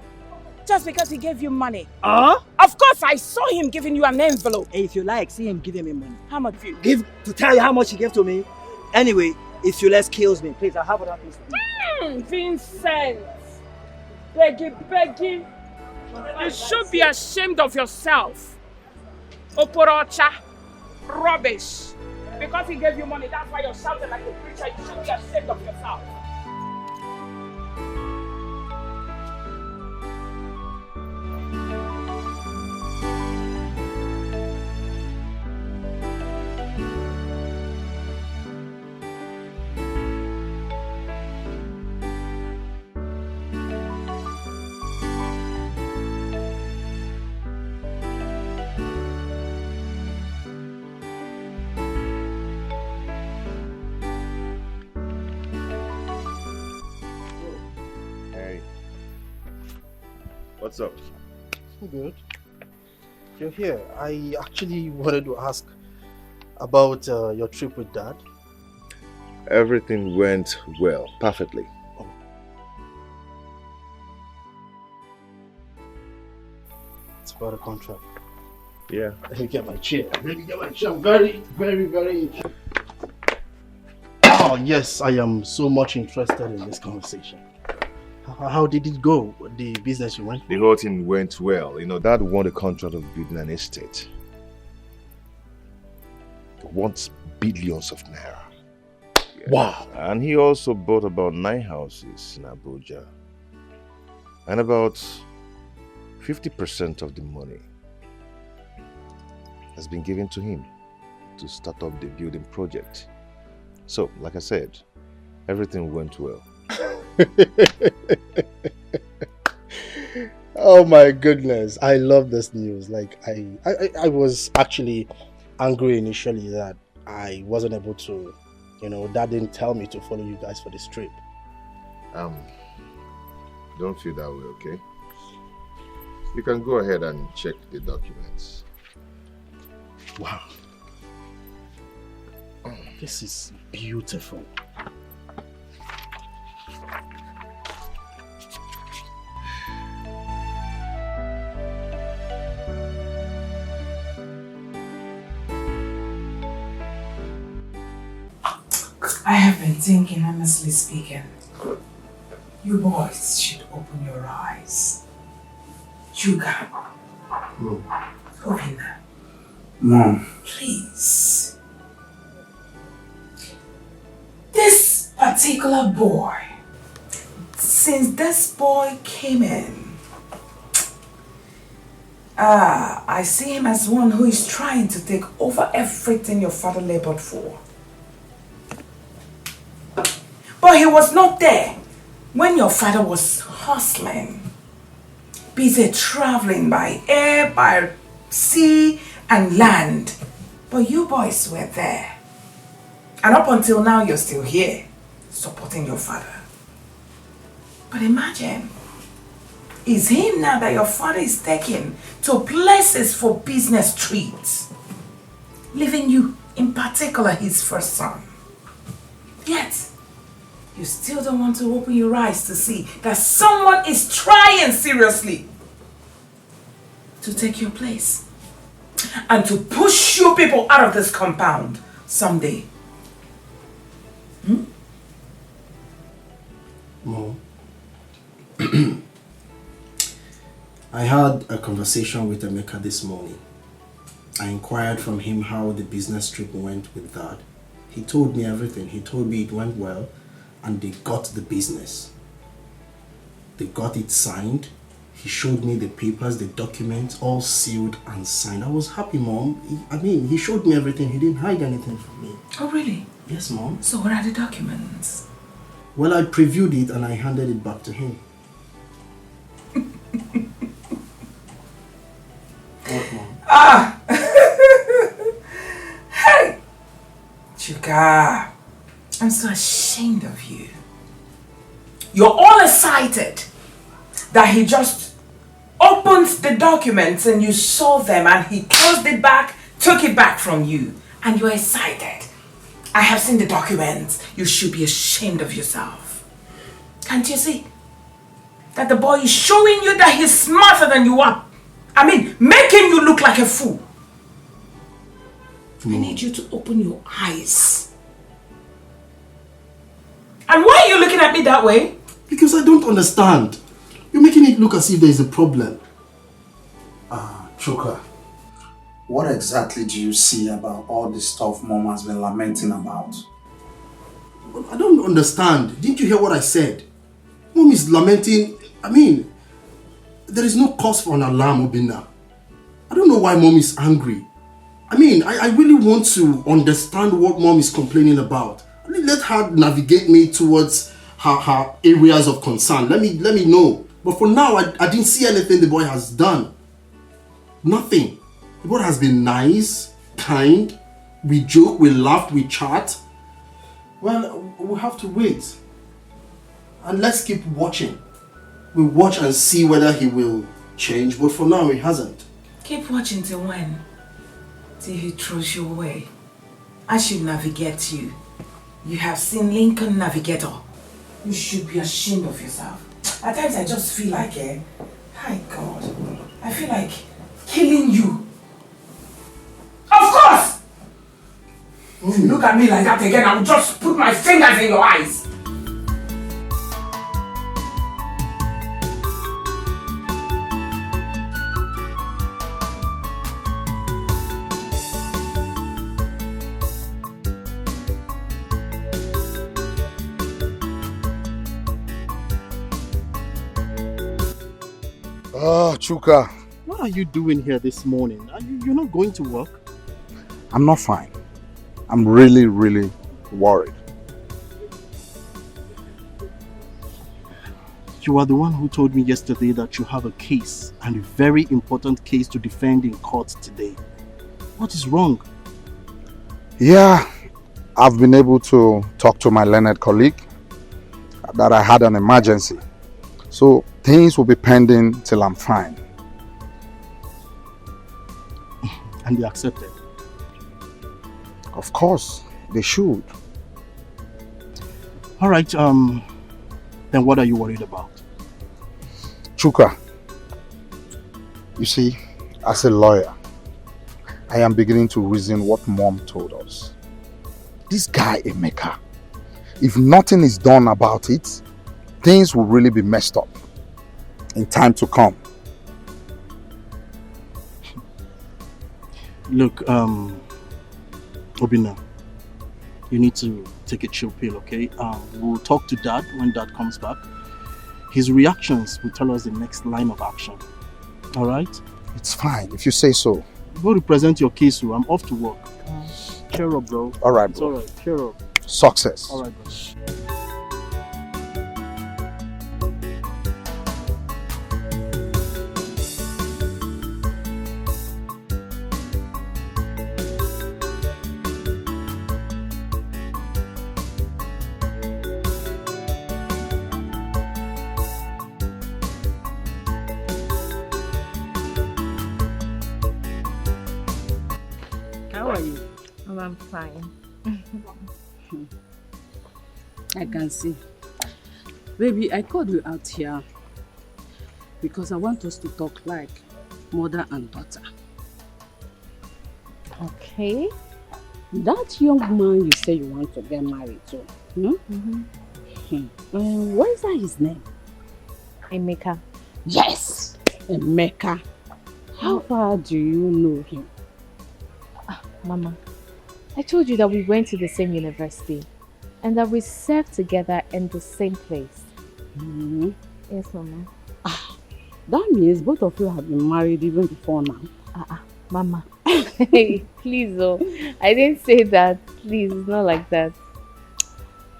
Just because he gave you money. Of course, I saw him giving you an envelope. Hey, if you like, see him giving me money. How much you give to tell you how much he gave to me? Anyway, if you less kills me, please, I have other things to do. Vincent. Begging. You should be ashamed of yourself. Oporocha. Rubbish. Because he gave you money, that's why you're shouting like a preacher. You should be ashamed of yourself. What's up? Good. You're here. I actually wanted to ask about your trip with Dad. Everything went well, perfectly. It's about a contract. Yeah. Let me get my chair. I'm very, very, very interested. Oh, yes, I am so much interested in this conversation. How did it go, the business you went for? The whole thing went well. You know, Dad won the contract of building an estate. He wants billions of naira. Yeah. Wow. And he also bought about 9 houses in Abuja. And about 50% of the money has been given to him to start up the building project. So, like I said, everything went well. Oh my goodness, I love this news. Like I was actually angry initially that I wasn't able to, Dad didn't tell me to follow you guys for this trip. Don't feel that way, okay? You can go ahead and check the documents. Wow. This is beautiful. I have been thinking, honestly speaking, you boys should open your eyes. Chuka. Open them. Mom. Please. This particular boy, since this boy came in, I see him as one who is trying to take over everything your father labored for. But he was not there when your father was hustling, busy traveling by air, by sea and land. But you boys were there. And up until now, you're still here, supporting your father. But imagine, it's him now that your father is taking to places for business trips, leaving you, in particular, his first son. Yet, you still don't want to open your eyes to see that someone is trying seriously to take your place and to push you people out of this compound someday. Mom, I had a conversation with Emeka this morning. I inquired from him how the business trip went with Dad. He told me everything. He told me it went well and they got the business. They got it signed. He showed me the papers, the documents, all sealed and signed. I was happy, Mom. He showed me everything. He didn't hide anything from me. Oh, really? Yes, Mom. So what are the documents? Well, I previewed it and I handed it back to him. What, Mom? Ah! Hey! Chuka, I'm so ashamed of you. You're all excited that he just opened the documents and you saw them and he closed it back, took it back from you, and you're excited. I have seen the documents. You should be ashamed of yourself. Can't you see that the boy is showing you that he's smarter than you are? Making you look like a fool. I need you to open your eyes. And why are you looking at me that way? Because I don't understand. You're making it look as if there's a problem. Chuka, what exactly do you see about all the stuff Mom has been lamenting about? I don't understand. Didn't you hear what I said? Mom is lamenting. There is no cause for an alarm, Obina. I don't know why Mom is angry. I really want to understand what Mom is complaining about. Let her navigate me towards her areas of concern. Let me know. But for now, I didn't see anything the boy has done. Nothing. The boy has been nice, kind. We joke, we laugh, we chat. Well, we'll have to wait. And let's keep watching. We'll watch and see whether he will change. But for now, he hasn't. Keep watching till when? Till he throws you away. I should navigate you. You have seen Lincoln Navigator. You should be ashamed of yourself. At times I just feel like, hi God, I feel like killing you. Of course! If you look at me like that again, I will just put my fingers in your eyes. Chuka. What are you doing here this morning? You're not going to work? I'm not fine. I'm really, really worried. You are the one who told me yesterday that you have a case, and a very important case to defend in court today. What is wrong? Yeah, I've been able to talk to my learned colleague that I had an emergency. So things will be pending till I'm fine. And they accepted? Of course, they should. Alright, then what are you worried about? Chuka, you see, as a lawyer, I am beginning to reason what Mom told us. This guy, Emeka, if nothing is done about it, things will really be messed up in time to come. Look, Obina, you need to take a chill pill, okay? We'll talk to Dad when Dad comes back. His reactions will tell us the next line of action. Alright? It's fine, if you say so. Go represent your case, I'm off to work. Cheer up, bro. Alright, It's bro. alright, cheer up. Success. Alright, bro. How are you? Oh, I'm fine. I can see. Baby, I called you out here because I want us to talk like mother and daughter. Okay. That young man you say you want to get married to, what is that his name? Emeka. Yes, Emeka. How far do you know him? Mama, I told you that we went to the same university and that we served together in the same place. Yes, Mama. That means both of you have been married even before now. Mama. Hey, please, oh. I didn't say that. Please, it's not like that.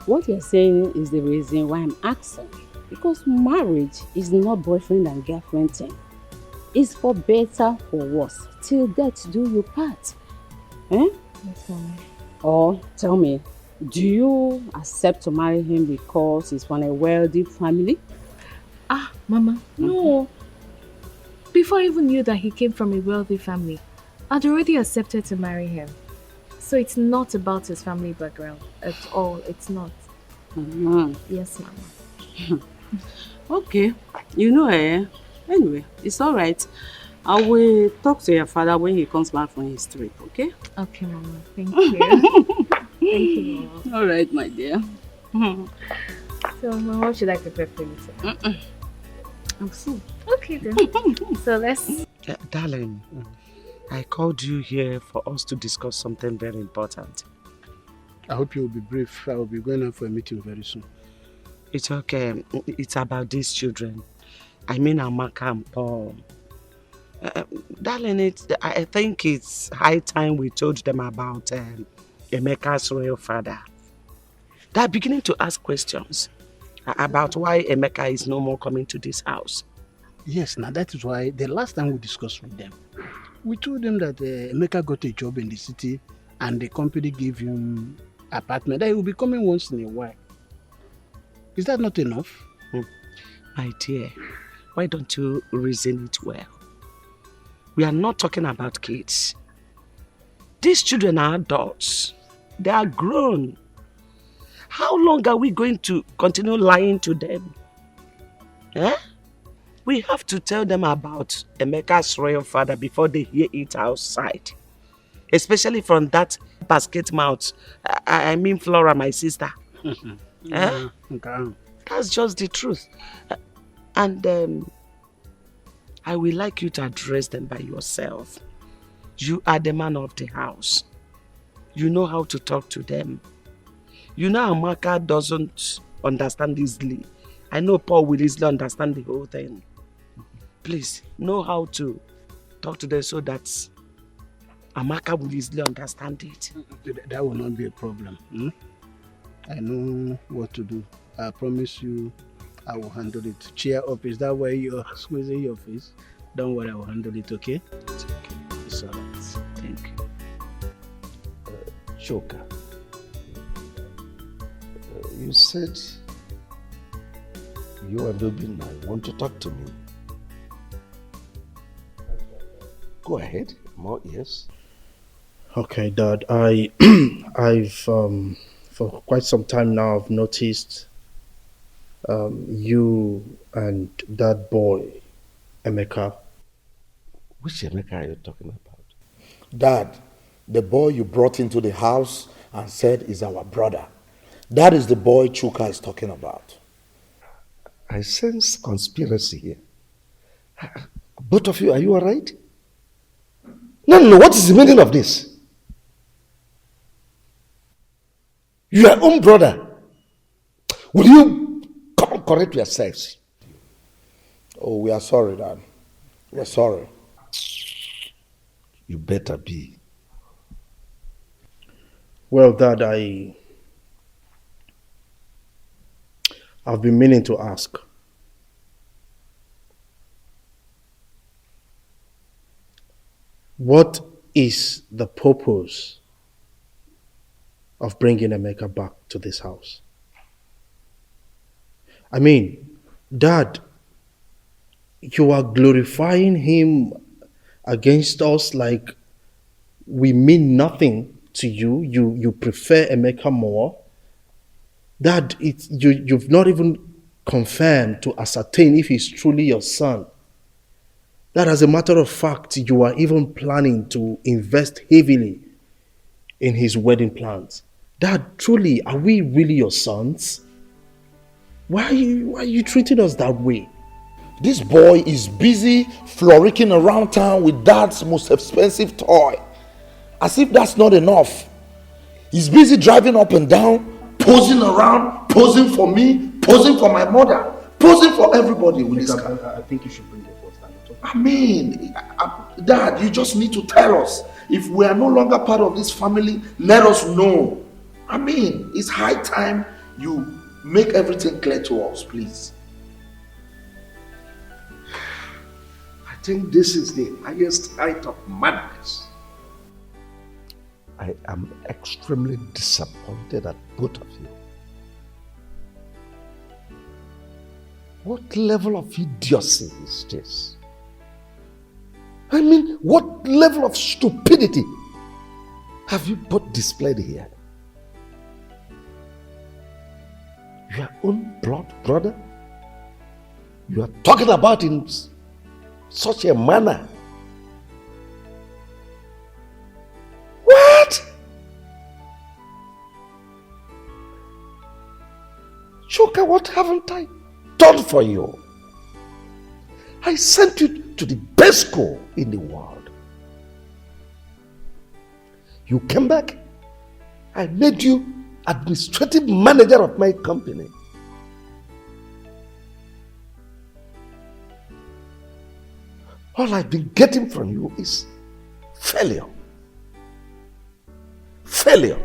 What you're saying is the reason why I'm asking. Because marriage is not boyfriend and girlfriend thing. It's for better or worse. Till death do you part. Eh? Yes, Mama. Or tell me, do you accept to marry him because he's from a wealthy family? Mama, no. Before I even knew that he came from a wealthy family, I'd already accepted to marry him. So it's not about his family background at all. It's not. Yes, Mama. Okay. You know, anyway, it's all right. I will talk to your father when he comes back from his trip, okay? Okay, Mama. Thank you. Thank you, Mama. All right, my dear. So, Mama, what should I prepare for you today? I'm full. Okay, then. So, let's... Darling, I called you here for us to discuss something very important. I hope you will be brief. I will be going out for a meeting very soon. It's okay. It's about these children. I mean Amaka and Paul. Darling, I think it's high time we told them about Emeka's royal father. They're beginning to ask questions about why Emeka is no more coming to this house. Yes, now that is why the last time we discussed with them, we told them that Emeka got a job in the city and the company gave him apartment that he will be coming once in a while. Is that not enough? My dear, why don't you reason it well? We are not talking about kids. These children are adults. They are grown. How long are we going to continue lying to them? Eh? We have to tell them about Emeka's royal father before they hear it outside. Especially from that basket mouth. I mean Flora, my sister. Eh? That's just the truth. And I would like you to address them by yourself. You are the man of the house. You know how to talk to them. You know Amaka doesn't understand easily. I know Paul will easily understand the whole thing. Please, know how to talk to them so that Amaka will easily understand it. That will not be a problem. I know what to do. I promise you I will handle it. Cheer up. Is that why you're squeezing your face? Don't worry, I will handle it, okay? It's okay. It's all right. Thank you. Choka, you said you and Obinna want to talk to me. Go ahead, more ears. Okay, Dad. I've for quite some time now I've noticed you and that boy, Emeka. Which Emeka are you talking about? Dad, the boy you brought into the house and said is our brother. That is the boy Chuka is talking about. I sense conspiracy here. Both of you, are you all right? No, what is the meaning of this? Your own brother. Will you correct yourselves? Oh, we are sorry, Dad. We are sorry. You better be. Well, Dad, I've been meaning to ask. What is the purpose of bringing Emeka back to this house? I mean, Dad, you are glorifying him against us like we mean nothing to you. You prefer Emeka more. Dad, you've not even confirmed to ascertain if he's truly your son. That, as a matter of fact, you are even planning to invest heavily in his wedding plans. Dad, truly, are we really your sons? Why are you treating us that way? This boy is busy frolicking around town with Dad's most expensive toy. As if that's not enough. He's busy driving up and down, posing around, posing for me, posing for my mother, posing for everybody with this car. I think you should bring the first time. I mean, Dad, you just need to tell us. If we are no longer part of this family, let us know. I mean, it's high time you make everything clear to us, please. I think this is the highest height of madness. I am extremely disappointed at both of you. What level of idiocy is this? I mean, what level of stupidity have you both displayed here? Your own blood brother? You are talking about in such a manner. What? Chuka, what haven't I done for you? I sent you to the best school in the world. You came back. I made you administrative manager of my company. All I've been getting from you is failure. Failure.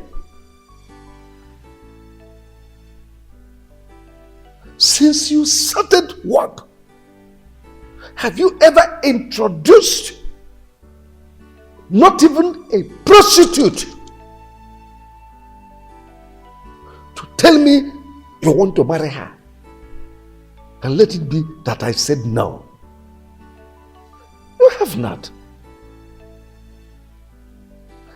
Since you started work, have you ever introduced not even a prostitute to tell me you want to marry her? And let it be that I said no. You have not.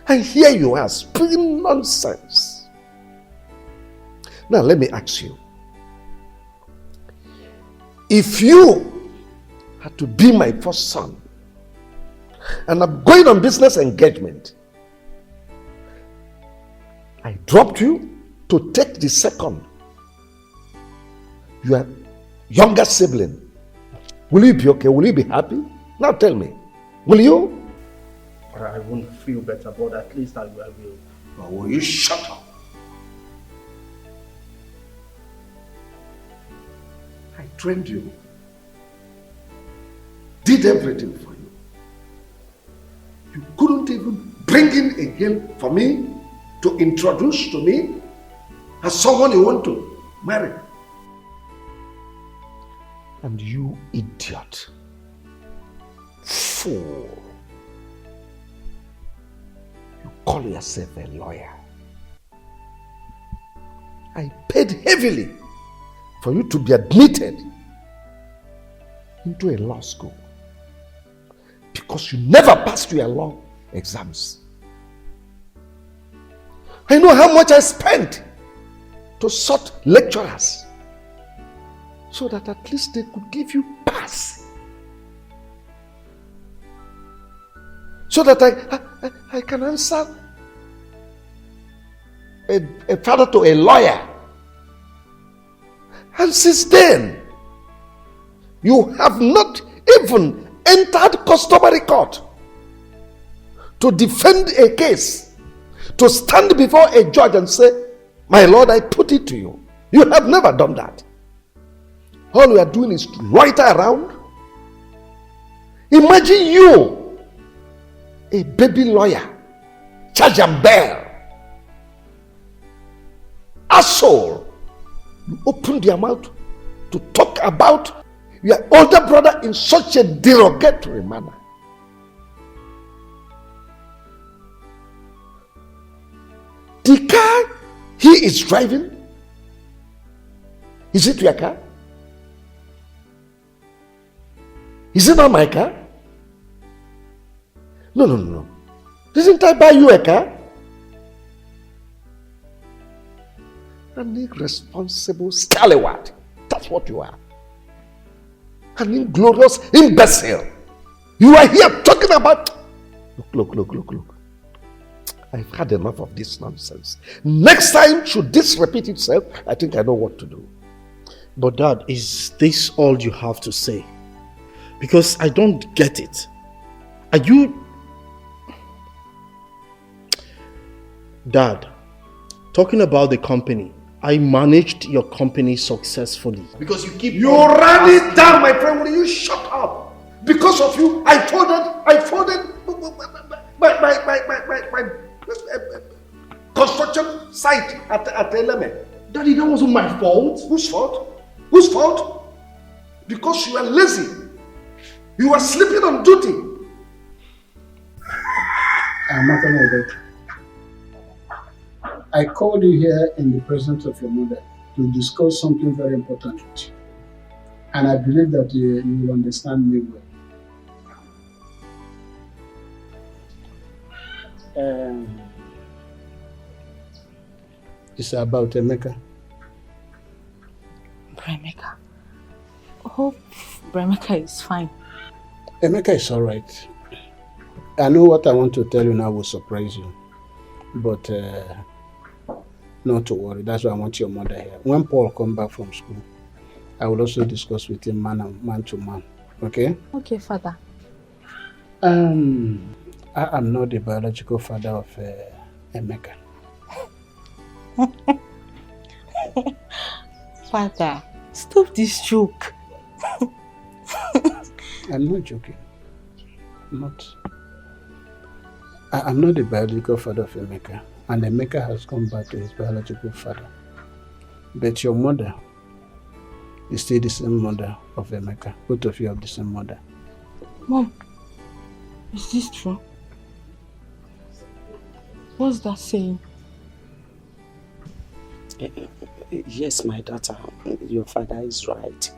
And here you are speaking nonsense. Now let me ask you. If you had to be my first son, and I'm going on business engagement, I dropped you to take the second, your younger sibling, will you be okay? Will you be happy? Now tell me, will you? I won't feel better, but at least I will. Or will you shut up? I trained you, did everything for you. You couldn't even bring in a girl for me to introduce to me as someone you want to marry. And you idiot, fool, you call yourself a lawyer. I paid heavily for you to be admitted into a law school because you never passed your law exams. I know how much I spent to sort lecturers so that at least they could give you pass. So that I can answer a father to a lawyer. And since then, you have not even entered customary court to defend a case, to stand before a judge and say, my lord, I put it to you. You have never done that. All you are doing is to loiter around. Imagine you, a baby lawyer, charge and bear, asshole. You opened your mouth to talk about your older brother in such a derogatory manner. The car he is driving, is it your car? Is it not my car? No. Didn't I buy you a car? An irresponsible scallywag. That's what you are. An inglorious imbecile. You are here talking about... Look. I've had enough of this nonsense. Next time, should this repeat itself, I think I know what to do. But Dad, is this all you have to say? Because I don't get it. Are you... Dad, talking about the company I managed your company successfully. Because you keep... You ran it down, my friend. Will you shut up? Because of you, I folded my construction site at LMA. Daddy, that wasn't my fault. Whose fault? Whose fault? Because you were lazy. You were sleeping on duty. I called you here in the presence of your mother to discuss something very important with you. And I believe that you will understand me well. It's about Emeka. Bremeka. Hope Bremeka is fine. Emeka is alright. I know what I want to tell you now will surprise you. But not to worry, that's why I want your mother here. When Paul comes back from school, I will also discuss with him man to man. Okay? Okay, Father. I am not the biological father of Emeka. Father, stop this joke. I'm not joking. I'm not the biological father of Emeka, and Emeka has come back to his biological father. But your mother is still the same mother of Emeka. Both of you have the same mother. Mom, is this true? What's that saying? Yes, my daughter, your father is right.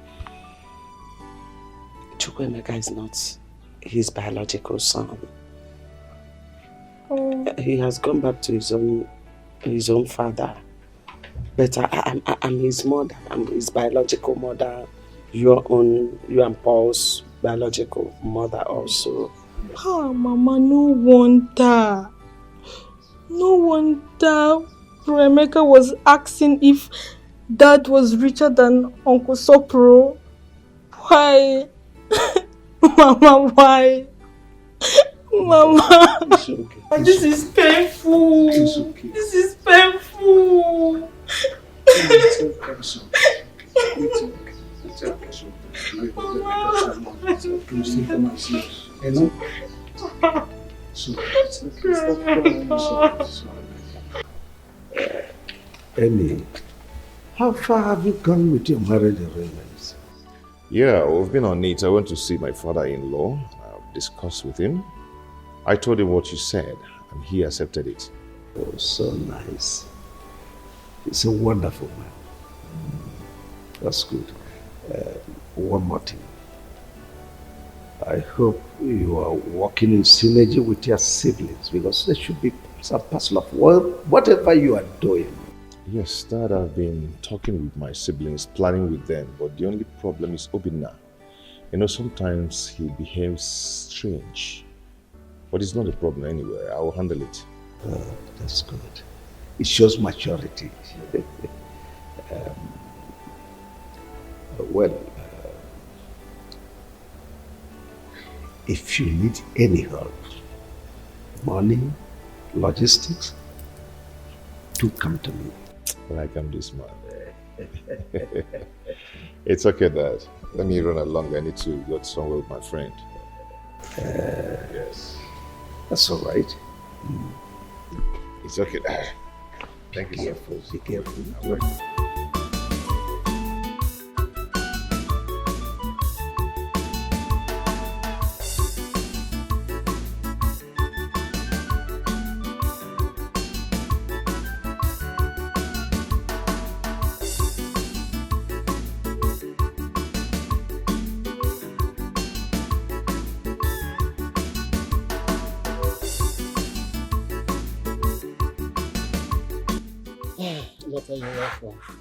Chukwemeka is not his biological son. He has gone back to his own father. But I'm his mother. I'm his biological mother. You and Paul's biological mother also. Oh, Mama, no wonder. No wonder Bremeka was asking if Dad was richer than Uncle Sopro. Why? Mama, why? Mama, it's okay. This is painful. It's okay. This is painful. It's okay. It's okay. Mama. You still come and see us. You know? So, it's okay. Stop crying. It's okay. Amy, how far have you gone with your marriage arrangements? Yeah, we've been on it. I went to see my father-in-law. I've discussed with him. I told him what you said, and he accepted it. Oh, so nice. He's a wonderful man. That's good. One more thing. I hope you are working in synergy with your siblings, because there should be some parcel of whatever you are doing. Yes, Dad, I've been talking with my siblings, planning with them, but the only problem is Obinna. You know, sometimes he behaves strange. But it's not a problem anyway. I will handle it. That's good. It shows maturity. If you need any help, money, logistics, do come to me. Like I'm this man. It's okay, Dad. Let me run along. I need to go somewhere with my friend. Yes. That's all right. It's okay, Dad. Thank you, sir. Be careful.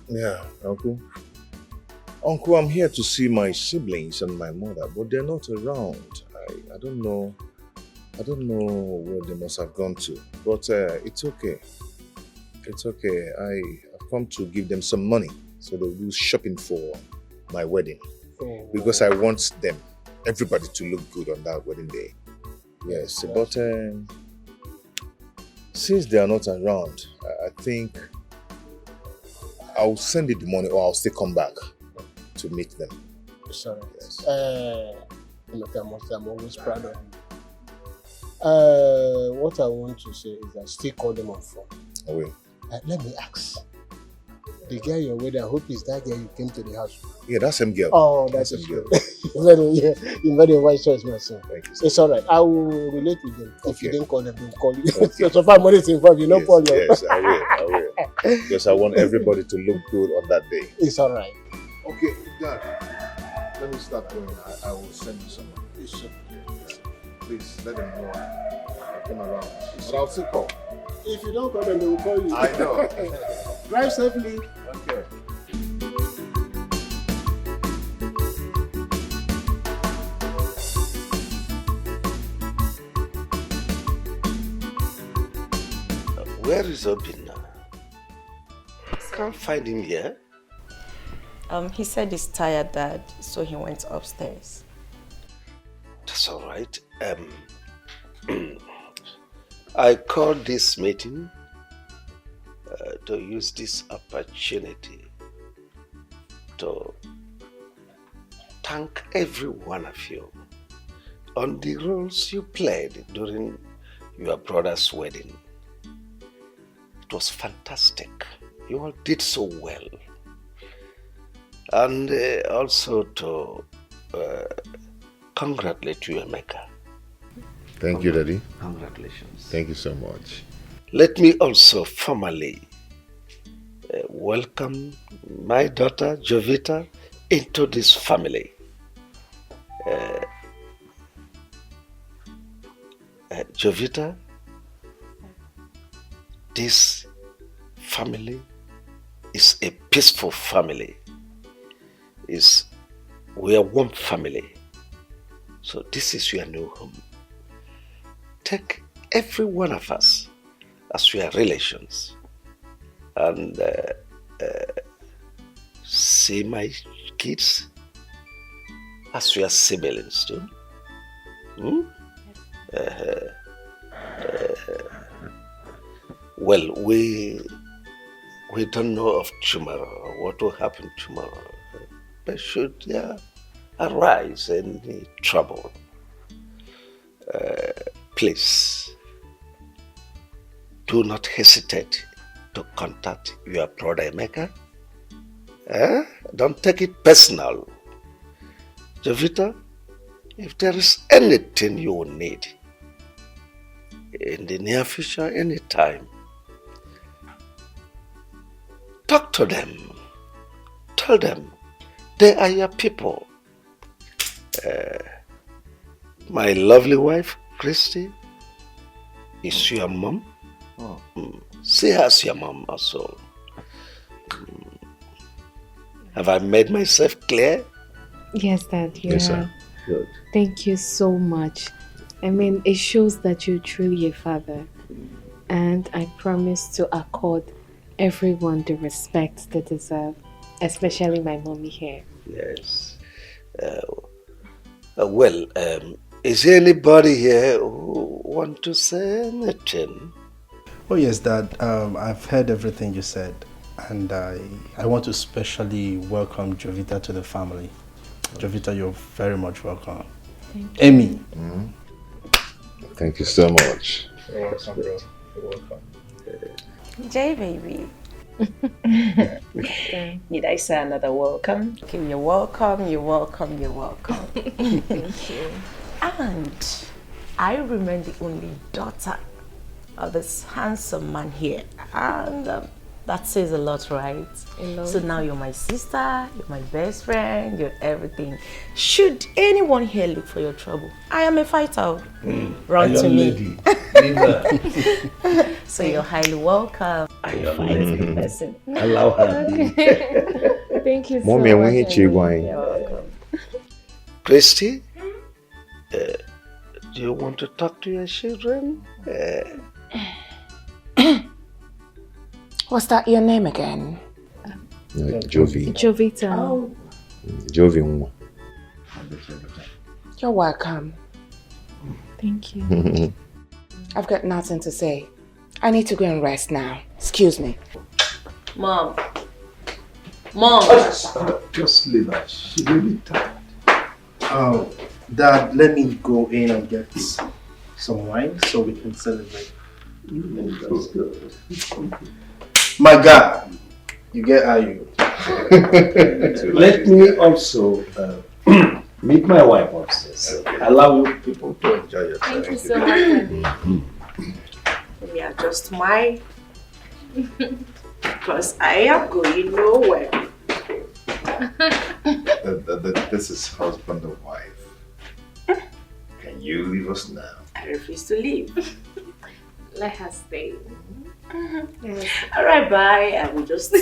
Yeah, Uncle. Uncle, I'm here to see my siblings and my mother, but they're not around. I don't know. I don't know where they must have gone to. But it's okay. It's okay. I've come to give them some money so they'll do shopping for my wedding. Oh. Because I want them, everybody, to look good on that wedding day. Yes, but since they are not around, I think I'll send you the money or I'll still come back to meet them. Sorry. Yes. I'm always proud of you. What I want to say is that still call them on phone. I will. Let me ask. The girl you're with, I hope is that girl you came to the house. Yeah, that's same girl. Oh, that's same girl. You made a wise choice, my son. Thank you. It's all right. I will relate with them. Okay. If you didn't call them, they'll call you. Okay. So far, money is involved. You know, Yes, Paul. yes, I will. Because I want everybody to look good on that day. It's all right. Okay, Dad. Let me start going. I will send you some money. Please let them know I came around. But I'll still call. If you don't call them, they will call you. I know. Drive safely. Okay. Where is Obinna? Can't find him here. He said he's tired, Dad, so he went upstairs. That's all right. I called this meeting to use this opportunity to thank every one of you on the roles you played during your brother's wedding. It was fantastic. You all did so well. And also to congratulate you, Emeka. Thank you, Daddy. Congratulations. Thank you so much. Let me also formally welcome my daughter, Jovita, into this family. Jovita, this family is a peaceful family. We are one family. So this is your new home. Take every one of us as your relations and see my kids as your siblings too. Well, we don't know of tomorrow, what will happen tomorrow. But should there arise any trouble, please do not hesitate to contact your brother Emeka. Don't take it personal. Jovita, if there is anything you will need in the near future, anytime, talk to them. Tell them they are your people. My lovely wife, Christy, is your mom. See her as your mom also. Have I made myself clear? Yes, Dad, you Yes, have. sir. Good. Thank you so much. I mean, it shows that you're truly a father. And I promise to accord everyone the respect they deserve, especially my mommy here. Yes. Well, is there anybody here who want to say anything? Oh yes, Dad. I've heard everything you said, and I want to especially welcome Jovita to the family. Jovita, you're very much welcome. Thank you. Amy. Thank you so much. You're welcome, bro. You're welcome. Jay, baby. Need I say another welcome? Okay, you're welcome, you're welcome, you're welcome. Thank you. And I remain the only daughter of this handsome man here. And that says a lot, right? A lot. So now you're my sister, you're my best friend, you're everything. Should anyone here look for your trouble, I am a fighter. Run to me. So you're highly welcome. Fighting person. Allow her. Thank you so Mommy, much. when he You're welcome. Christy, do you want to talk to your children? What's that your name again? Jovi. Jovita. Oh, Jovi. you're welcome. Thank you. I've got nothing to say. I need to go and rest now. Excuse me. Mom, Mom! Just leave her. She will be tired. Oh, Dad, let me go in and get some wine so we can celebrate. That's good. My God, you get how you. Let me also meet my wife upstairs. Allow you people to enjoy your time. Thank you so much, Daddy. Let me adjust my... because I am going nowhere. This is husband and wife. Can you leave us now? I refuse to leave. Let her stay. Alright, bye. I will just...